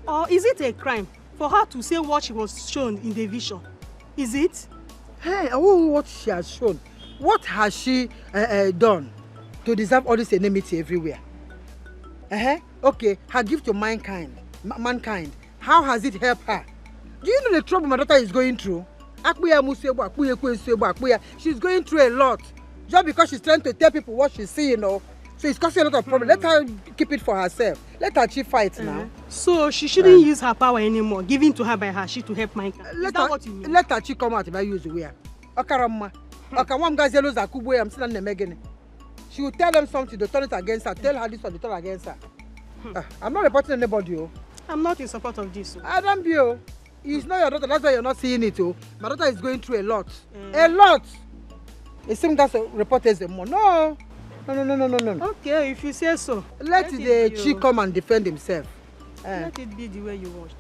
Or is it a crime for her to say what she was shown in the vision? Is it? Hey, I won't know what she has shown. What has she done to deserve all this enmity everywhere? Okay, her gift to mankind. How has it helped her? Do you know the trouble my daughter is going through? She's going through a lot. Just because she's trying to tell people what she's seeing, so it's causing a lot of problems. Let her keep it for herself. Let her achieve fight now. So she shouldn't use her power anymore, given to her by her she to help mankind. Is that what you mean? Let her come out if I use the way. She will tell them something, they turn it against her. Tell her this or they turn against her. I'm not reporting anybody. I'm not in support of this. I don't be. It's not your daughter, that's why you're not seeing it. My daughter is going through a lot. A lot! It seems that's a report as the more. No. Okay, if you say so. Let the chief come and defend himself. Let it be the way you want.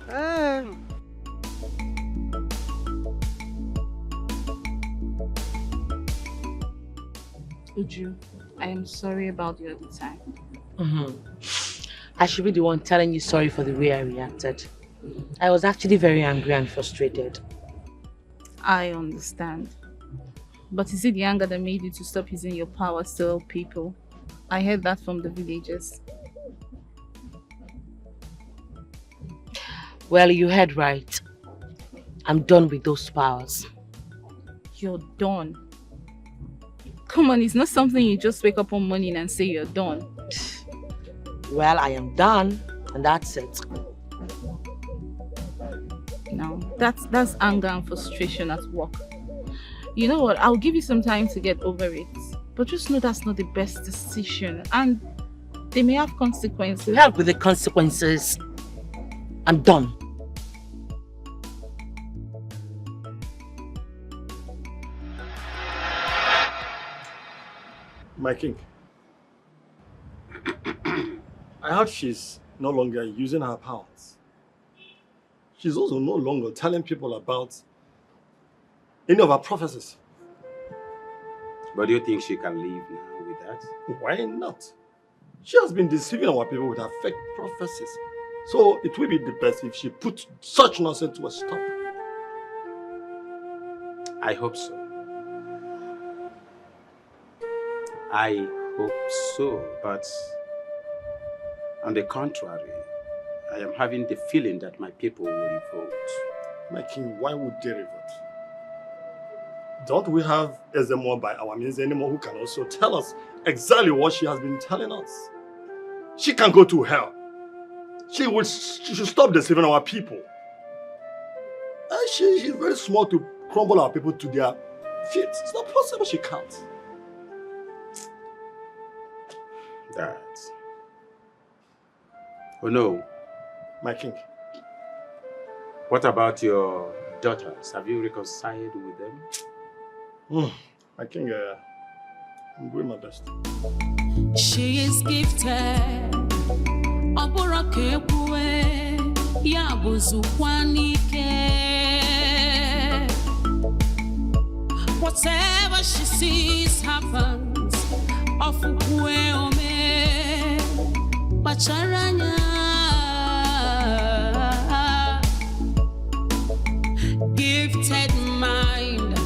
Uju, I am sorry about the other time. I should be the one telling you sorry for the way I reacted. I was actually very angry and frustrated. I understand. But is it the anger that made you to stop using your power to help people? I heard that from the villagers. Well, you heard right. I'm done with those powers. You're done? Come on, it's not something you just wake up one morning and say you're done. Well, I am done, and that's it. No, that's anger and frustration at work. You know what? I'll give you some time to get over it. But just know that's not the best decision. And they may have consequences. Help with the consequences. I'm done. My king. I heard she's no longer using her powers. She's also no longer telling people about any of her prophecies. But do you think she can live now with that? Why not? She has been deceiving our people with her fake prophecies. So it will be the best if she puts such nonsense to a stop. I hope so. I hope so, but on the contrary, I am having the feeling that my people will revolt. My king, why would they revolt? Don't we have Ezemo by our means anymore who can also tell us exactly what she has been telling us? She can go to hell. She should stop deceiving our people. She's very smart to crumble our people to their feet. It's not possible she can't. That. Oh no. My king. What about your daughters? Have you reconciled with them? My king, I'm doing my best. She is gifted. Whatever she sees happens. Gifted mind,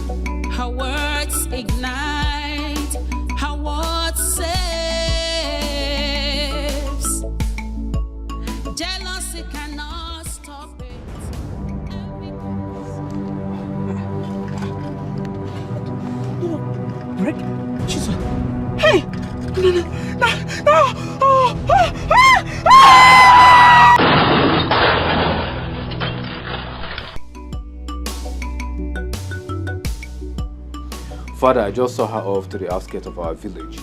her words ignite, her words saves. Jealousy cannot stop it. Break? Jesus. Hey! No! Father, I just saw her off to the outskirts of our village.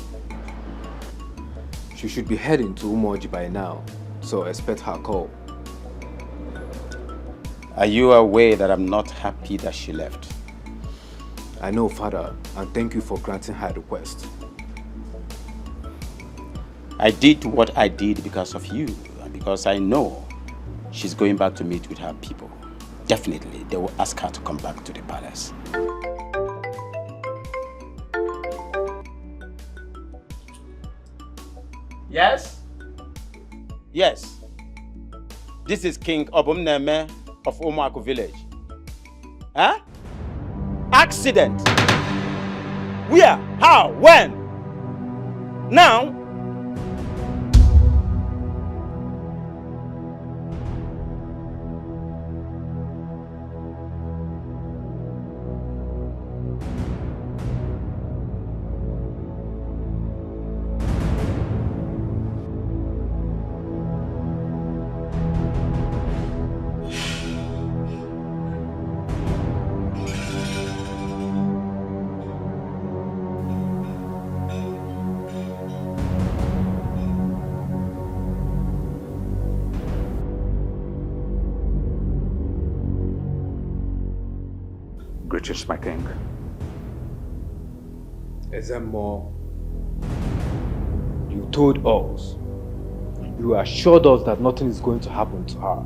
She should be heading to Umoji by now, so expect her call. Are you aware that I'm not happy that she left? I know, Father, and thank you for granting her request. I did what I did because of you, and because I know she's going back to meet with her people. Definitely, they will ask her to come back to the palace. Yes? Yes. This is King Obumneme of Omaku village. Huh? Accident. Where? How? When? Now? Greetings, my king. Ezemo, you told us, you assured us that nothing is going to happen to her.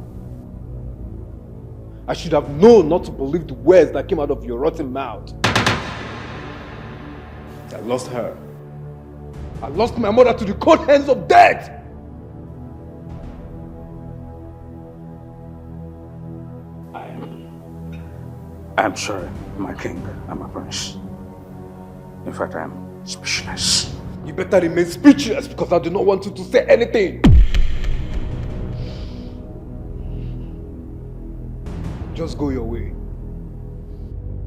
I should have known not to believe the words that came out of your rotten mouth. I lost her. I lost my mother to the cold hands of death. I'm sorry, my king and my prince. In fact, I am speechless. You better remain speechless because I do not want you to say anything. Just go your way.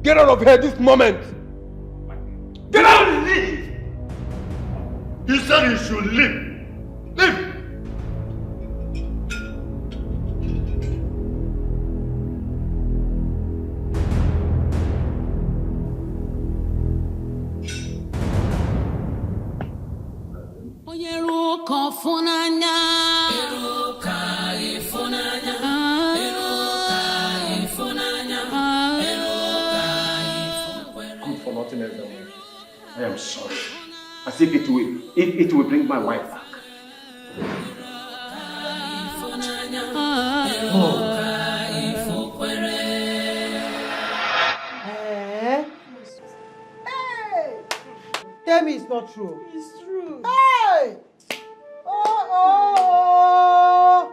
Get out of here this moment! Get out and leave! He said you should leave. Leave! I am sorry. As if it will bring my wife back. tell me it's not true. It's true. Hey! Oh!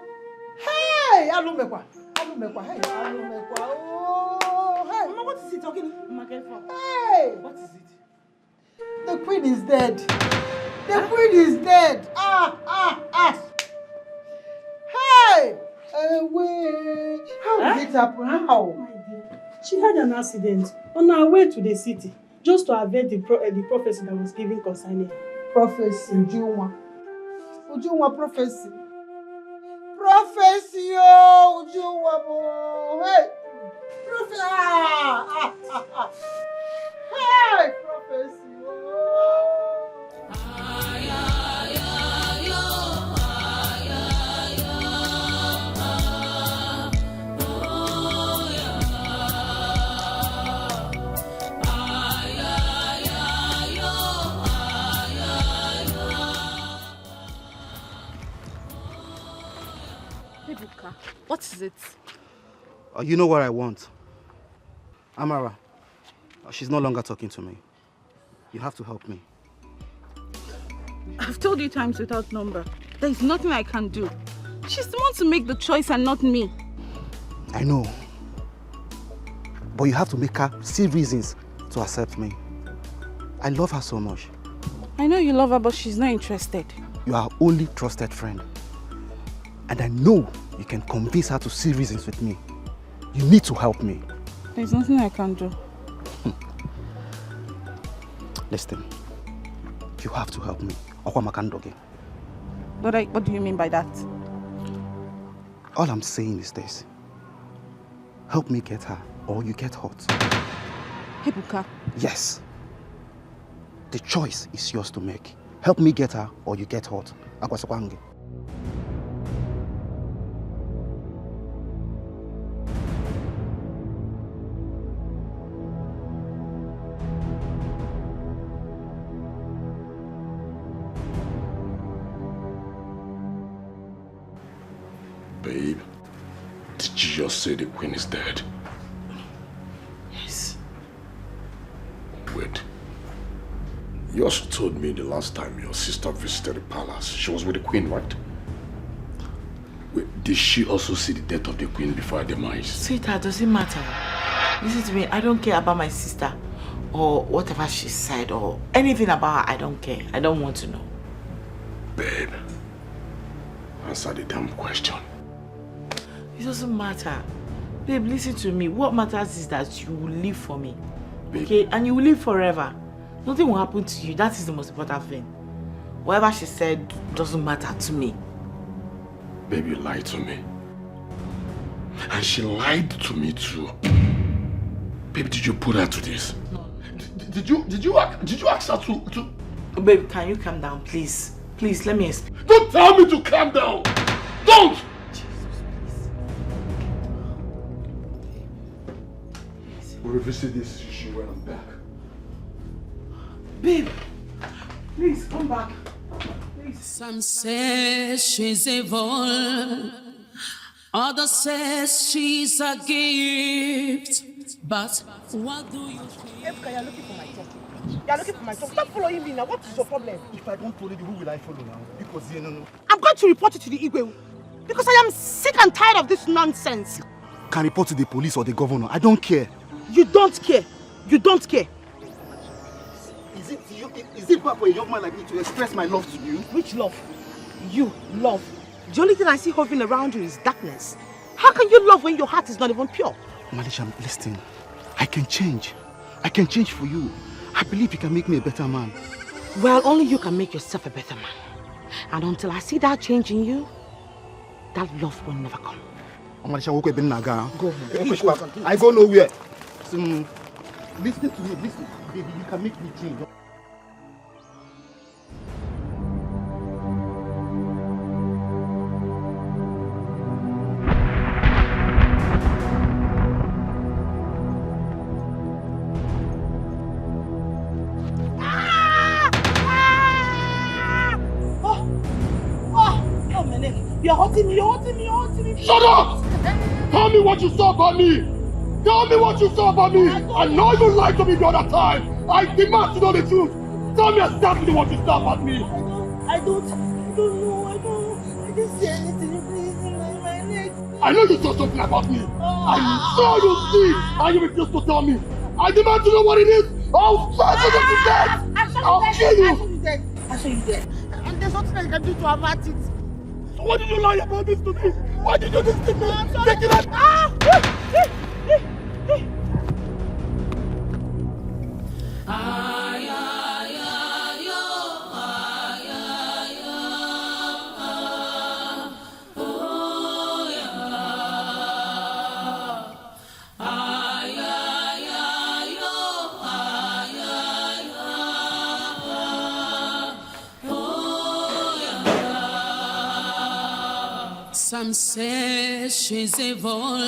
Hey! Alumekwa. Hey, Alumekwa. Oh! Hey! Mama, what is he talking? Mama, hey! What is it? The queen is dead. The queen is dead. Ah! Hey! Away! How did it happen? How? She had an accident on her way to the city, just to avoid the prophecy that was given concerning her. Prophecy, Ujunwa prophecy. Prophecy, oh, Ujunwa, hey! Prophecy, hey, prophecy, oh. What is it? You know what I want. Amara, she's no longer talking to me. You have to help me. I've told you times without number. There is nothing I can do. She's the one to make the choice and not me. I know. But you have to make her see reasons to accept me. I love her so much. I know you love her, but she's not interested. You are our only trusted friend. And I know you can convince her to see reasons with me. You need to help me. There's nothing I can do. Listen, you have to help me. What do you mean by that? All I'm saying is this. Help me get her, or you get hurt. Ebuka. Yes. The choice is yours to make. Help me get her, or you get hurt. Akwasakwange. Babe, did you just say the queen is dead? Yes. Wait. You also told me the last time your sister visited the palace, she was with the queen, right? Wait, did she also see the death of the queen before her demise? Sweetheart, doesn't matter. Listen to me, I don't care about my sister or whatever she said or anything about her. I don't care. I don't want to know. Babe, answer the damn question. It doesn't matter. Babe, listen to me. What matters is that you will live for me. Babe. Okay? And you will live forever. Nothing will happen to you. That is the most important thing. Whatever she said doesn't matter to me. Babe, you lied to me. And she lied to me too. Babe, did you put her to this? No. Did you ask her to... Babe, can you calm down, please? Please, let me explain. Don't tell me to calm down! Don't! We'll revisit this issue when I'm back. Babe, please come back. Please. Some say she's evil, others say she's a gift. But what do you think? Ebuka, you're looking for my talk. You're looking for my talk. Stop following me now. What is your problem? If I don't follow you, who will I follow now? Because you know. I'm going to report you to the Igwe. Because I am sick and tired of this nonsense. Can report to the police or the governor. I don't care. You don't care. You don't care. Is it bad for a young man like me to express my love to you? Which love? You love. The only thing I see hovering around you is darkness. How can you love when your heart is not even pure? Malisha, listen. I can change. I can change for you. I believe you can make me a better man. Well, only you can make yourself a better man. And until I see that change in you, that love will never come. Malisha, go home. I go nowhere. Listen to me, listen. Baby, you can make me change. You're hurting me, you're hurting me, you're hurting me. Shut up! Tell me what you saw about me! Tell me what you saw about me! I know you lied to me the other time! I demand to know the truth! Tell me exactly what you saw about me. I don't know. I didn't see anything. Please, my leg. I know you saw something about me. I saw you see, and you refused to tell me. I demand to know what it is. I'll strangle you to death. I'll kill you. I saw you dead. And there's nothing I can do to avert it. So why did you lie about this to me? Why did you do this to me? I'm sorry. Take it out. Some say she's evil,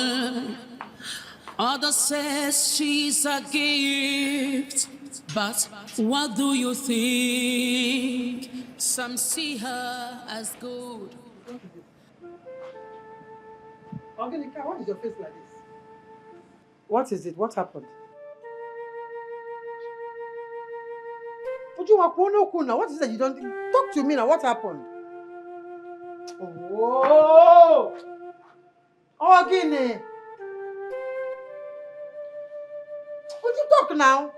others say she's a gift. But what do you think? Some see her as good. Angelika, what is your face like this? What is it? What happened? What is it you don't think? Talk to me now. What happened? Whoa! Oh, Guinea! Would you talk now?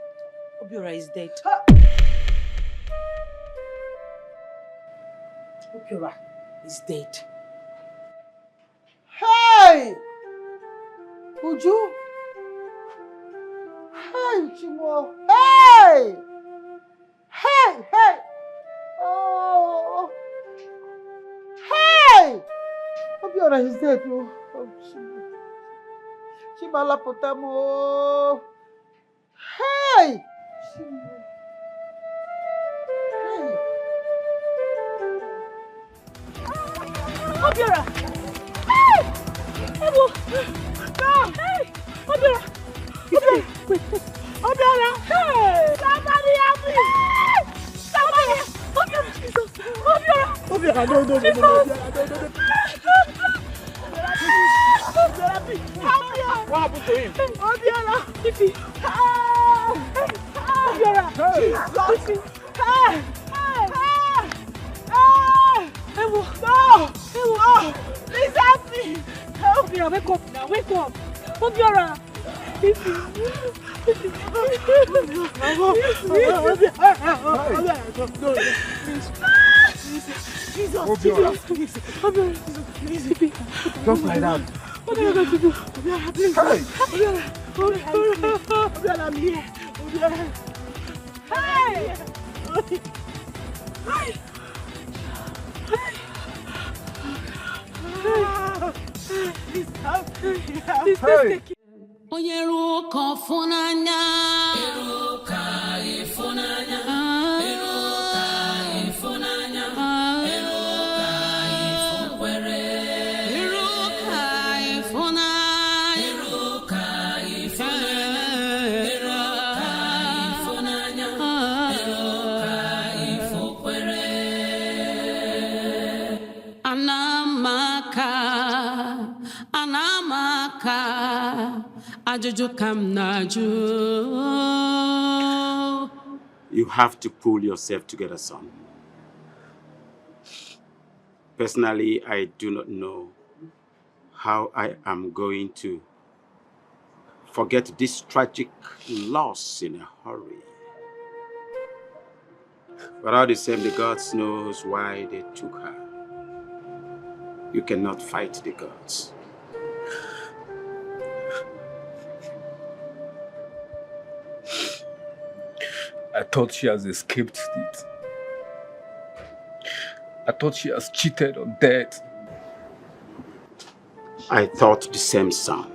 Obiora is dead. Obiora is dead. Hey! Uju! Hey, Chimo! Hey! Hey! Hey! Oh! Hey! Obiora is dead. Oh, Chimo. Chibala Potamo. Hey! Chimo. Hey! Obiora! Hey! Ewo! No! Hey! Obiora! Obiora! Obiora! Hey! Somebody help me! Somebody! Obiora! Jesus! Obiora! Obiora, no. What happened to him? Obiora! Obiora! Jesus! Ewo! No! Ewo! Please help me! Obiora, wake up now! Wake up! Obiora! Just like that. What are you going to do? Obiora, please! Obiora, I'm here! Obiora! Hey! Please help me! Hey! Onye ruka funanya, eruka ifunanya, eruka ifunanya, eruka ifunkwere, eruka ifunanya, eruka ifunanya, eruka ifunkwere, anamaka. You have to pull yourself together, son. Personally, I do not know how I am going to forget this tragic loss in a hurry. But all the same, the gods knows why they took her. You cannot fight the gods. I thought she has escaped it. I thought she has cheated on death. I thought the same, son.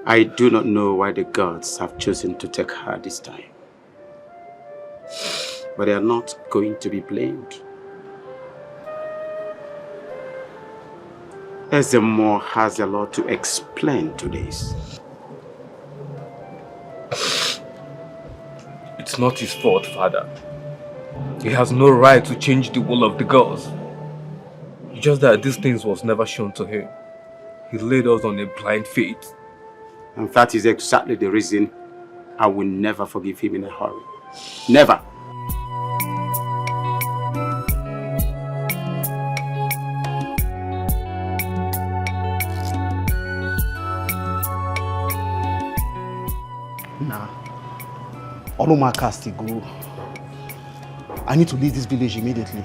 I do not know why the gods have chosen to take her this time. But they are not going to be blamed. Ezemo has a lot to explain to this. It's not his fault, Father. He has no right to change the will of the gods. It's just that these things was never shown to him. He led us on a blind faith. And that is exactly the reason I will never forgive him in a hurry. Never. Nah. Oloma cast go. I need to leave this village immediately.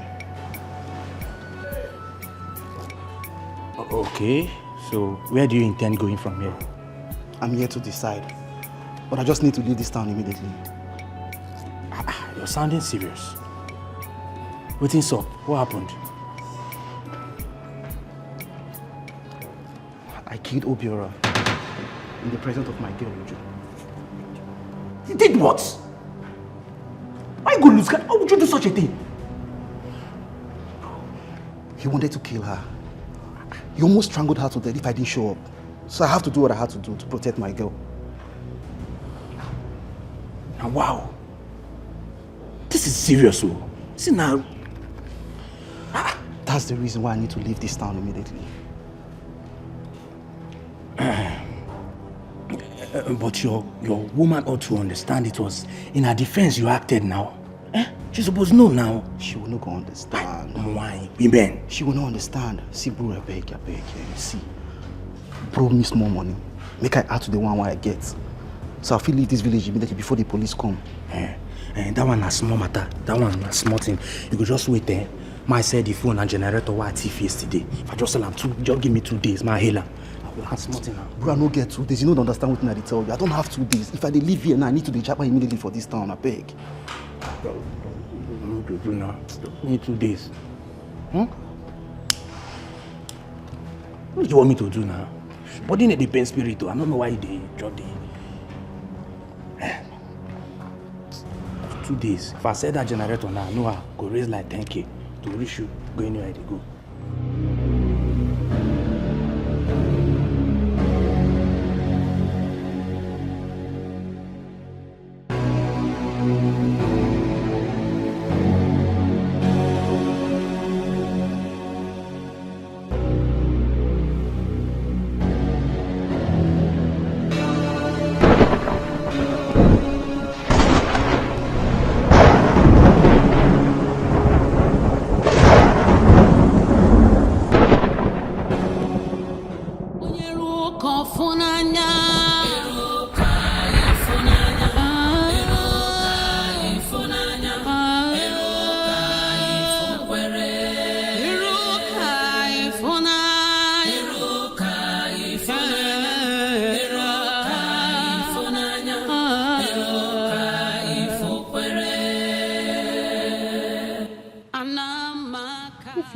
Okay, so where do you intend going from here? I'm here to decide. But I just need to leave this town immediately. You're sounding serious. What's up? What happened? I killed Obiora in the presence of my girl, Uju. You did what? Why go lose? Why would you do such a thing? He wanted to kill her. He almost strangled her to death if I didn't show up. So I have to do what I had to do to protect my girl. Now, wow. This is serious, oh. See now. That's the reason why I need to leave this town immediately. But your woman ought to understand it was in her defense you acted now. She's supposed to know now. She will not go understand. Why? Women. She will not understand. See, bro, I beg. See, bro, miss more money. Make I add to the one I get. So I feel leave this village immediately before the police come. That one has small matter. That one has small thing. You could just wait there. My said the phone and generator were at thief yesterday. If I just sell them just give me 2 days. My hailer. That's small thing now. Bro, I don't get 2 days. You don't understand what I tell you. I don't have 2 days. If I leave here now, I need to be Japan immediately for this town. I beg. Bro, now. Need 2 days. What do you want me to do now? Body need the pain spirit too. I don't know why they drop the 2 days. If I set that generator now, I know I go raise like 10k to reach you, go anywhere they go.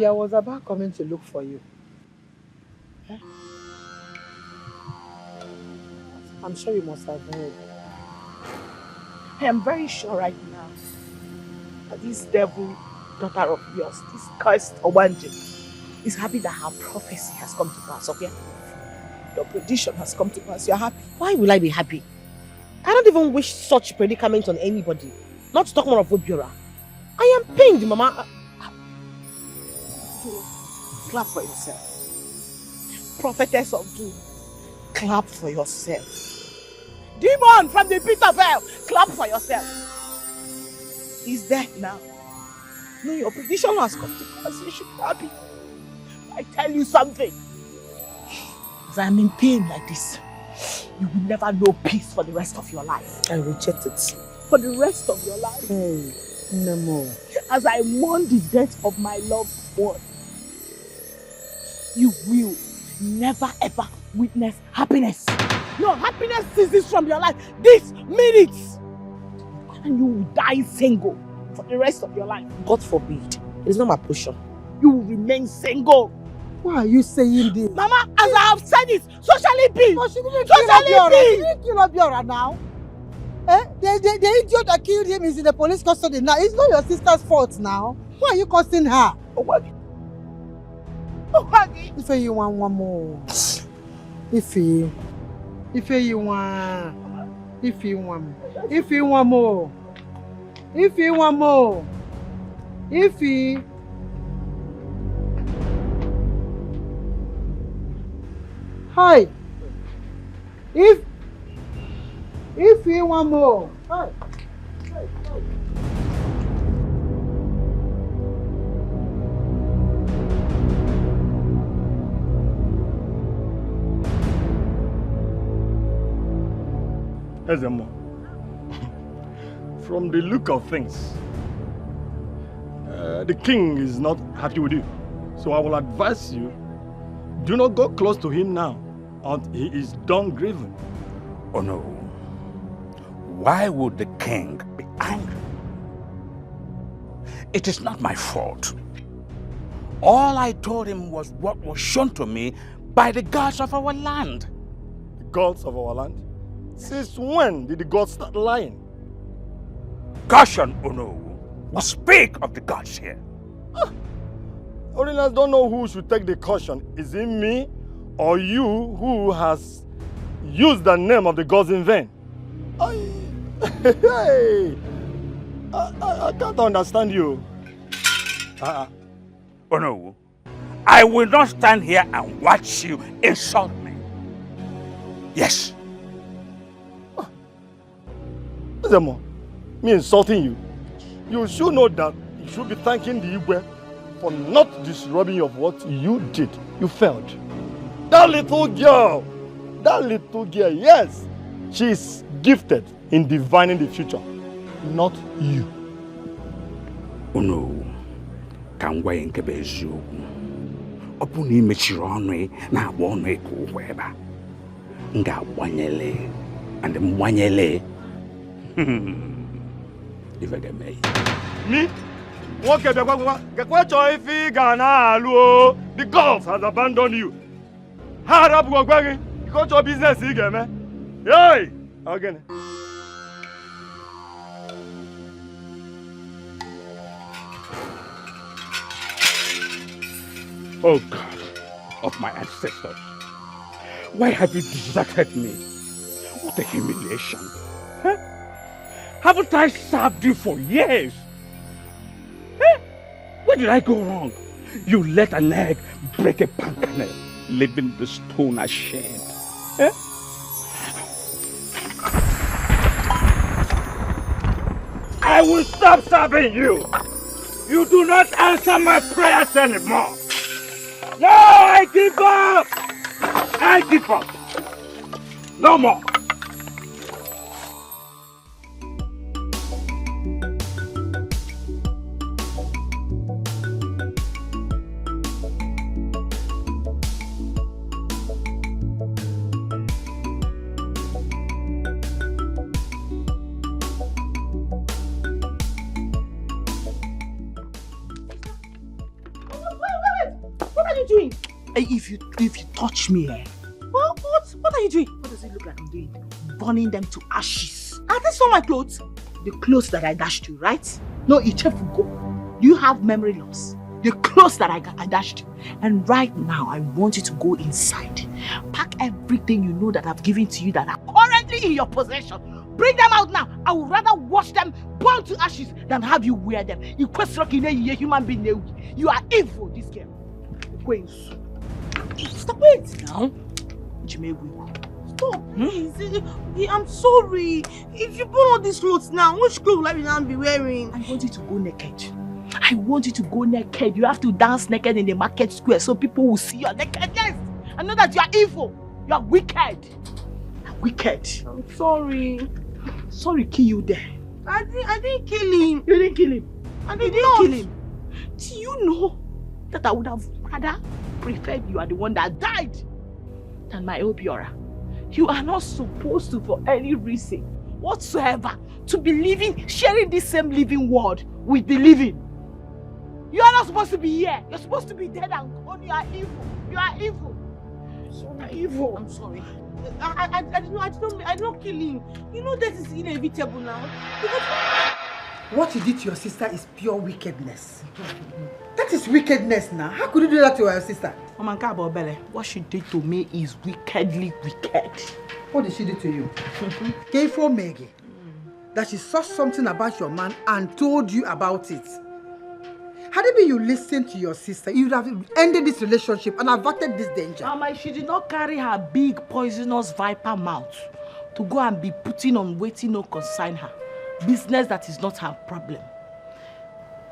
I was about coming to look for you. I'm sure you must have heard. I am very sure right now that this devil daughter of yours, this cursed Owanje, is happy that her prophecy has come to pass, okay? Your prediction has come to pass. You're happy. Why will I be happy? I don't even wish such predicament on anybody. Not to talk more of Obiora. I am pained, Mama. Clap for yourself. Prophetess of doom, clap for yourself. Demon from the pit of hell, clap for yourself. He's dead now. No, your prediction has come to pass. You should be happy. I tell you something. As I am in pain like this, you will never know peace for the rest of your life. I reject it. For the rest of your life. Hey, no more. As I mourn the death of my loved one, you will never ever witness happiness. No, happiness ceases from your life this minute. And you will die single for the rest of your life. God forbid. It is not my portion. You will remain single. Why are you saying this? Mama, as I have said it, so shall it be. No, she didn't kill Obiora now. The idiot that killed him is in the police custody now. It's not your sister's fault now. Why are you cursing her? If you want one more. If you want more. Hi. If you want more. Hi. Ezemo, from the look of things, the king is not happy with you. So I will advise you, do not go close to him now until he is done grieving. Oh no. Why would the king be angry? It is not my fault. All I told him was what was shown to me by the gods of our land. The gods of our land? Since when did the gods start lying? Caution, Ono. We speak of the gods here. Foreigners don't know who should take the caution. Is it me or you who has used the name of the gods in vain? I can't understand you. Ono, I will not stand here and watch you insult me. Yes. Zemo, me insulting you? You should know that you should be thanking the Igwe for not disrobing of what you did. You failed. That little girl, yes, she is gifted in divining the future, not you. Oh no, can we enkebe eziokwu? Opu ni mechiri ọnụ na agba ọnụ eke ụgwọ ebe a. Nga agbanyele and mwanyele. If I get me. Me? Okay, the gods has abandoned you. Hard up, you got your business again, man. Hey! Again. Oh God of my ancestors, why have you deserted me? What a humiliation. Huh? Haven't I served you for years? Huh? Where did I go wrong? You let an egg break a pancake, leaving the stone ashamed. Huh? I will stop serving you. You do not answer my prayers anymore. No, I give up. I give up. No more. If you touch me, what are you doing? What does it look like I'm doing? Burning them to ashes. Are these all my clothes? The clothes that I dashed you, right? No, Ichefugo. Do you have memory loss? The clothes that I dashed you. And right now, I want you to go inside. Pack everything you know that I've given to you that are currently in your possession. Bring them out now. I would rather wash them, burn to ashes, than have you wear them. You a human being. You are evil, this girl. Stop it now. Stop, please. I'm sorry. If you put on these clothes now, which clothes will I now be wearing? I want you to go naked. I want you to go naked. You have to dance naked in the market square so people will see your nakedness. I know that you are evil. You are wicked. You are wicked. I'm sorry. Sorry, kill you there. I didn't kill him. You didn't kill him. I didn't kill him. Do you know that I would have rather preferred you are the one that died than my Obiora? You are not supposed to, for any reason whatsoever, to be living, sharing this same living world with the living. You are not supposed to be here. You're supposed to be dead and gone. You are evil. You are evil. You are evil. I'm sorry. I did not kill him. You know that is inevitable now. What you did to your sister is pure wickedness. That is wickedness now. How could you do that to your sister? Mama Bele, what she did to me is wickedly wicked. What did she do to you? Came for Maggie. That she saw something about your man and told you about it. Had it been you listened to your sister, you would have ended this relationship and averted this danger. Mama, she did not carry her big poisonous viper mouth to go and be putting on waiting no consign her. business that is not her problem,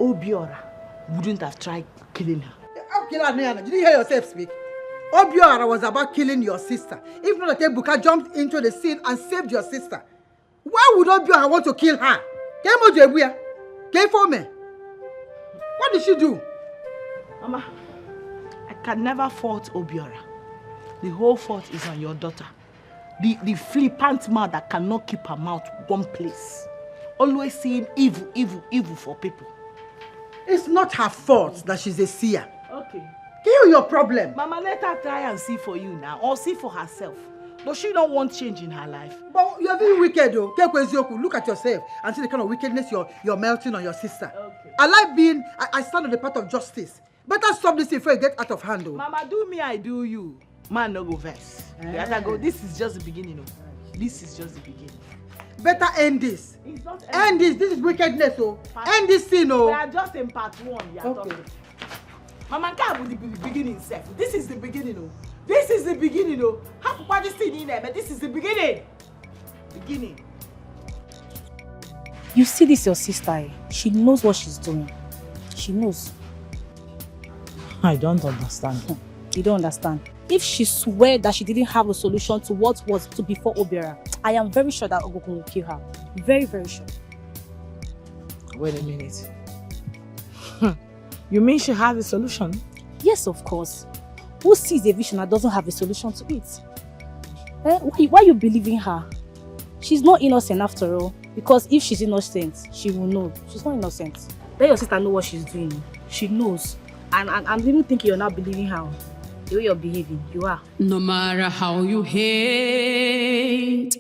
Obiora wouldn't have tried killing her. Did you hear yourself speak? Obiora was about killing your sister. If not that Ebuka jumped into the scene and saved your sister, why would Obiora want to kill her? What did she do? Mama, I can never fault Obiora. The whole fault is on your daughter. The flippant mouth that cannot keep her mouth one place. Always saying evil, evil, evil for people. It's not her fault that she's a seer. Okay. Kill your problem. Mama, let her try and see for you now, or see for herself. Does she don't want change in her life? But you're very wicked though. Look at yourself and see the kind of wickedness you're melting on your sister. Okay. I stand on the path of justice. Better stop this before you get out of hand though. Mama, do me, I do you. Man, no go verse. Go. This is just the beginning. This is just the beginning. Better end this. It's not end this. This is wickedness, oh. End this scene, oh. We are just in part 1. Yeah, okay. Mama, can't be the beginning, self. This is the beginning, oh. This is the beginning, oh. How about this scene in there? But this is the beginning. Beginning. You see this, your sister, eh? She knows what she's doing. She knows. I don't understand. You don't understand. If she swears that she didn't have a solution to what was to before Obiora, I am very sure that Ogokun will kill her. Very, very sure. Wait a minute. You mean she has a solution? Yes, of course. Who sees a vision that doesn't have a solution to it? Why are you believing her? She's not innocent after all. Because if she's innocent, she will know. She's not innocent. Let your sister know what she's doing. She knows. And I'm even thinking you're not believing her. The way you're behaving, you are. No matter how you hate,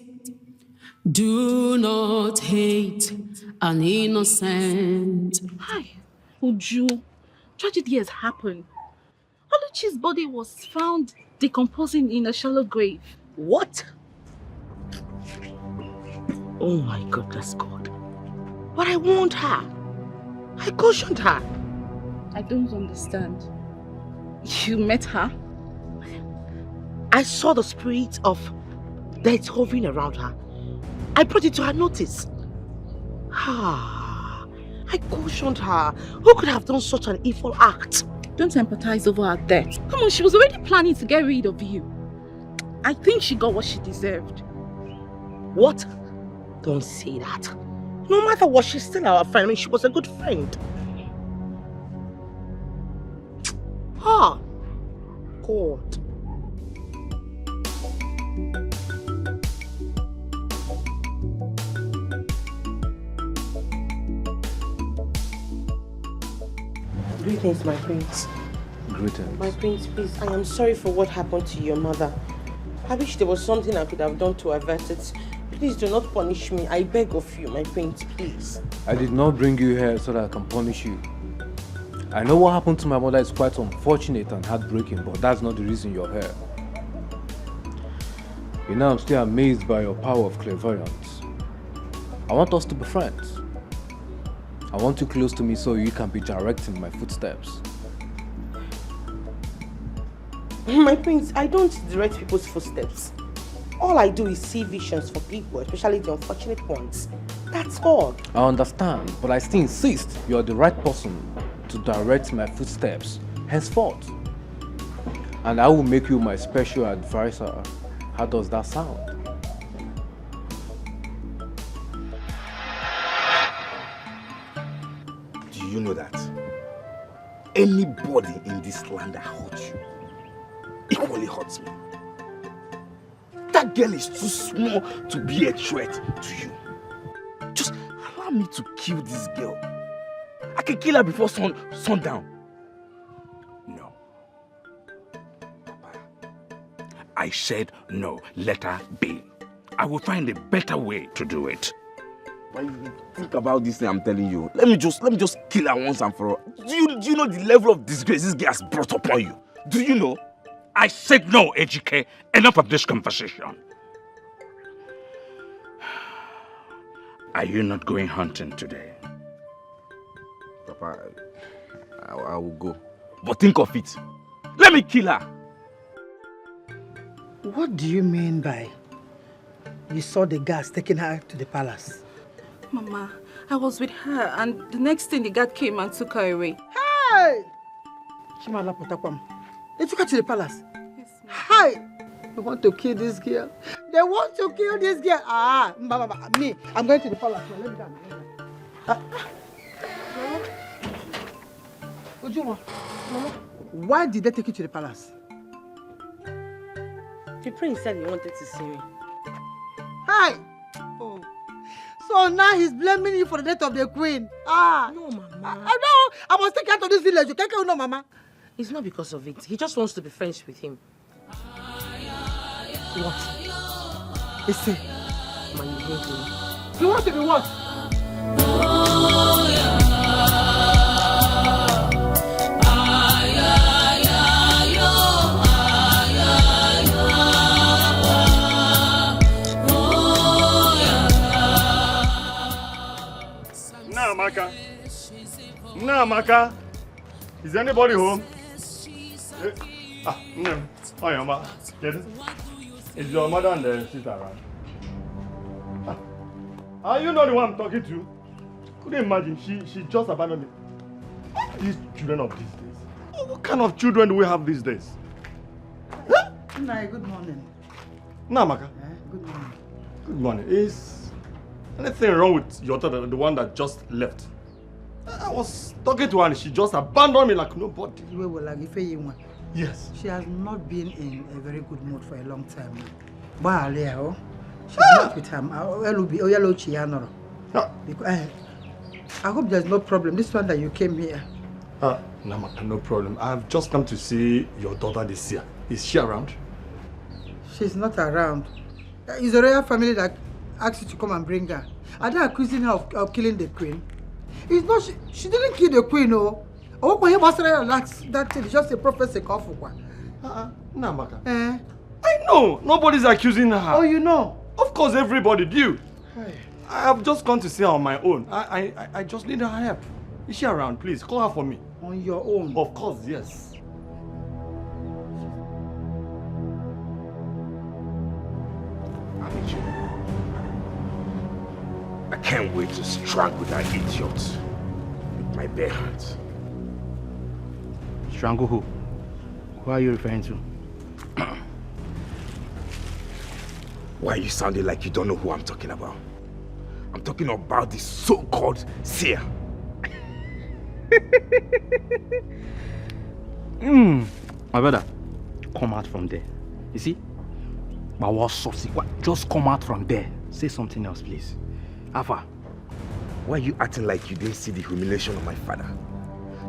do not hate an innocent. Hi, Uju. Tragedy has happened. Oluchi's body was found decomposing in a shallow grave. What? Oh my goodness, God. But I warned her. I cautioned her. I don't understand. You met her? I saw the spirit of death hovering around her. I brought it to her notice. I cautioned her. Who could have done such an evil act? Don't empathize over her death. Come on, she was already planning to get rid of you. I think she got what she deserved. What? Don't say that. No matter what, she's still our friend. I mean, she was a good friend. God. Greetings, my prince. Greetings. My prince, please, I am sorry for what happened to your mother. I wish there was something I could have done to avert it. Please do not punish me. I beg of you, my prince, please. I did not bring you here so that I can punish you. I know what happened to my mother is quite unfortunate and heartbreaking, but that's not the reason you're here. You know, I'm still amazed by your power of clairvoyance. I want us to be friends. I want you close to me so you can be directing my footsteps. My prince, I don't direct people's footsteps. All I do is see visions for people, especially the unfortunate ones. That's all. I understand, but I still insist you're the right person to direct my footsteps henceforth. And I will make you my special advisor. How does that sound? Do you know that anybody in this land that hurts you equally hurts me? That girl is too small to be a threat to you. Just allow me to kill this girl. I can kill her before sundown. No. Papa, I said no. Let her be. I will find a better way to do it. Why you think about this thing I'm telling you? Let me just kill her once and for all. Do you know the level of disgrace this girl has brought upon you? Do you know? I said no, Ejike. Enough of this conversation. Are you not going hunting today? Papa, I will go. But think of it. Let me kill her. What do you mean by you saw the guards taking her to the palace? Mama, I was with her and the next thing the guard came and took her away. Hey! Shimala Potakwam. They took her to the palace. Yes, ma'am. Hi! They want to kill this girl. They want to kill this girl. Ah, me, I'm going to the palace. Let me down. Ujuma, why did they take you to the palace? The prince said he wanted to see me. Hi! Oh. So now he's blaming you for the death of the queen. Ah! No, Mama. I know. I must take her to this village. You can't go, no, Mama. It's not because of it. He just wants to be friends with him. What? It's it. Ma, you hate me. You want to be what? Namaka, is anybody home? No. Oh, your mother. Is your mother and the sister around? Are you not the one I'm talking to? Couldn't imagine, she just abandoned me. These children of these days. What kind of children do we have these days? Nai, good morning. Namaka. Good morning. Good morning. Is anything wrong with your daughter, the one that just left? I was talking to her and she just abandoned me like nobody. Yes. She has not been in a very good mood for a long time now. She's not with him. I hope there's no problem. This one that you came here. No problem. I've just come to see your daughter this year. Is she around? She's not around. It's a royal family that asked you to come and bring her. Are they accusing her of killing the queen? It's not, she didn't kill the queen, no. Oh, but he was that thing. It's just a prophecy. Namaka. I know. Nobody's accusing her. Oh, you know? Of course, everybody do. I have just gone to see her on my own. I just need her help. Is she around? Please, call her for me. On your own? Of course, yes. I can't wait to strangle that idiot with my bare hands. Strangle who? Who are you referring to? Why are you sounding like you don't know who I'm talking about? I'm talking about this so-called Seer. My brother, come out from there. You see? But what's subsequent? Just come out from there. Say something else, please. Alpha. Why are you acting like you didn't see the humiliation of my father?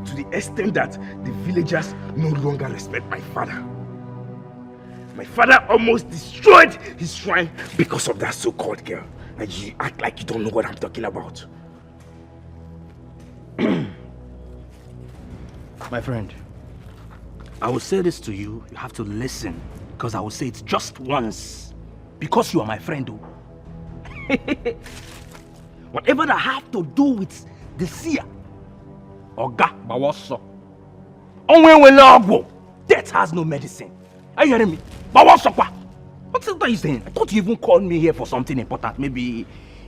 To the extent that the villagers no longer respect my father. My father almost destroyed his shrine because of that so-called girl. And you act like you don't know what I'm talking about. My friend, I will say this to you. You have to listen. Because I will say it just once. Because you are my friend, though. Whatever that have to do with the Seer, Oga Bawaso, death has no medicine. Are you hearing me? Bawaso, what's that you saying? I thought you even called me here for something important. Maybe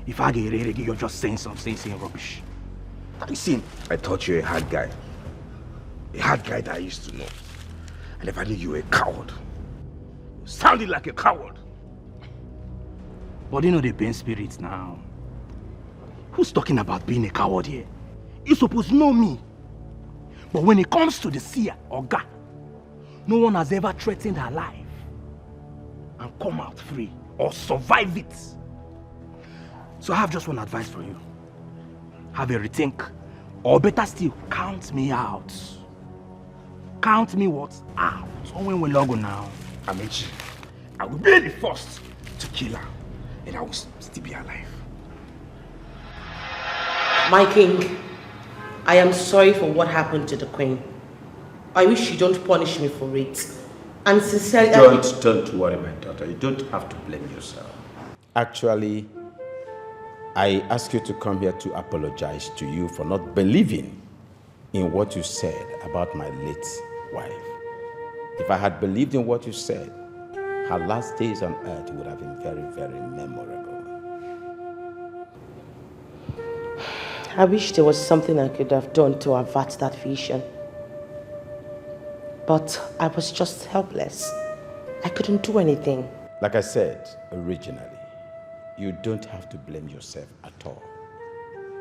if I get ready, you're just saying something, saying rubbish. What are you saying? I thought you were a hard guy. A hard guy that I used to know. I never knew you were a coward. You sounded like a coward. But you know the pain spirits now. Who's talking about being a coward here? You're supposed to know me. But when it comes to the Seer, Oga, no one has ever threatened her life and come out free or survive it. So I have just one advice for you. Have a rethink, or better still, count me out. Count me what? Out. So when we log on now. Amici, I will be the first to kill her, and I will still be alive. My king, I am sorry for what happened to the queen. I wish you don't punish me for it. And sincerely... Don't worry, my daughter. You don't have to blame yourself. Actually, I ask you to come here to apologize to you for not believing in what you said about my late wife. If I had believed in what you said, her last days on earth would have been very, very memorable. I wish there was something I could have done to avert that vision. But I was just helpless. I couldn't do anything. Like I said originally, you don't have to blame yourself at all.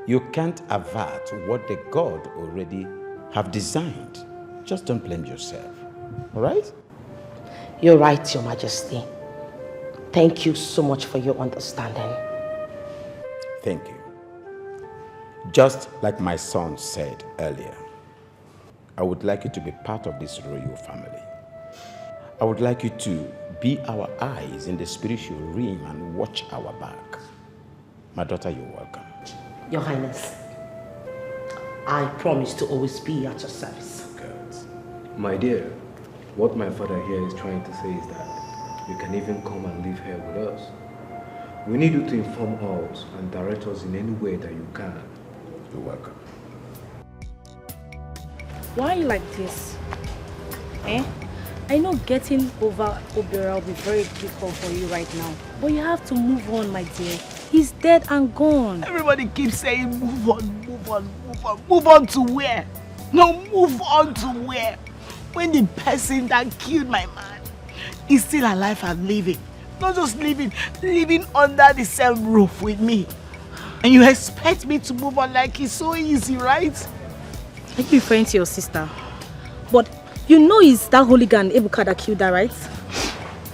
You can't avert what the God already have designed. Just don't blame yourself. All right? You're right, Your Majesty. Thank you so much for your understanding. Thank you. Just like my son said earlier, I would like you to be part of this royal family. I would like you to be our eyes in the spiritual realm and watch our back. My daughter, you're welcome. Your Highness, I promise to always be at your service. My dear, what my father here is trying to say is that you can even come and live here with us. We need you to inform us and direct us in any way that you can. You're welcome. Why are you like this? Eh? I know getting over Obera will be very difficult for you right now, but you have to move on, my dear. He's dead and gone. Everybody keeps saying move on, move on, move on. Move on to where? No, move on to where? When the person that killed my man is still alive and living. Not just living under the same roof with me. And you expect me to move on like it's so easy, right? Are you referring to your sister? But you know it's that hooligan Ebuka that killed her, right?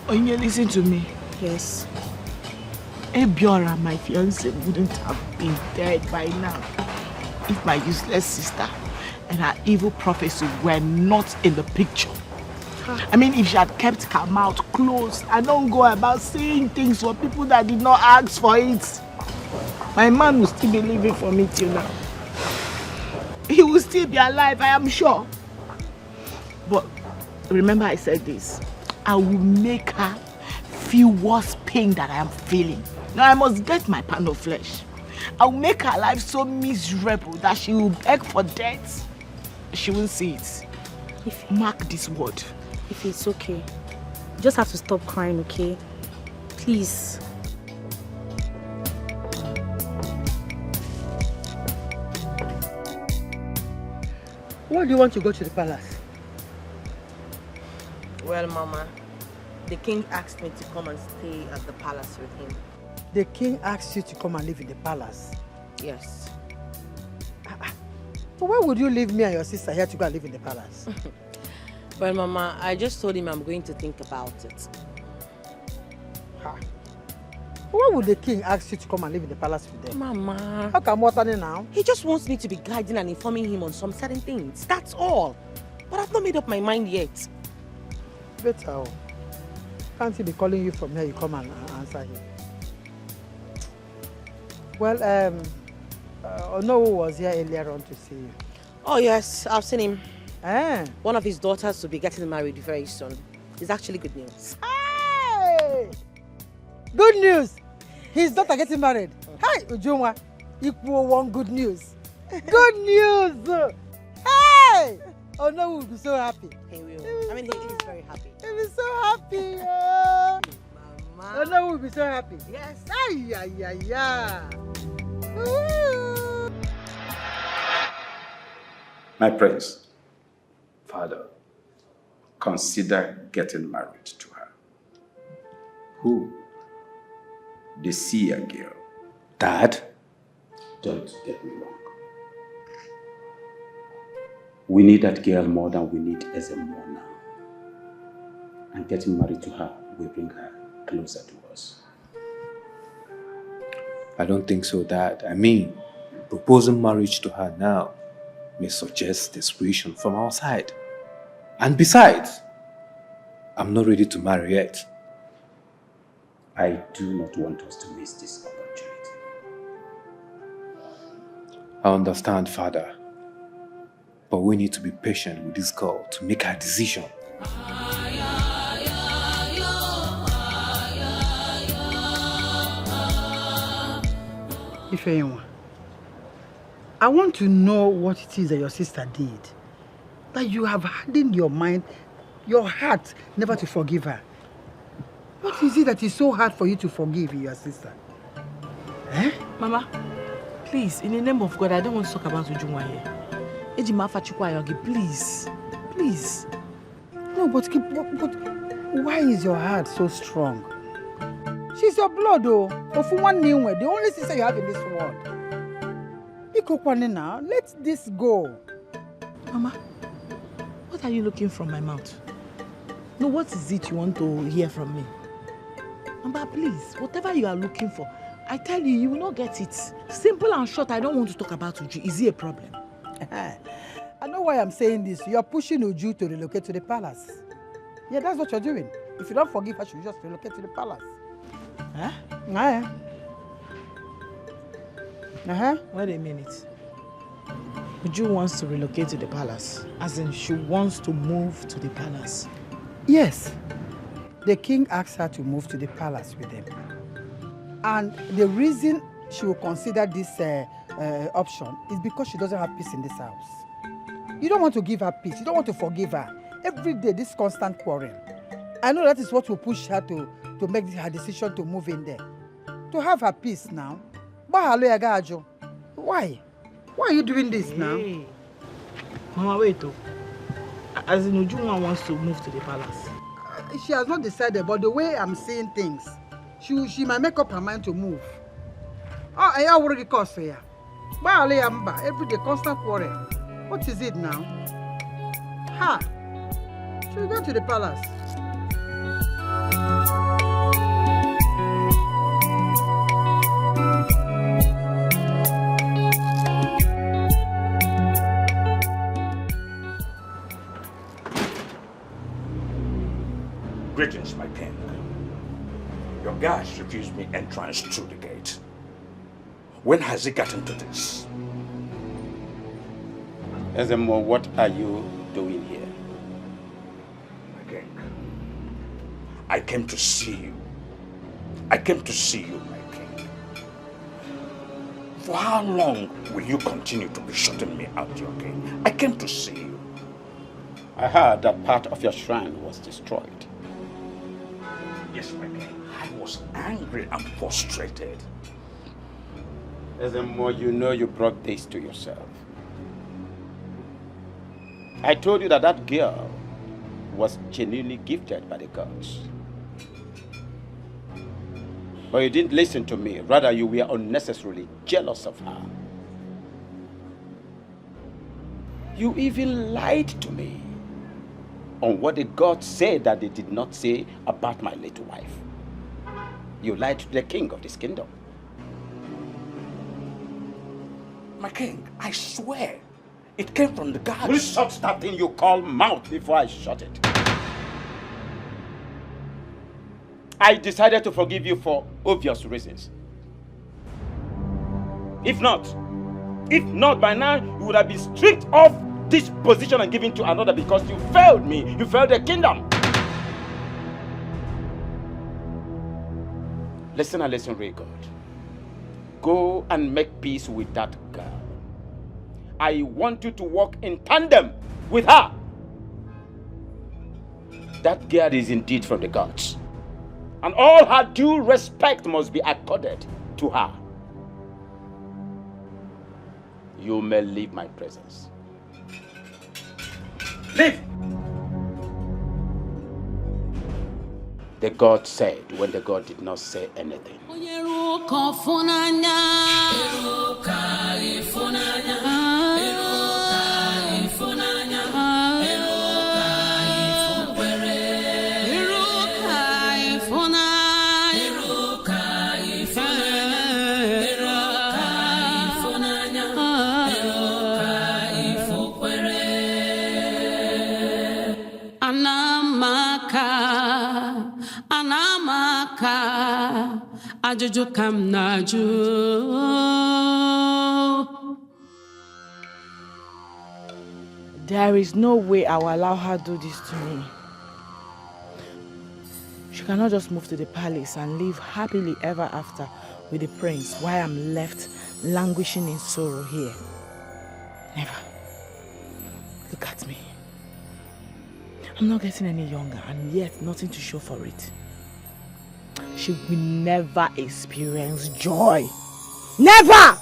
Oh, you listen to me. Yes. Ebiora, my fiancé, wouldn't have been dead by now if my useless sister and her evil prophecy were not in the picture. I mean, if she had kept her mouth closed and don't go about saying things for people that did not ask for it, my man will still be living for me till now. He will still be alive, I am sure. But remember I said this, I will make her feel worse pain that I am feeling. Now I must get my pound of flesh. I will make her life so miserable that she will beg for death. She won't see it. Mark this word. If it's okay, you just have to stop crying, okay? Please. Why do you want to go to the palace? Well, Mama, the king asked me to come and stay at the palace with him. The king asked you to come and live in the palace? Yes. So why would you leave me and your sister here to go and live in the palace? Well, Mama, I just told him I'm going to think about it. Why would the king ask you to come and live in the palace with them? Mama. How come what's happening now? He just wants me to be guiding and informing him on some certain things. That's all. But I've not made up my mind yet. Better. Can't he be calling you from here? You come and answer him. Well, Onowu was here earlier on to see you. Oh yes, I've seen him. Eh? One of his daughters will be getting married very soon. It's actually good news. Hey! Good news! His daughter getting married. Hi, Ujumwa. Equal one good news. Good news! Hey! Onowu will be so happy. He will. I mean, he is very happy. He'll be so happy. Mama. Onowu will be so happy. Yes. Ay, ay, ay, ay. My prince. Father. Consider getting married to her. Who? The Seer girl. Dad? Don't get me wrong. We need that girl more than we need Ezemo now. And getting married to her will bring her closer to us. I don't think so, Dad. I mean, proposing marriage to her now may suggest desperation from our side. And besides, I'm not ready to marry yet. I do not want us to miss this opportunity. I understand, Father. But we need to be patient with this girl to make her decision. Ifeanyi, I want to know what it is that your sister did. That you have hardened your mind, your heart, never to forgive her. What is it that is so hard for you to forgive your sister? Eh? Mama, Please, in the name of God, I don't want to talk about Ujunwa here. Ejimafa Chukwayogi, please. Please. No, but why is your heart so strong? She's your blood, though. The only sister you have in this world. Now, let this go. Mama, what are you looking from my mouth? No, what is it you want to hear from me? Mama, please, whatever you are looking for, I tell you, you will not get it. Simple and short, I don't want to talk about Uju. Is it a problem? I know why I'm saying this. You are pushing Uju to relocate to the palace. Yeah, that's what you're doing. If you don't forgive her, she'll just relocate to the palace. Huh? Wait a minute. Uju wants to relocate to the palace. As in, she wants to move to the palace. Yes. The king asked her to move to the palace with him. And the reason she will consider this option is because she doesn't have peace in this house. You don't want to give her peace. You don't want to forgive her. Every day, this constant quarrel. I know that is what will push her to make her decision to move in there. To have her peace now. Why? Why are you doing this now? Mama, wait. As in, Ujunwa wants to move to the palace. She has not decided, but the way I'm seeing things, she might make up her mind to move. Oh, I already cost her. Every day, constant quarrel. What is it now? Ha! She will go to the palace. Greetings, my king. Your guards refused me entrance through the gate. When has he gotten to this? Ezemo, what are you doing here? My king, I came to see you. I came to see you, my king. For how long will you continue to be shutting me out, your king? I came to see you. I heard that part of your shrine was destroyed. Yes, my king. I was angry and frustrated. Ezemo, you know you brought this to yourself. I told you that that girl was genuinely gifted by the gods. But you didn't listen to me. Rather, you were unnecessarily jealous of her. You even lied to me on what the gods said that they did not say about my little wife. You lied to the king of this kingdom. My king, I swear, it came from the gods. Will you shut that thing you call mouth before I shut it? I decided to forgive you for obvious reasons. If not by now, you would have been stripped off this position and given to another because you failed me. You failed the kingdom. Listen and listen real good. Go and make peace with that girl. I want you to work in tandem with her. That girl is indeed from the gods. And all her due respect must be accorded to her. You may leave my presence. Leave! The God said when the God did not say anything. Ajụjụ ka m na-ajụ. There is no way I will allow her to do this to me. She cannot just move to the palace and live happily ever after with the prince while I'm left languishing in sorrow here. Never. Look at me. I'm not getting any younger and yet nothing to show for it. She will never experience joy. Never!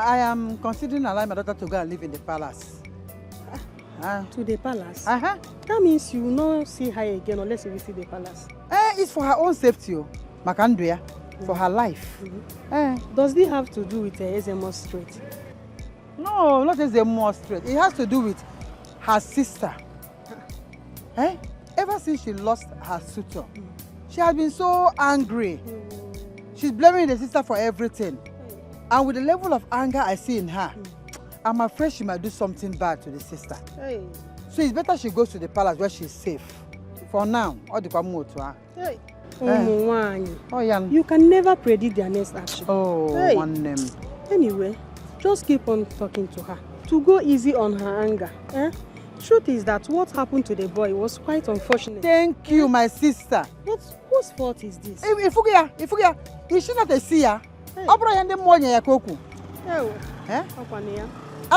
I am considering allowing my daughter to go and live in the palace. To the palace? Uh-huh. That means you will not see her again unless you visit the palace. It's for her own safety, Makanduya, for her life. Does this have to do with Ezemo Strait? No, not Ezemo Strait. It has to do with her sister. Ever since she lost her suitor, she has been so angry. She's blaming the sister for everything. And with the level of anger I see in her, I'm afraid she might do something bad to the sister. So it's better she goes to the palace where she's safe. For now, all the Kwamu to her. You can never predict their next action. One name. Anyway, just keep on talking to her. To go easy on her anger. Truth is that what happened to the boy was quite unfortunate. Thank you, my sister. But whose fault is this? Ifugia, is she not a seer? I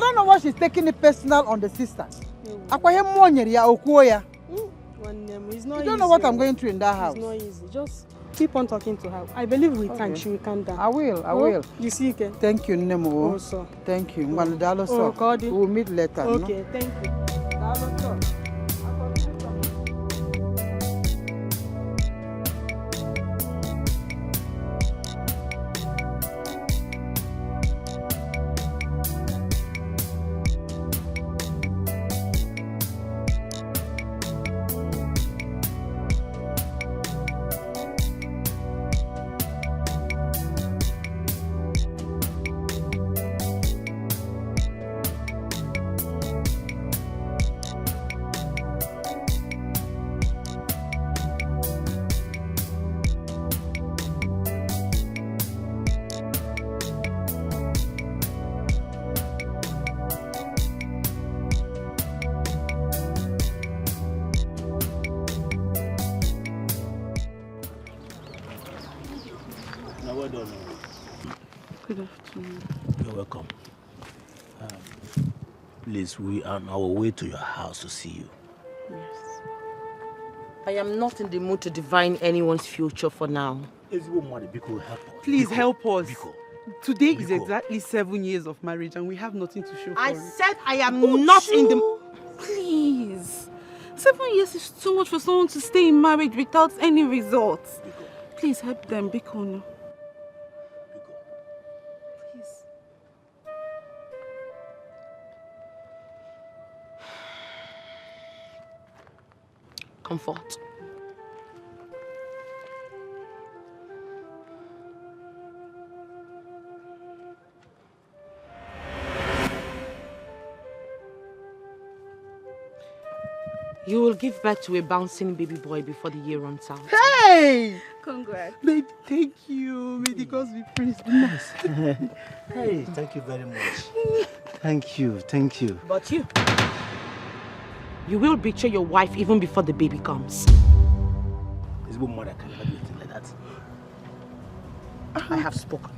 don't know why she's taking it personal on the sister. It's not you don't know what I'm going through in that house. It's not easy. Just keep on talking to her. I believe with time she will calm down. I will. You see, okay? Thank you, Nemo. Also. Thank you. We'll meet later. Okay, thank you. Good afternoon. You're welcome. Please, we are on our way to your house to see you. Yes. I am not in the mood to divine anyone's future for now. Please help us. Today is exactly 7 years of marriage and we have nothing to show for I it. said I am not in the... Please. 7 years is too much for someone to stay in marriage without any results. Please help them, Bikono. Please. Comfort. You will give birth to a bouncing baby boy before the year runs out. Hey! Congrats. Baby, thank you. May the gods be praised. Be nice. Hey, thank you very much. Thank you. But you will betray your wife even before the baby comes. This woman can never do anything like that. I have spoken.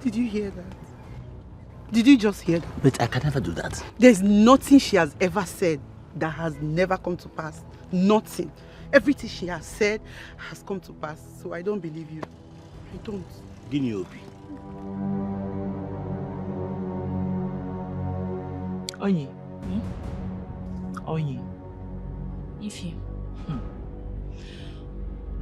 Did you hear that? Did you just hear that? But I can never do that. There's nothing she has ever said that has never come to pass. Nothing. Everything she has said has come to pass. So I don't believe you. I don't. Gini Obi. Onyi. Onyi. Ify.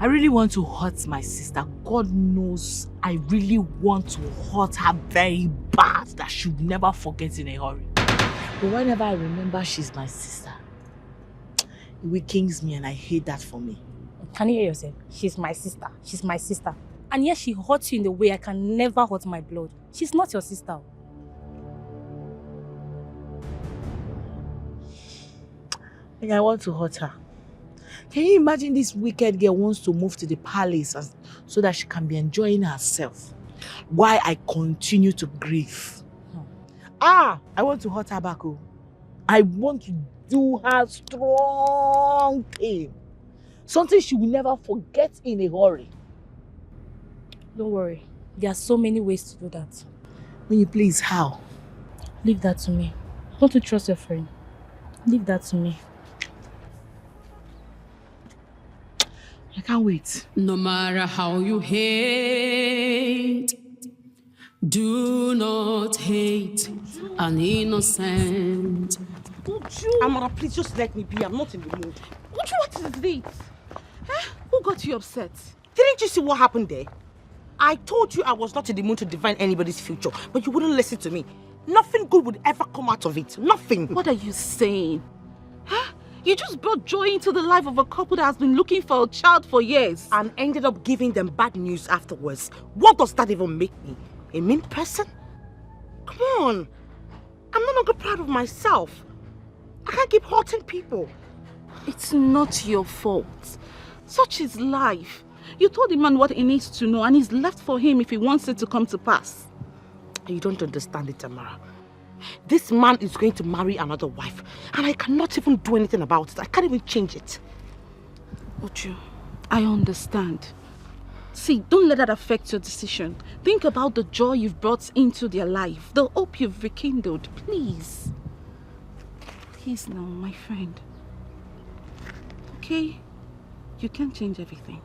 I really want to hurt my sister. God knows I really want to hurt her very bad that she would never forget in a hurry. But whenever I remember she's my sister, it weakens me and I hate that for me. Can you hear yourself? She's my sister. She's my sister. And yet she hurts you in the way I can never hurt my blood. She's not your sister. And I want to hurt her. Can you imagine this wicked girl wants to move to the palace so that she can be enjoying herself while I continue to grieve? I want to hurt her back. I want to do her strong pain. Something she will never forget in a hurry. Don't worry. There are so many ways to do that. Will you please, how? Leave that to me. Don't you trust your friend? Leave that to me. I can't wait. No matter how you hate, do not hate an innocent. Amara, please just let me be. I'm not in the mood. Uju, what is this? Who got you upset? Didn't you see what happened there? I told you I was not in the mood to define anybody's future, but you wouldn't listen to me. Nothing good would ever come out of it. Nothing. What are you saying? You just brought joy into the life of a couple that has been looking for a child for years. And ended up giving them bad news afterwards. What does that even make me? A mean person? Come on. I'm no longer proud of myself. I can't keep hurting people. It's not your fault. Such is life. You told the man what he needs to know and he's left for him if he wants it to come to pass. You don't understand it, Tamara. This man is going to marry another wife and I cannot even do anything about it. I can't even change it. Uju, I understand. See, don't let that affect your decision. Think about the joy you've brought into their life, the hope you've rekindled. Please. Please now, my friend. Okay? You can't change everything.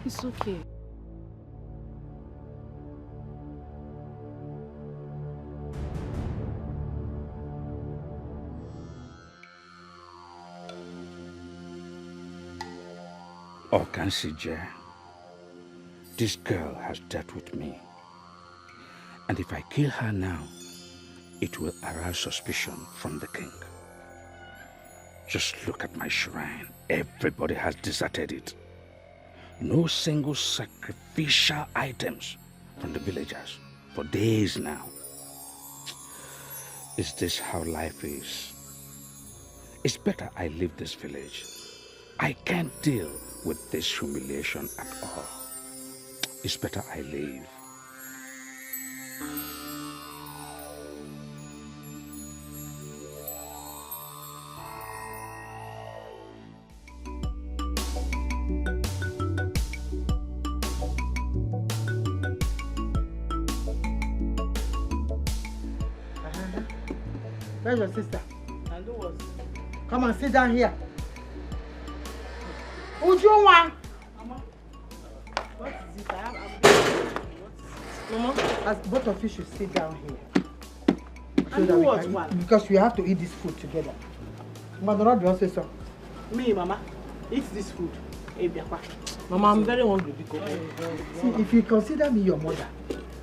It's okay. Okansije, this girl has dealt with me. And if I kill her now, it will arouse suspicion from the king. Just look at my shrine. Everybody has deserted it. No single sacrificial items from the villagers for days now. Is this how life is? It's better I leave this village. I can't deal with this humiliation at all. It's better I leave. Where's your sister? And who was? Come and sit down here. Ujunwa! Mama, what is it? Mama, as both of you should sit down here. And who was what? Because we have to eat this food together. Mama, do you say so? Me, Mama, eat this food. Mama, I'm very hungry because... See, if you consider me your mother,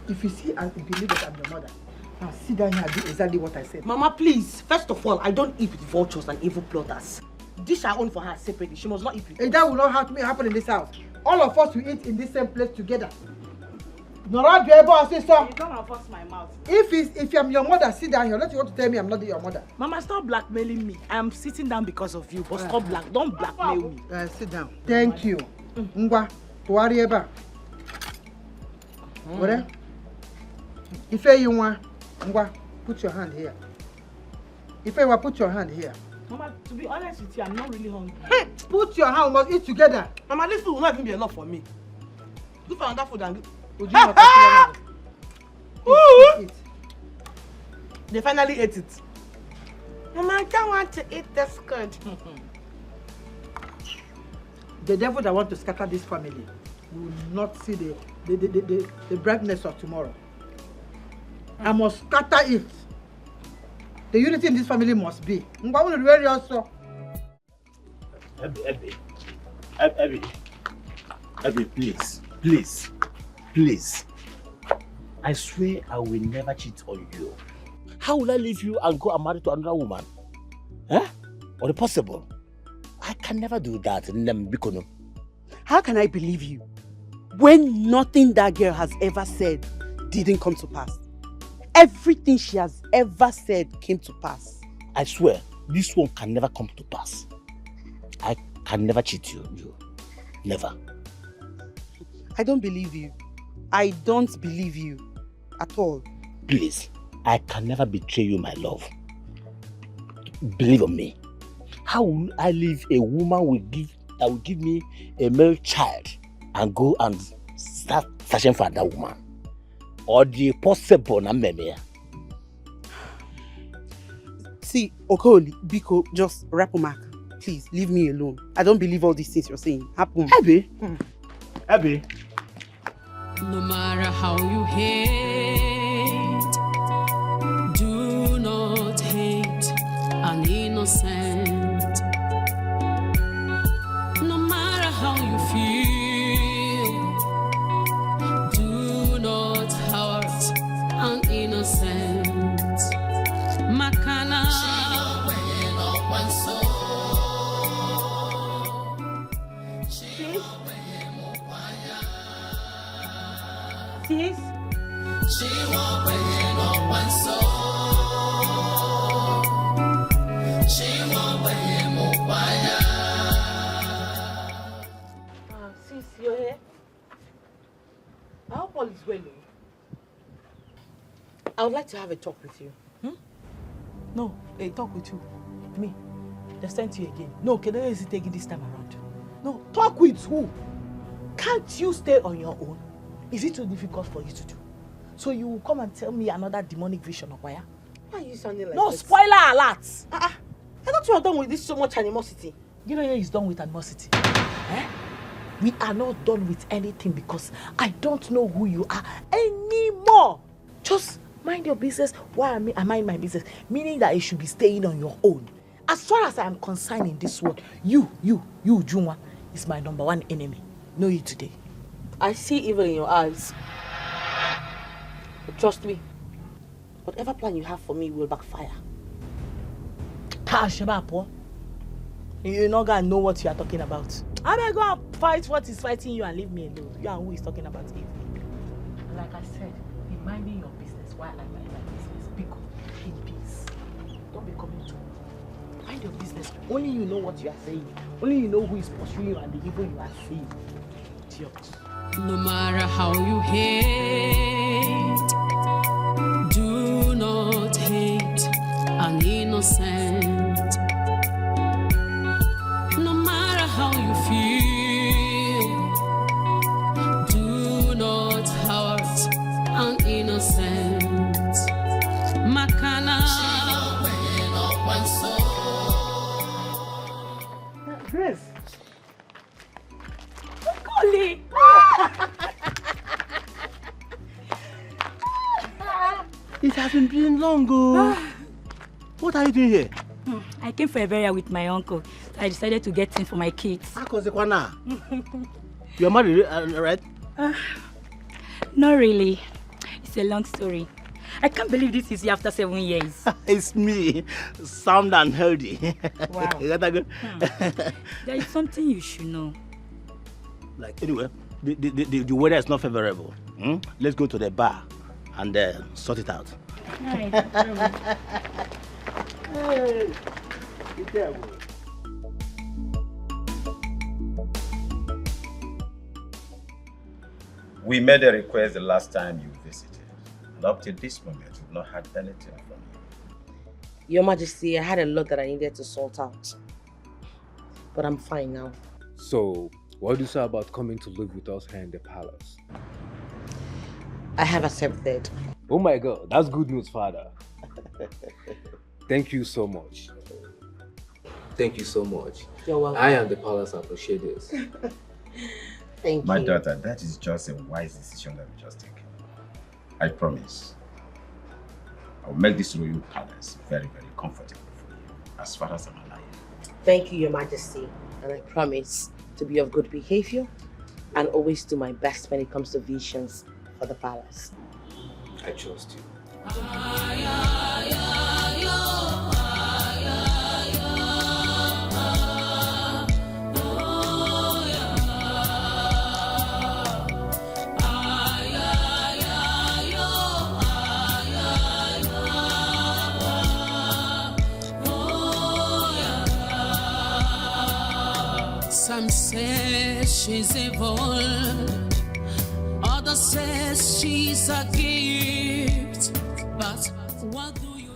if you see and believe that I'm your mother, now sit down here and do exactly what I said. Mama, please. First of all, I don't eat with vultures and evil plotters. Dish I own for her separately. She must not eat with And that will not happen in this house. All of us will eat in this same place together. Nora, do you ever say so? You don't force my mouth. If I'm your mother, sit down here. Unless you want to tell me I'm not your mother. Mama, stop blackmailing me. I am sitting down because of you. But don't blackmail me. Sit down. Thank you. Ngwa, tuwari eba. What? If you want, Ngwa, put your hand here. If you want, put your hand here. Mama, to be honest with you, I'm not really hungry. Hey, put your hand. We must eat together. Mama, this food will not even be enough for me. Look for another food and eat. They finally ate it. Mama, I don't want to eat this good. The devil that wants to scatter this family will not see the brightness of tomorrow. I must scatter it. The unity in this family must be. Abby, please. I swear I will never cheat on you. How will I leave you and go and marry to another woman? Huh? Or possible? I can never do that. How can I believe you when nothing that girl has ever said didn't come to pass? Everything she has ever said came to pass. I swear, this one can never come to pass. I can never cheat you. Never. I don't believe you. I don't believe you at all. Please, I can never betray you, my love. Believe on me. How will I leave a woman that will give me a male child and go and start searching for that woman? Or the possible na meme? See, Okoli, Biko, just wrap a mark. Please, leave me alone. I don't believe all these things you're saying happen. Abby. Abby. No matter how you hate, do not hate an innocent. No matter how you feel, do not hurt an innocent. Makana. Sis? Sis, you're here? I hope all is well. I would like to have a talk with you. No, a talk with you. Me. They sent you again. No, can I take it this time around? No, talk with who? Can't you stay on your own? Is it too difficult for you to do? So you will come and tell me another demonic vision of Why are you sounding like no, this? spoiler alert! I thought you were done with this so much animosity. You know he's done with animosity. We are not done with anything because I don't know who you are anymore. Just mind your business while I mind my business. Meaning that you should be staying on your own. As far as I am concerned in this world, you, Junwa, is my number one enemy. Know you today. I see evil in your eyes. But trust me, whatever plan you have for me will backfire. You're not gonna know what you are talking about. I'm gonna go and fight what is fighting you and leave me alone. You and who is talking about evil. Like I said, be minding your business while I mind my business. Because in peace. Don't be coming to me. Mind your business. Only you know what you are saying. Only you know who is pursuing you and the evil you are seeing. Idiots. No matter how you hate, do not hate an innocent. No matter how you feel, do not hurt an innocent. Makana. Grace. Colleague. It hasn't been long ago. What are you doing here? I came for a burial with my uncle. So I decided to get things for my kids. You're married, right? Not really. It's a long story. I can't believe this is you after 7 years. It's me, sound and healthy. Wow. Is that good? There is something you should know. Like, anyway, the weather is not favorable. Let's go to the bar and sort it out. Right. Hey, be careful. We made a request the last time you visited. And up to this moment, we've not had anything from you. Your Majesty, I had a lot that I needed to sort out. But I'm fine now. So, what do you say about coming to live with us here in the palace? I have accepted. Oh my God, that's good news, Father. Thank you so much. Thank you so much. You're welcome. I and the palace appreciate this. Thank My you. daughter, that is just a wise decision that we just taken. I promise. I'll make this royal palace very, very comfortable for you, as far as I'm alive. Thank you, Your Majesty. And I promise to be of good behavior and always do my best when it comes to visions for the palace. I trust you. Some say she's evil, others say she's a gift. But what do you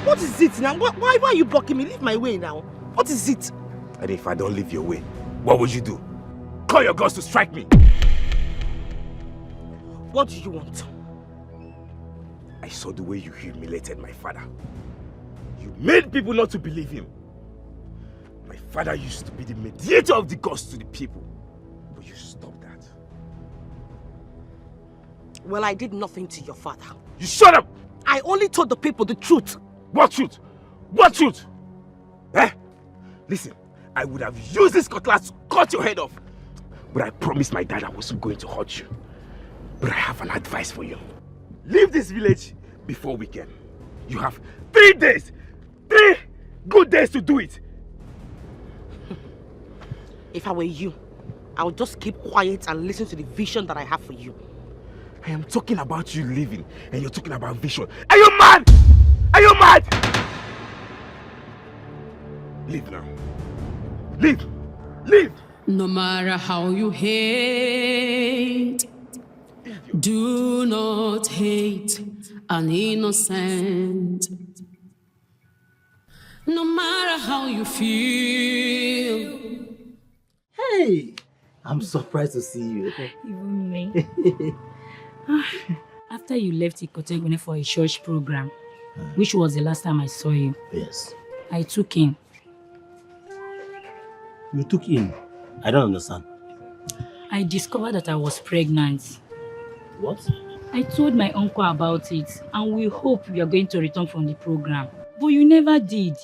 What is it now? Why are you blocking me? Leave my way now. What is it? And if I don't leave your way, what would you do? Call your gods to strike me. What do you want? I saw the way you humiliated my father. You made people not to believe him. My father used to be the mediator of the gods to the people. But you stopped that. Well, I did nothing to your father. You shut up! I only told the people the truth. What truth? What truth? Eh? Listen, I would have used this cutlass to cut your head off. But I promised my dad I wasn't going to hurt you. But I have an advice for you. Leave this village before weekend. You have 3 days. 3 good days to do it. If I were you, I would just keep quiet and listen to the vision that I have for you. I am talking about you living, and you're talking about vision. Are you mad? Are you mad? Leave now. Leave. Leave. No matter how you hate, do not hate an innocent. No matter how you feel. Hey, I'm surprised to see you. Even me. After you left Ikotegune for a church program, which was the last time I saw you. Yes. I took in. You took in? I don't understand. I discovered that I was pregnant. What? I told my uncle about it, and we hope we are going to return from the program. But you never did.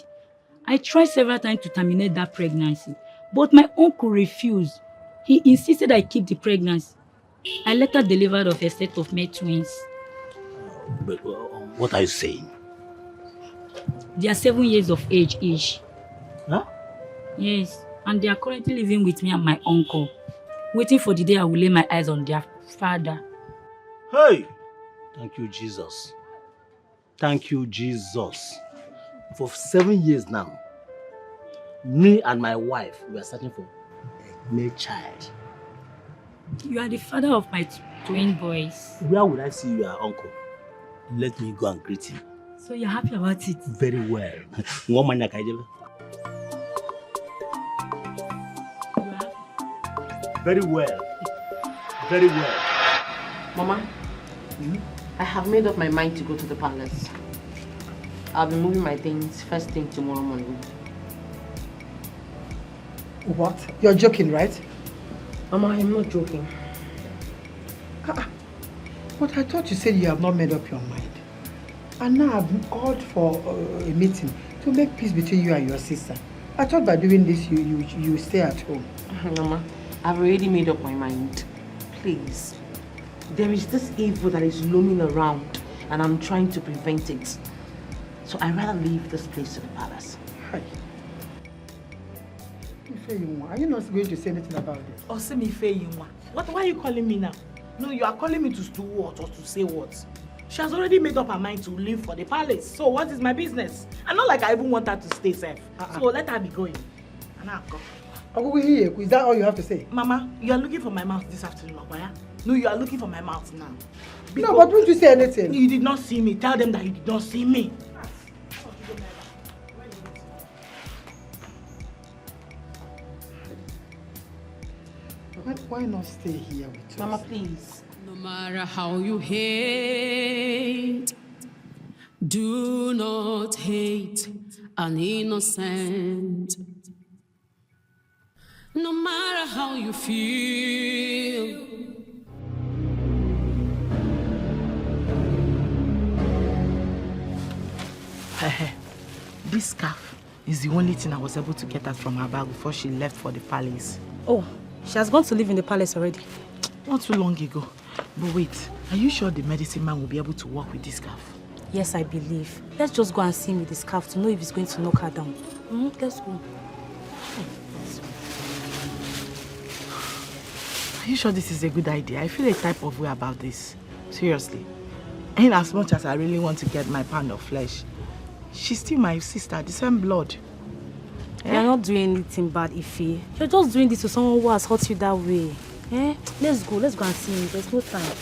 I tried several times to terminate that pregnancy, but my uncle refused. He insisted I keep the pregnancy. I later delivered of a set of male twins. But what are you saying? They are 7 years of age each. Huh? Yes, and they are currently living with me and my uncle, waiting for the day I will lay my eyes on their father. Hey! Thank you, Jesus. Thank you, Jesus. For 7 years now, me and my wife, we are searching for a male child. You are the father of my twin boys. Where would I see your uncle? Let me go and greet him. So you're happy about it? Very well. Very well. Very well. Mama, I have made up my mind to go to the palace. I'll be moving my things first thing tomorrow morning. What? You're joking, right? Mama, I'm not joking. But I thought you said you have not made up your mind. And now I've called for a meeting to make peace between you and your sister. I thought by doing this you stay at home. Mama, I've already made up my mind. Please. There is this evil that is looming around and I'm trying to prevent it. So I'd rather leave this place to the palace. Hi. Are you not going to say anything about this? Oh, say me What? Why are you calling me now? No, you are calling me to do what or to say what? She has already made up her mind to leave for the palace. So what is my business? And not like I even want her to stay safe. So let her be going. And I'll go. Is that all you have to say? Mama, you are looking for my mouth this afternoon, Okwaya? No, you are looking for my mouth now. No, but don't you say anything? You did not see me. Tell them that you did not see me. Why not stay here with us? Mama, please. No matter how you hate, do not hate an innocent. No matter how you feel. This scarf is the only thing I was able to get out from her bag before she left for the palace. Oh, she has gone to live in the palace already. Not too long ago. But wait, are you sure the medicine man will be able to work with this scarf? Yes, I believe. Let's just go and see him with the scarf to know if he's going to knock her down. Let's go. Are you sure this is a good idea? I feel a type of way about this. Seriously. And as much as I really want to get my pound of flesh, she's still my sister, the same blood. You're not doing anything bad, Ife. You're just doing this to someone who has hurt you that way. Let's go and see him. There's no time.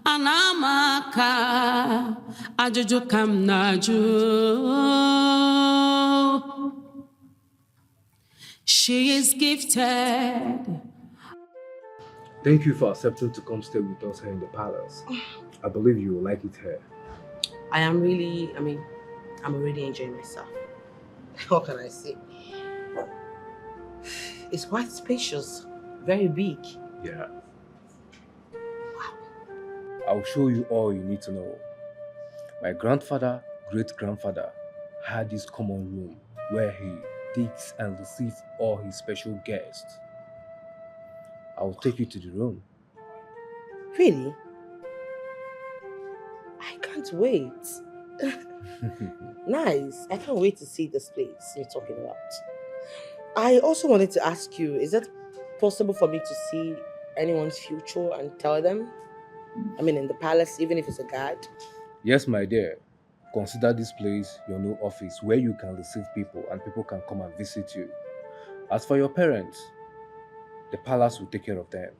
Anamaka, ajojo kam naju. She is gifted. Thank you for accepting to come stay with us here in the palace. I believe you will like it here. I am really, I'm already enjoying myself. What can I say? It's quite spacious, very big. Yeah. I'll show you all you need to know. My grandfather, great-grandfather, had this common room where he takes and receives all his special guests. I'll take you to the room. Really? I can't wait. Nice. I can't wait to see this place you're talking about. I also wanted to ask you, is it possible for me to see anyone's future and tell them? I mean, in the palace, even if it's a guard? Yes, my dear. Consider this place your new office where you can receive people and people can come and visit you. As for your parents, the palace will take care of them.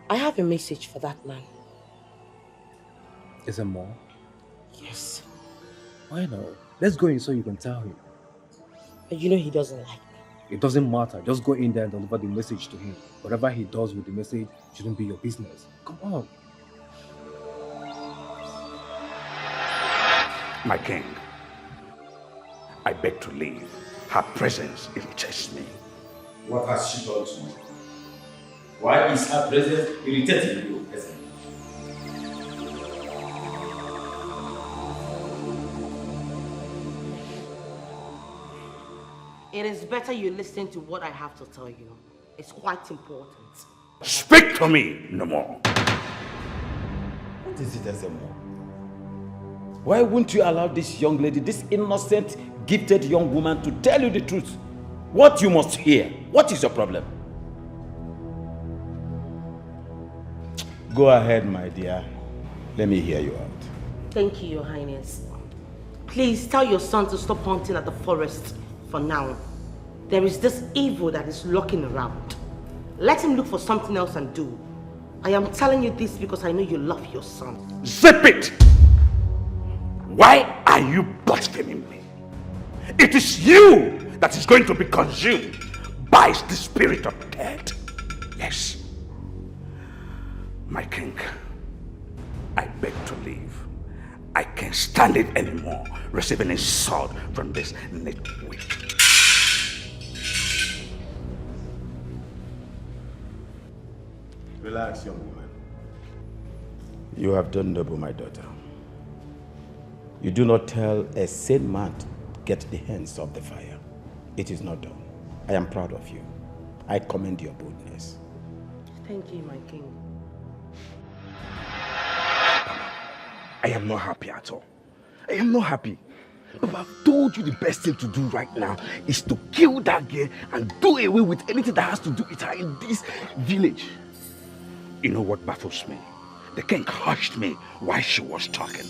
I have a message for that man. Is there more? Yes. Why not? Let's go in so you can tell him. But you know he doesn't like me. It doesn't matter. Just go in there and deliver the message to him. Whatever he does with the message shouldn't be your business. Come on. My king, I beg to leave. Her presence irritates me. What has she done to you? Why is her presence irritating you, peasant? It is better you listen to what I have to tell you. It's quite important. Speak to me no more. What is it, Ezemo? Why won't you allow this young lady, this innocent, gifted young woman to tell you the truth? What you must hear? What is your problem? Go ahead, my dear. Let me hear you out. Thank you, Your Highness. Please tell your son to stop hunting at the forest for now. There is this evil that is lurking around. Let him look for something else and do. I am telling you this because I know you love your son. Zip it! Why are you blaspheming me? It is you that is going to be consumed by the spirit of death. Yes. My king, I beg to leave. I can't stand it anymore, receiving insult from this nitwit. Relax, young woman. You have done noble, my daughter. You do not tell a sane man to get the hands off the fire. It is not done. I am proud of you. I commend your boldness. Thank you, my king. I am not happy at all. I am not happy. But I've told you the best thing to do right now is to kill that girl and do away with anything that has to do with her in this village. You know what baffles me? The king hushed me while she was talking.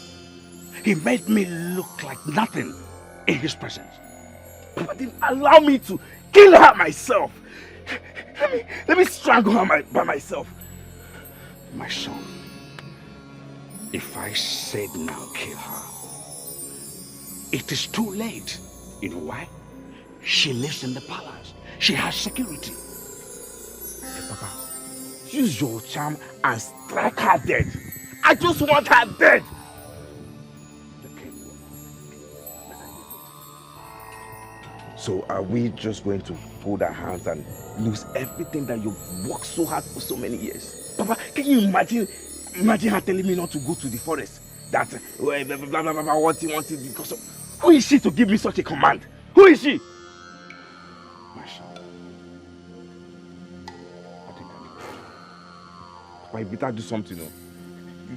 He made me look like nothing in his presence. Papa didn't allow me to kill her myself. Let me strangle her by myself. My son, if I said now kill her, it is too late. You know why? She lives in the palace. She has security. Hey, Papa, use your charm and strike her dead. I just want her dead. So are we just going to fold our hands and lose everything that you've worked so hard for so many years? Papa, can you imagine her telling me not to go to the forest? That blah, blah, blah, blah, blah, what because of... Who is she to give me such a command? Who is she? My son, I think I know. Papa, you better do something, no?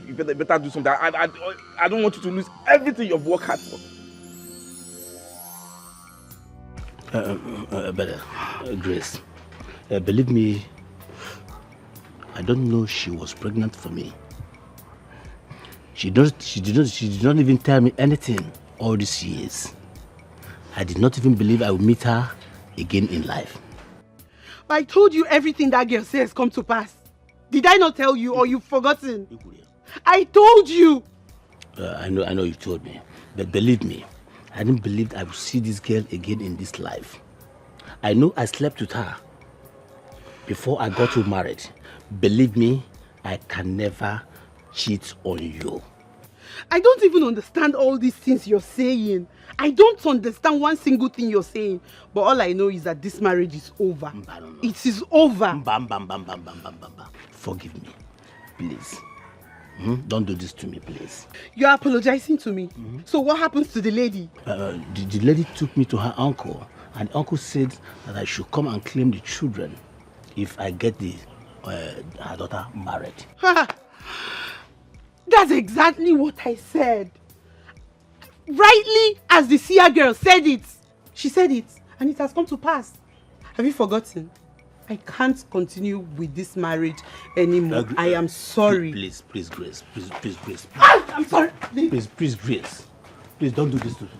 You better do something. I don't want you to lose everything you've worked hard for. Grace, believe me, I don't know she was pregnant for me. She did not even tell me anything all these years. I did not even believe I would meet her again in life. I told you everything that girl says come to pass. Did I not tell you, or you've forgotten? I told you. I know you told me, but believe me, I didn't believe I would see this girl again in this life. I know I slept with her before I got you married. Believe me, I can never cheat on you. I don't even understand all these things you're saying. I don't understand one single thing you're saying. But all I know is that this marriage is over. It is over. Forgive me, please. Don't do this to me, please. You're apologizing to me. So what happens to the lady? The lady took me to her uncle, and uncle said that I should come and claim the children if I get her daughter married. That's exactly what I said. Rightly as the Seer girl said it. She said it, and it has come to pass. Have you forgotten? I can't continue with this marriage anymore. I am sorry. Please, Grace. Please, Grace. I'm sorry. Please, Grace. Please don't do this to me.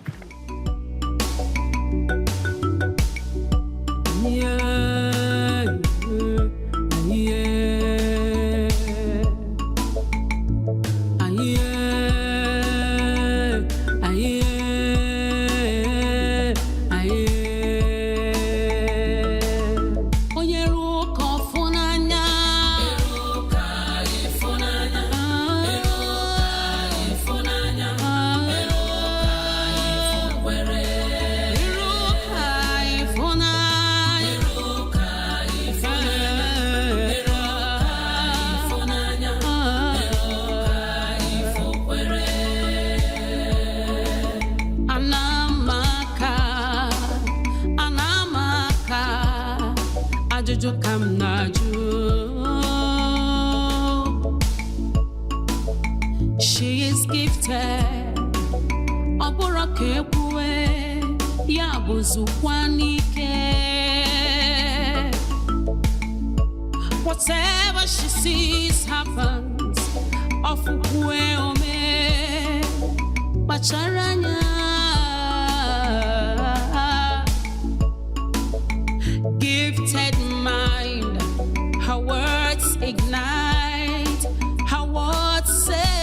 She is gifted. Whatever she sees happens. Gifted mind, her words ignite, her words saves.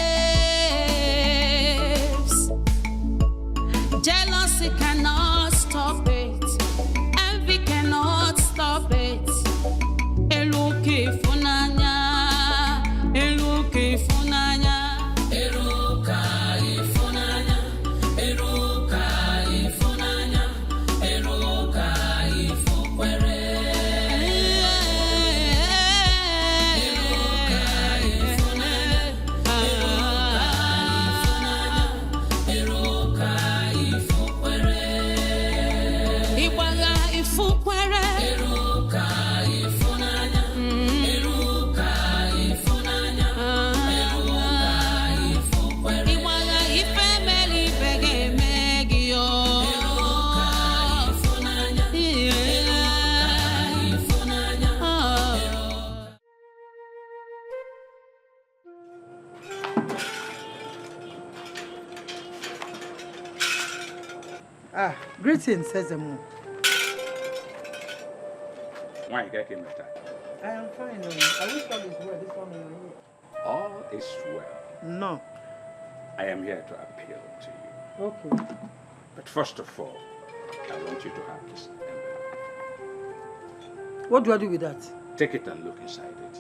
Jealousy cannot stop it, envy cannot stop it. Eluki funanya, eluki funanya, eruka ifunanya, eruka ifunanya, eruka ifukwere. Greetings, Sezemo. Why you get him better? I am fine. I wish all is well. This one is you. All is well. No. I am here to appeal to you. Okay. But first of all, I want you to have this envelope. What do I do with that? Take it and look inside it.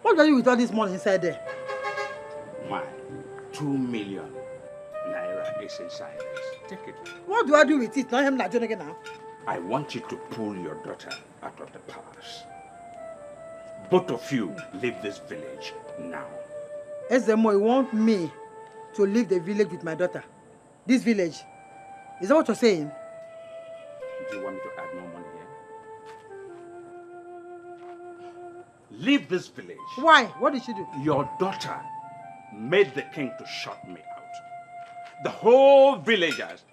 What do I do with all this money inside there? Why? 2 million naira is inside this. Take it. What do I do with it? Now I'm not doing it now. I want you to pull your daughter out of the palace. Both of you leave this village now. Ezemo, you want me to leave the village with my daughter? This village? Is that what you're saying? Do you want me to add more money here? Leave this village. Why? What did she do? Your daughter made the king to shut me out. The whole villagers,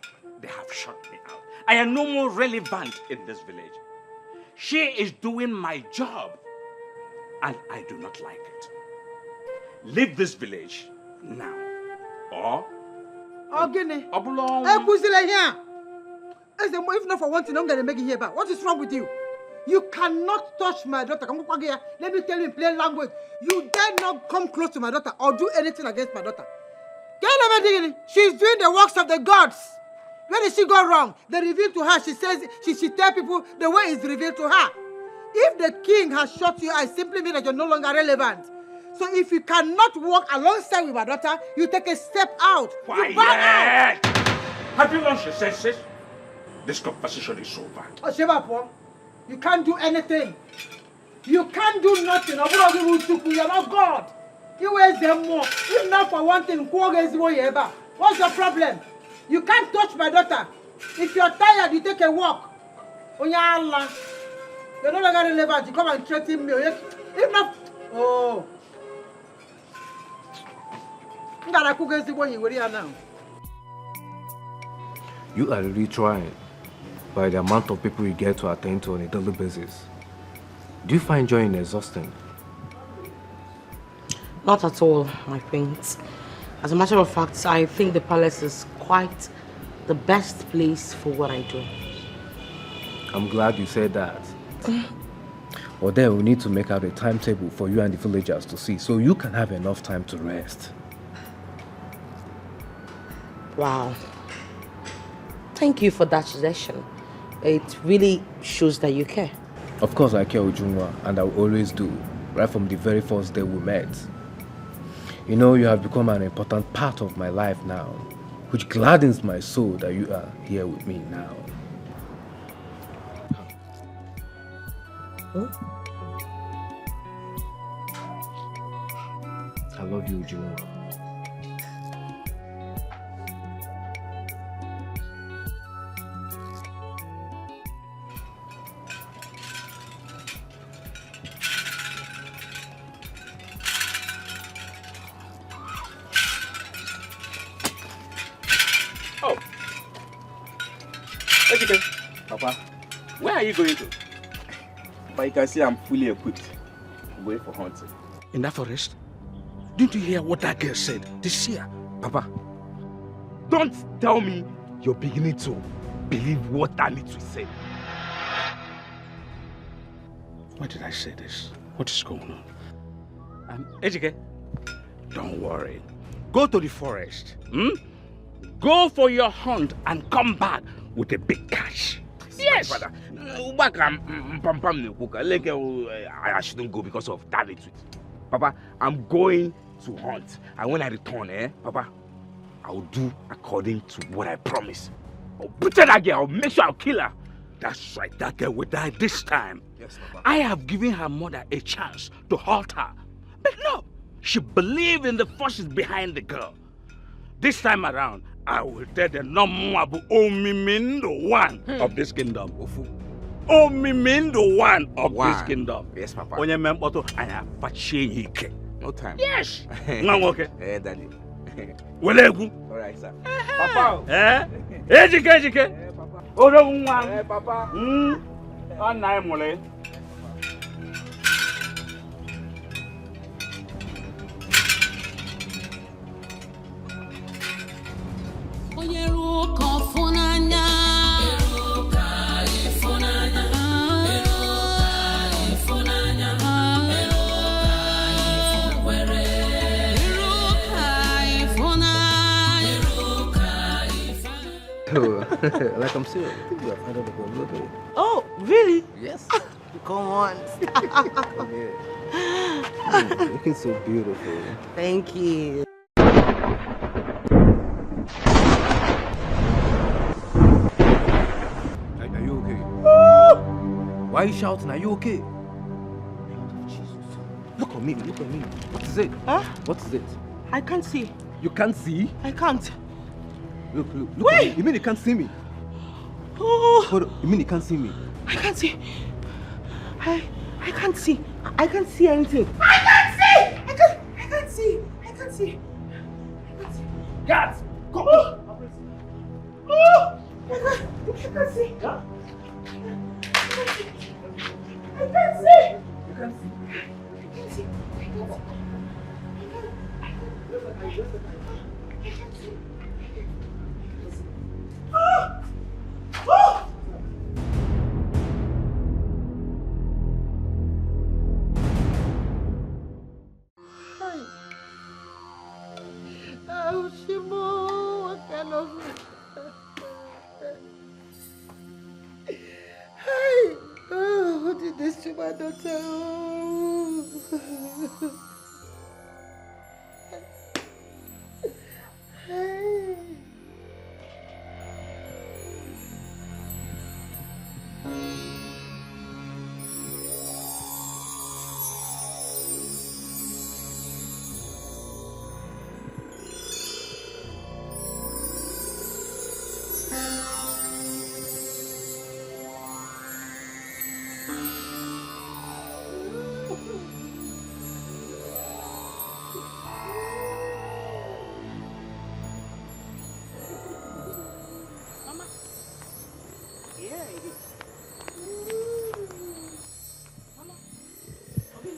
they have shut me out. I am no more relevant in this village. She is doing my job, and I do not like it. Leave this village now, or... Ogene. Obulong. If not for one thing, I'm going to make it here back. What is wrong with you? You cannot touch my daughter. Let me tell you in plain language. You dare not come close to my daughter or do anything against my daughter. She's doing the works of the gods. Where did she go wrong? They revealed to her. She says she tell people the way is revealed to her. If the king has shot you, I simply mean that you're no longer relevant. So if you cannot walk alongside with my daughter, you take a step out. Quiet! You back out. Have you lost your senses? This conversation is over. Oshebapo, you can't do anything. You can't do nothing. You're not God. You wear them more. If not for one thing, what's your problem? You can't touch my daughter. If you're tired, you take a walk. You're no longer relevant. You come and threaten me. If not, oh. You are really trying by the amount of people you get to attend to on a daily basis. Do you find joy in exhausting? Not at all, my prince. As a matter of fact, I think the palace is quite the best place for what I do. I'm glad you said that. Or then we need to make out a timetable for you and the villagers to see so you can have enough time to rest. Wow. Thank you for that suggestion. It really shows that you care. Of course I care, Ujunwa, and I will always do, right from the very first day we met. You know, you have become an important part of my life now, which gladdens my soul that you are here with me now. Huh? I love you, Ujunwa. Papa, where are you going to? But you can see I'm fully equipped. I'm going for hunting. In that forest? Didn't you hear what that girl said? The Seer. Papa, don't tell me you're beginning to believe what Anitwi said. Why did I say this? What is going on? Ejike, don't worry. Go to the forest. Go for your hunt and come back with a big catch. Yes! I shouldn't go because of that. Papa, I'm going to hunt. And when I return, Papa, I'll do according to what I promised. I'll butcher that girl. I'll make sure I'll kill her. That's right. That girl will die this time. Yes, Papa. I have given her mother a chance to halt her. But no, she believed in the forces behind the girl. This time around, I will tell the Nomuabu Omimin the one of this kingdom. Omimin the one of this kingdom. Yes, Papa. Onye mempoto anya fachi hike. No time. Yes. Okay. Daddy. Welegu. All right, sir. Papa. Ejike. Papa. Odo nwa. Papa. Anai mole. Like I'm serious. I think you have handled the whole movie. Oh, really? Yes. Come on. You're looking so beautiful. Thank you. Are you okay? Why are you shouting? Are you okay? Look at me. What is it? Huh? What is it? I can't see. You can't see? I can't. Look Wait! at me. You mean you can't see me? Oh! Hold on. You mean you can't see me? I can't see. I can't see. I can't see anything. I can't see. Guards! Come on! Oh! I can't see. Huh? I can't see. You can't see. Oh! did this to my daughter.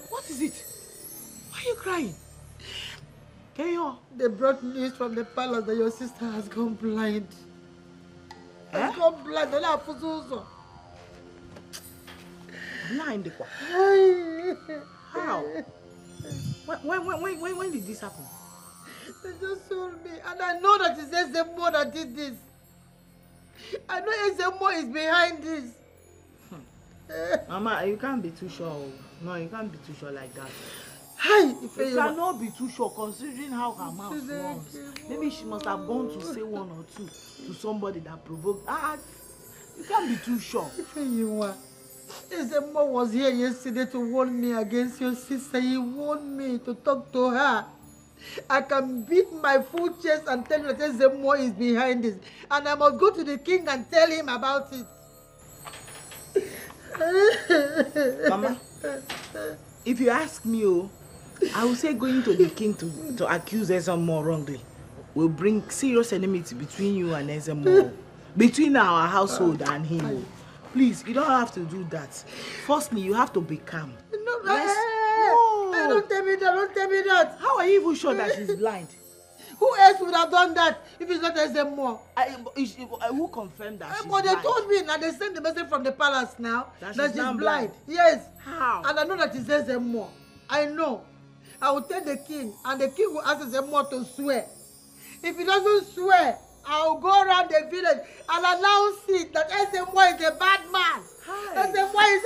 What is it? Why are you crying? Keyo. They brought news from the palace that your sister has gone blind. Has gone blind. Blind? How? When did this happen? They just told me, and I know that it's Ezemo that did this. I know Ezemo is behind this. Mama, you can't be too sure. No, you can't be too sure like that. Hi, you cannot be too sure considering how her mouth runs. Maybe she must have gone to say one or two to somebody that provoked. You can't be too sure. Ezemo was here yesterday to warn me against your sister. He warned me to talk to her. I can beat my full chest and tell you that Ezemo is behind this. And I must go to the king and tell him about it. Mama, if you ask me, I will say going to the king to accuse Ezemo wrongly will bring serious enmity between you and Ezemo, between our household and him. Please, you don't have to do that. Firstly, you have to be calm. No. Don't tell me that. Don't tell me that. How are you even sure that she's blind? Who else would have done that if it's not Ezemo? Who confirmed that she's blind? They told me now. They sent the message from the palace now that she's blind. Yes. How? And I know that it's Ezemo. I know. I will tell the king, and the king will ask Ezemo to swear. If he doesn't swear, I will go around the village and announce it that Ezemo is a bad man. Ezemo is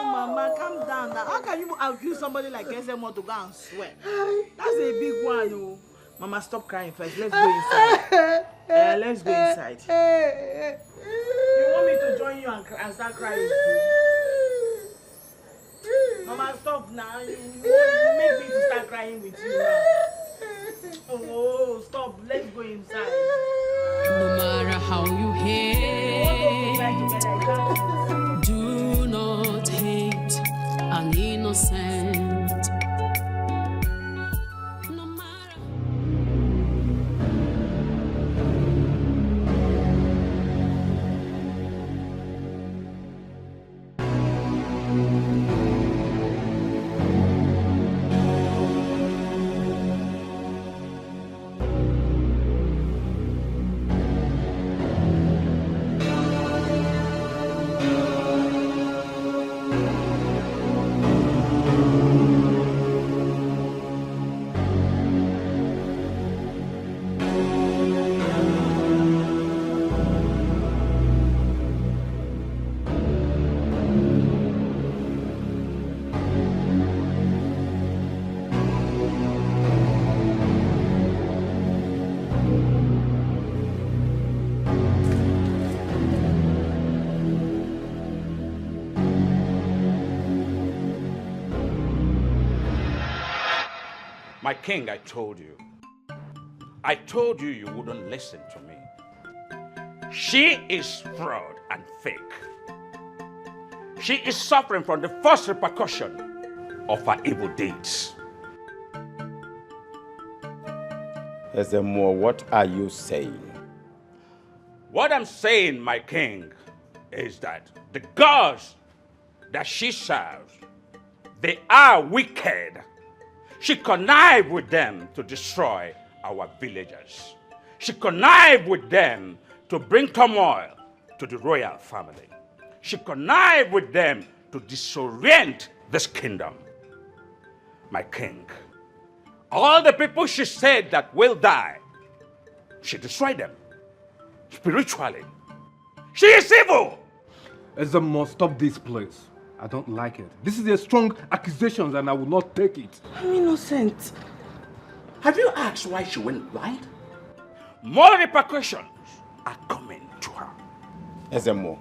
Mama, calm down now. How can you accuse somebody like Ezemo to go and swear? That's a big one, oh. Mama, stop crying first. Let's go inside. Let's go inside. You want me to join you and start crying too? Mama, stop now. You make me to start crying with you now. Oh, stop. Let's go inside. No matter how you hate, do not hate an innocent. No matter. My king, I told you. I told you you wouldn't listen to me. She is fraud and fake. She is suffering from the first repercussion of her evil deeds. Ezemo, what are you saying? What I'm saying, my king, is that the gods that she serves, they are wicked. She connived with them to destroy our villagers. She connived with them to bring turmoil to the royal family. She connived with them to disorient this kingdom. My king, all the people she said that will die, she destroyed them spiritually. She is evil. Ezemo, stop this, please. I don't like it. This is a strong accusation and I will not take it. I'm innocent. Have you asked why she went blind? More repercussions are coming to her. Ezemo,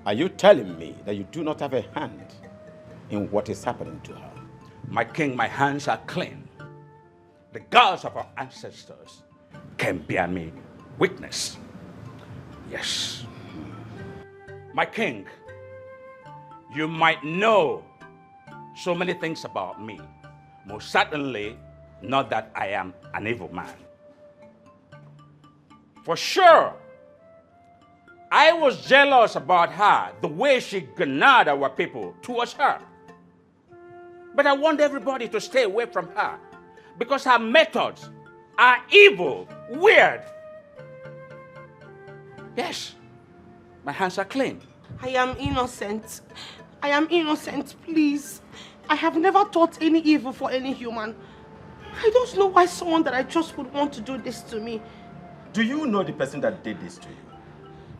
are you telling me that you do not have a hand in what is happening to her? My king, my hands are clean. The gods of our ancestors can bear me witness. Yes. My king, you might know so many things about me. Most certainly not that I am an evil man. For sure, I was jealous about her, the way she garnered our people towards her. But I want everybody to stay away from her because her methods are evil, weird. Yes, my hands are clean. I am innocent. I am innocent, please. I have never thought any evil for any human. I don't know why someone that I trust would want to do this to me. Do you know the person that did this to you?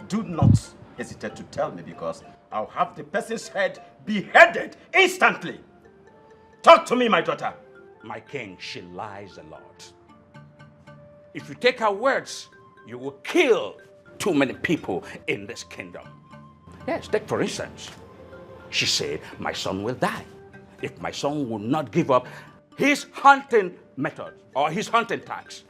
Do not hesitate to tell me because I'll have the person's head beheaded instantly. Talk to me, my daughter. My king, she lies a lot. If you take her words, you will kill too many people in this kingdom. Yes, take for instance, she said, my son will die if my son will not give up his hunting method or his hunting tax.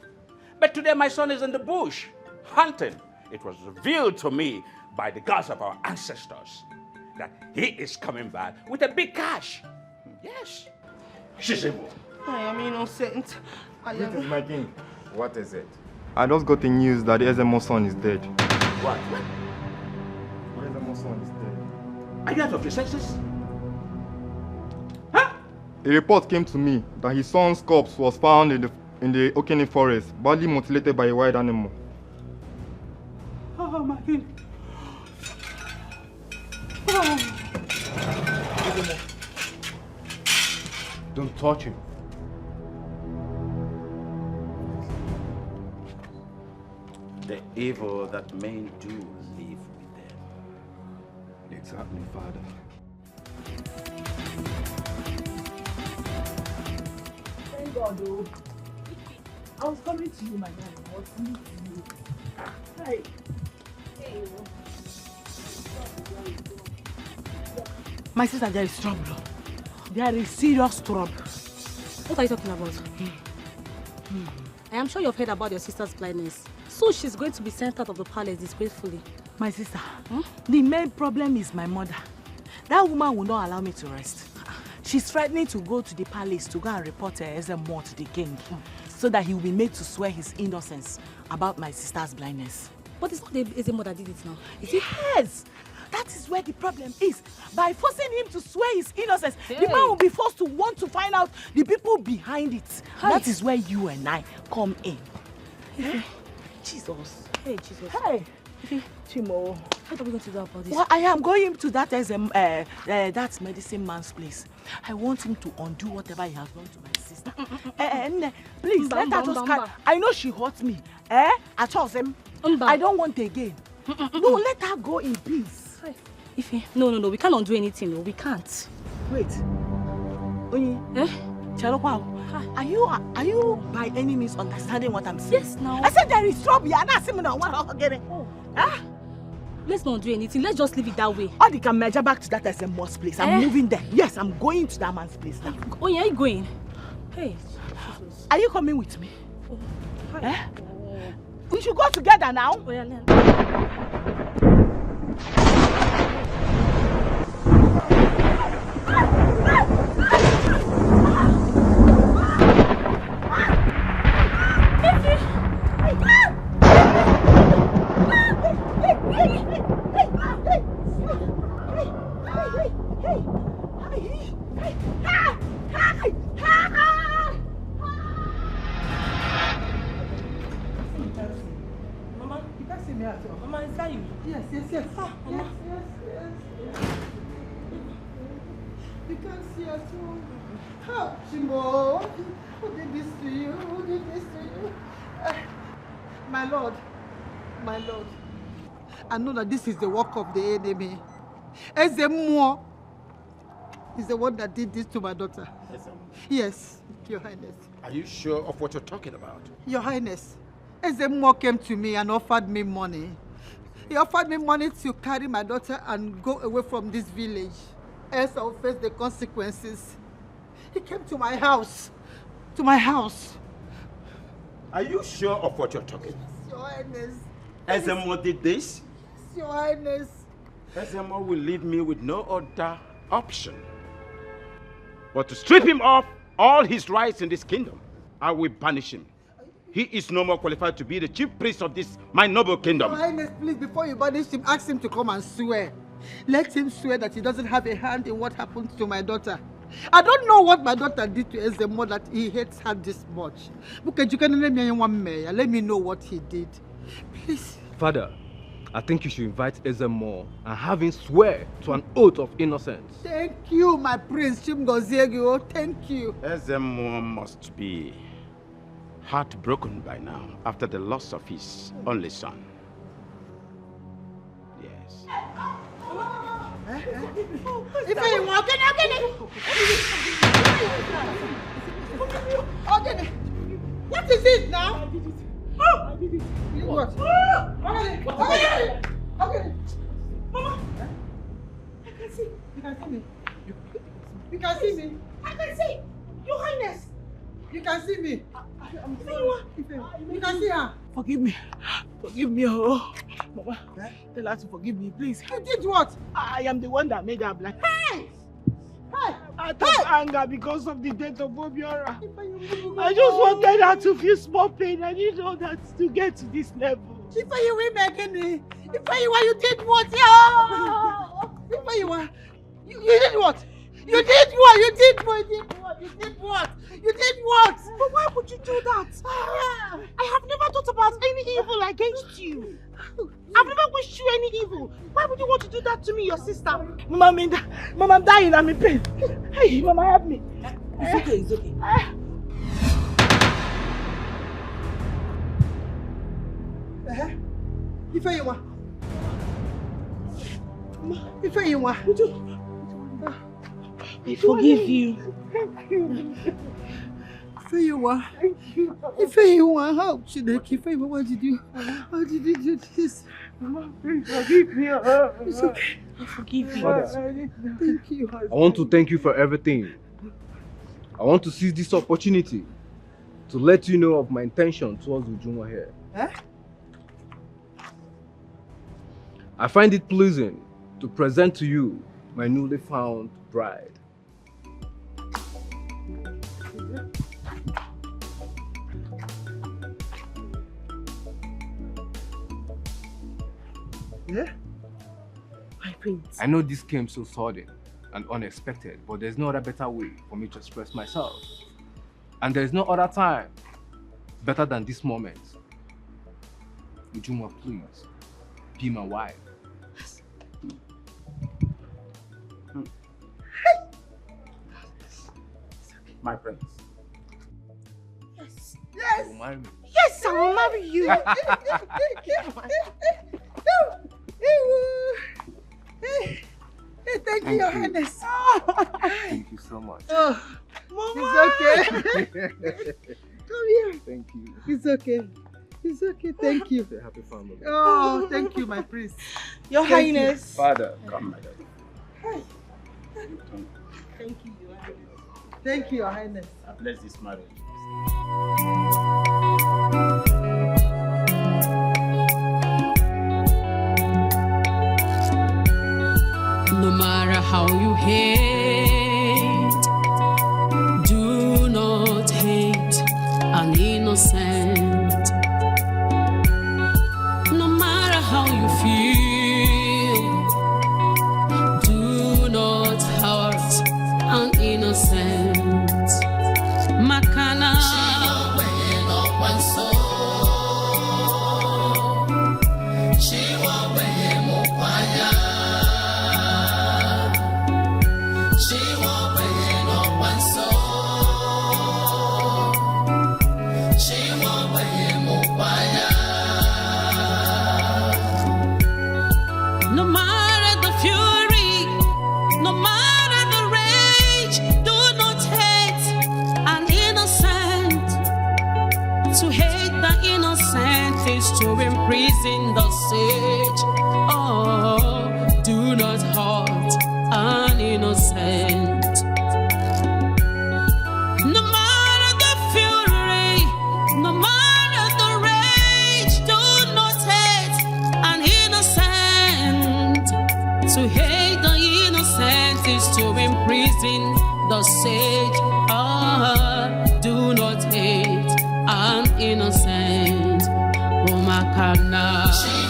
But today my son is in the bush hunting. It was revealed to me by the gods of our ancestors that he is coming back with a big cash. Yes. She's evil. I am innocent. This is my king. What is it? I just got the news that the Ezemo son is dead. What? The Ezemo son is dead. Are you out of your senses? A report came to me that his son's corpse was found in the Okene forest, badly mutilated by a wild animal. Oh, my king. Don't touch him. The evil that men do live with them. Exactly, Father. Thank God, though. I was coming to you, my man. I was coming to you. Hi. Hey. My sister, there is trouble. There is serious trouble. What are you talking about? I am sure you've heard about your sister's blindness. So she's going to be sent out of the palace disgracefully. My sister, the main problem is my mother. That woman will not allow me to rest. She's threatening to go to the palace to go and report Ezemo to the king so that he will be made to swear his innocence about my sister's blindness. But it's not the Ezemo that did it now, is it? Yes! That is where the problem is. By forcing him to swear his innocence, the man will be forced to want to find out the people behind it. Hi. That is where you and I come in. Hey. Jesus. Hey, Jesus. Hey. Chimo. What are we going to do about this? Well, I am going to that that medicine man's place. I want him to undo whatever he has done to my sister. Please, let her just carry. I know she hurt me. I chose him. I don't want again. No, let her go in peace. Ife, no, we can't undo anything. No, we can't. Wait. Onyi, are you by any means understanding what I'm saying? Yes, now. I said there is trouble. You're not saying what getting. Let's not do anything. Let's just leave it that way. Or they can measure back to that SMO's place. I'm moving there. Yes, I'm going to that man's place now. Oh, yeah, are you going? Hey. Jesus. Are you coming with me? We should go together now. Oh, yeah, Mama, is that you? Yes. Mama. Yes. You can't see us all. How, Chimo? Who did this to you? My lord. I know that this is the work of the enemy. Ezemo is the one that did this to my daughter. Yes, Your Highness. Are you sure of what you're talking about? Your Highness, Ezemo came to me and offered me money. He offered me money to carry my daughter and go away from this village, else I'll face the consequences. He came to my house. To my house. Are you sure of what you're talking about? Yes, Your Highness. Ezemo did this? Yes, Your Highness. Ezemo will leave me with no other option but to strip him of all his rights in this kingdom. I will banish him. He is no more qualified to be the chief priest of this, my noble kingdom. Your Highness, please, before you banish him, ask him to come and swear. Let him swear that he doesn't have a hand in what happened to my daughter. I don't know what my daughter did to Ezemo that he hates her this much. Because you can let me know what he did. Please. Father, I think you should invite Ezemo and have him swear to an oath of innocence. Thank you, my prince, Chimgoziego. Thank you. Ezemo must be heartbroken by now after the loss of his only son. Yes. If you walk in, what is it now? I did it. What? Okay. Mama, I can see. You can see me. You can see me. I can see. Your Highness. You can see me. You can see her. Forgive me. Forgive me, oh. Mama, tell her to forgive me, please. You did what? I am the one that made her black. Hey! Out of anger because of the death of Obiora. I just wanted her to feel small pain. I didn't know that to get to this level. If you were making me, if you did what? If you were, you did what? You did what? You did what? You did what? You did what? But why would you do that? I have never thought about any evil against you. I've never wished you any evil. Why would you want to do that to me, your sister? Mama, I'm dying. I'm in pain. Hey, Mama, help me. It's okay. It's okay. If you want. I forgive you. Thank you. If you want help, Chineke, what did you do this? Mama, please forgive me. It's okay. I forgive you. Father, thank you. I want to thank you for everything. I want to seize this opportunity to let you know of my intention towards Ujunwa here. Huh? I find it pleasing to present to you my newly found bride. Yeah? My prince. I know this came so sudden and unexpected, but there's no other better way for me to express myself. And there's no other time better than this moment. Ujunwa, please, be my wife. My prince. Yes. Yes. You will marry me. Yes, I will marry you. Thank you, Your Highness. Thank you so much. Oh, Mama. it's okay. Come here. Thank you. It's okay. It's okay. Thank you. It's a happy family. Oh, thank you, my prince. Your Highness. Father, come, my daddy. Thank you, Your Highness. Thank you, Your Highness. I bless this marriage. No matter how you hate, do not hate an innocent. No matter how you feel, do not hurt an innocent. Makana she To hate the innocent is to imprison the sage. Do not hate an innocent. Umakana.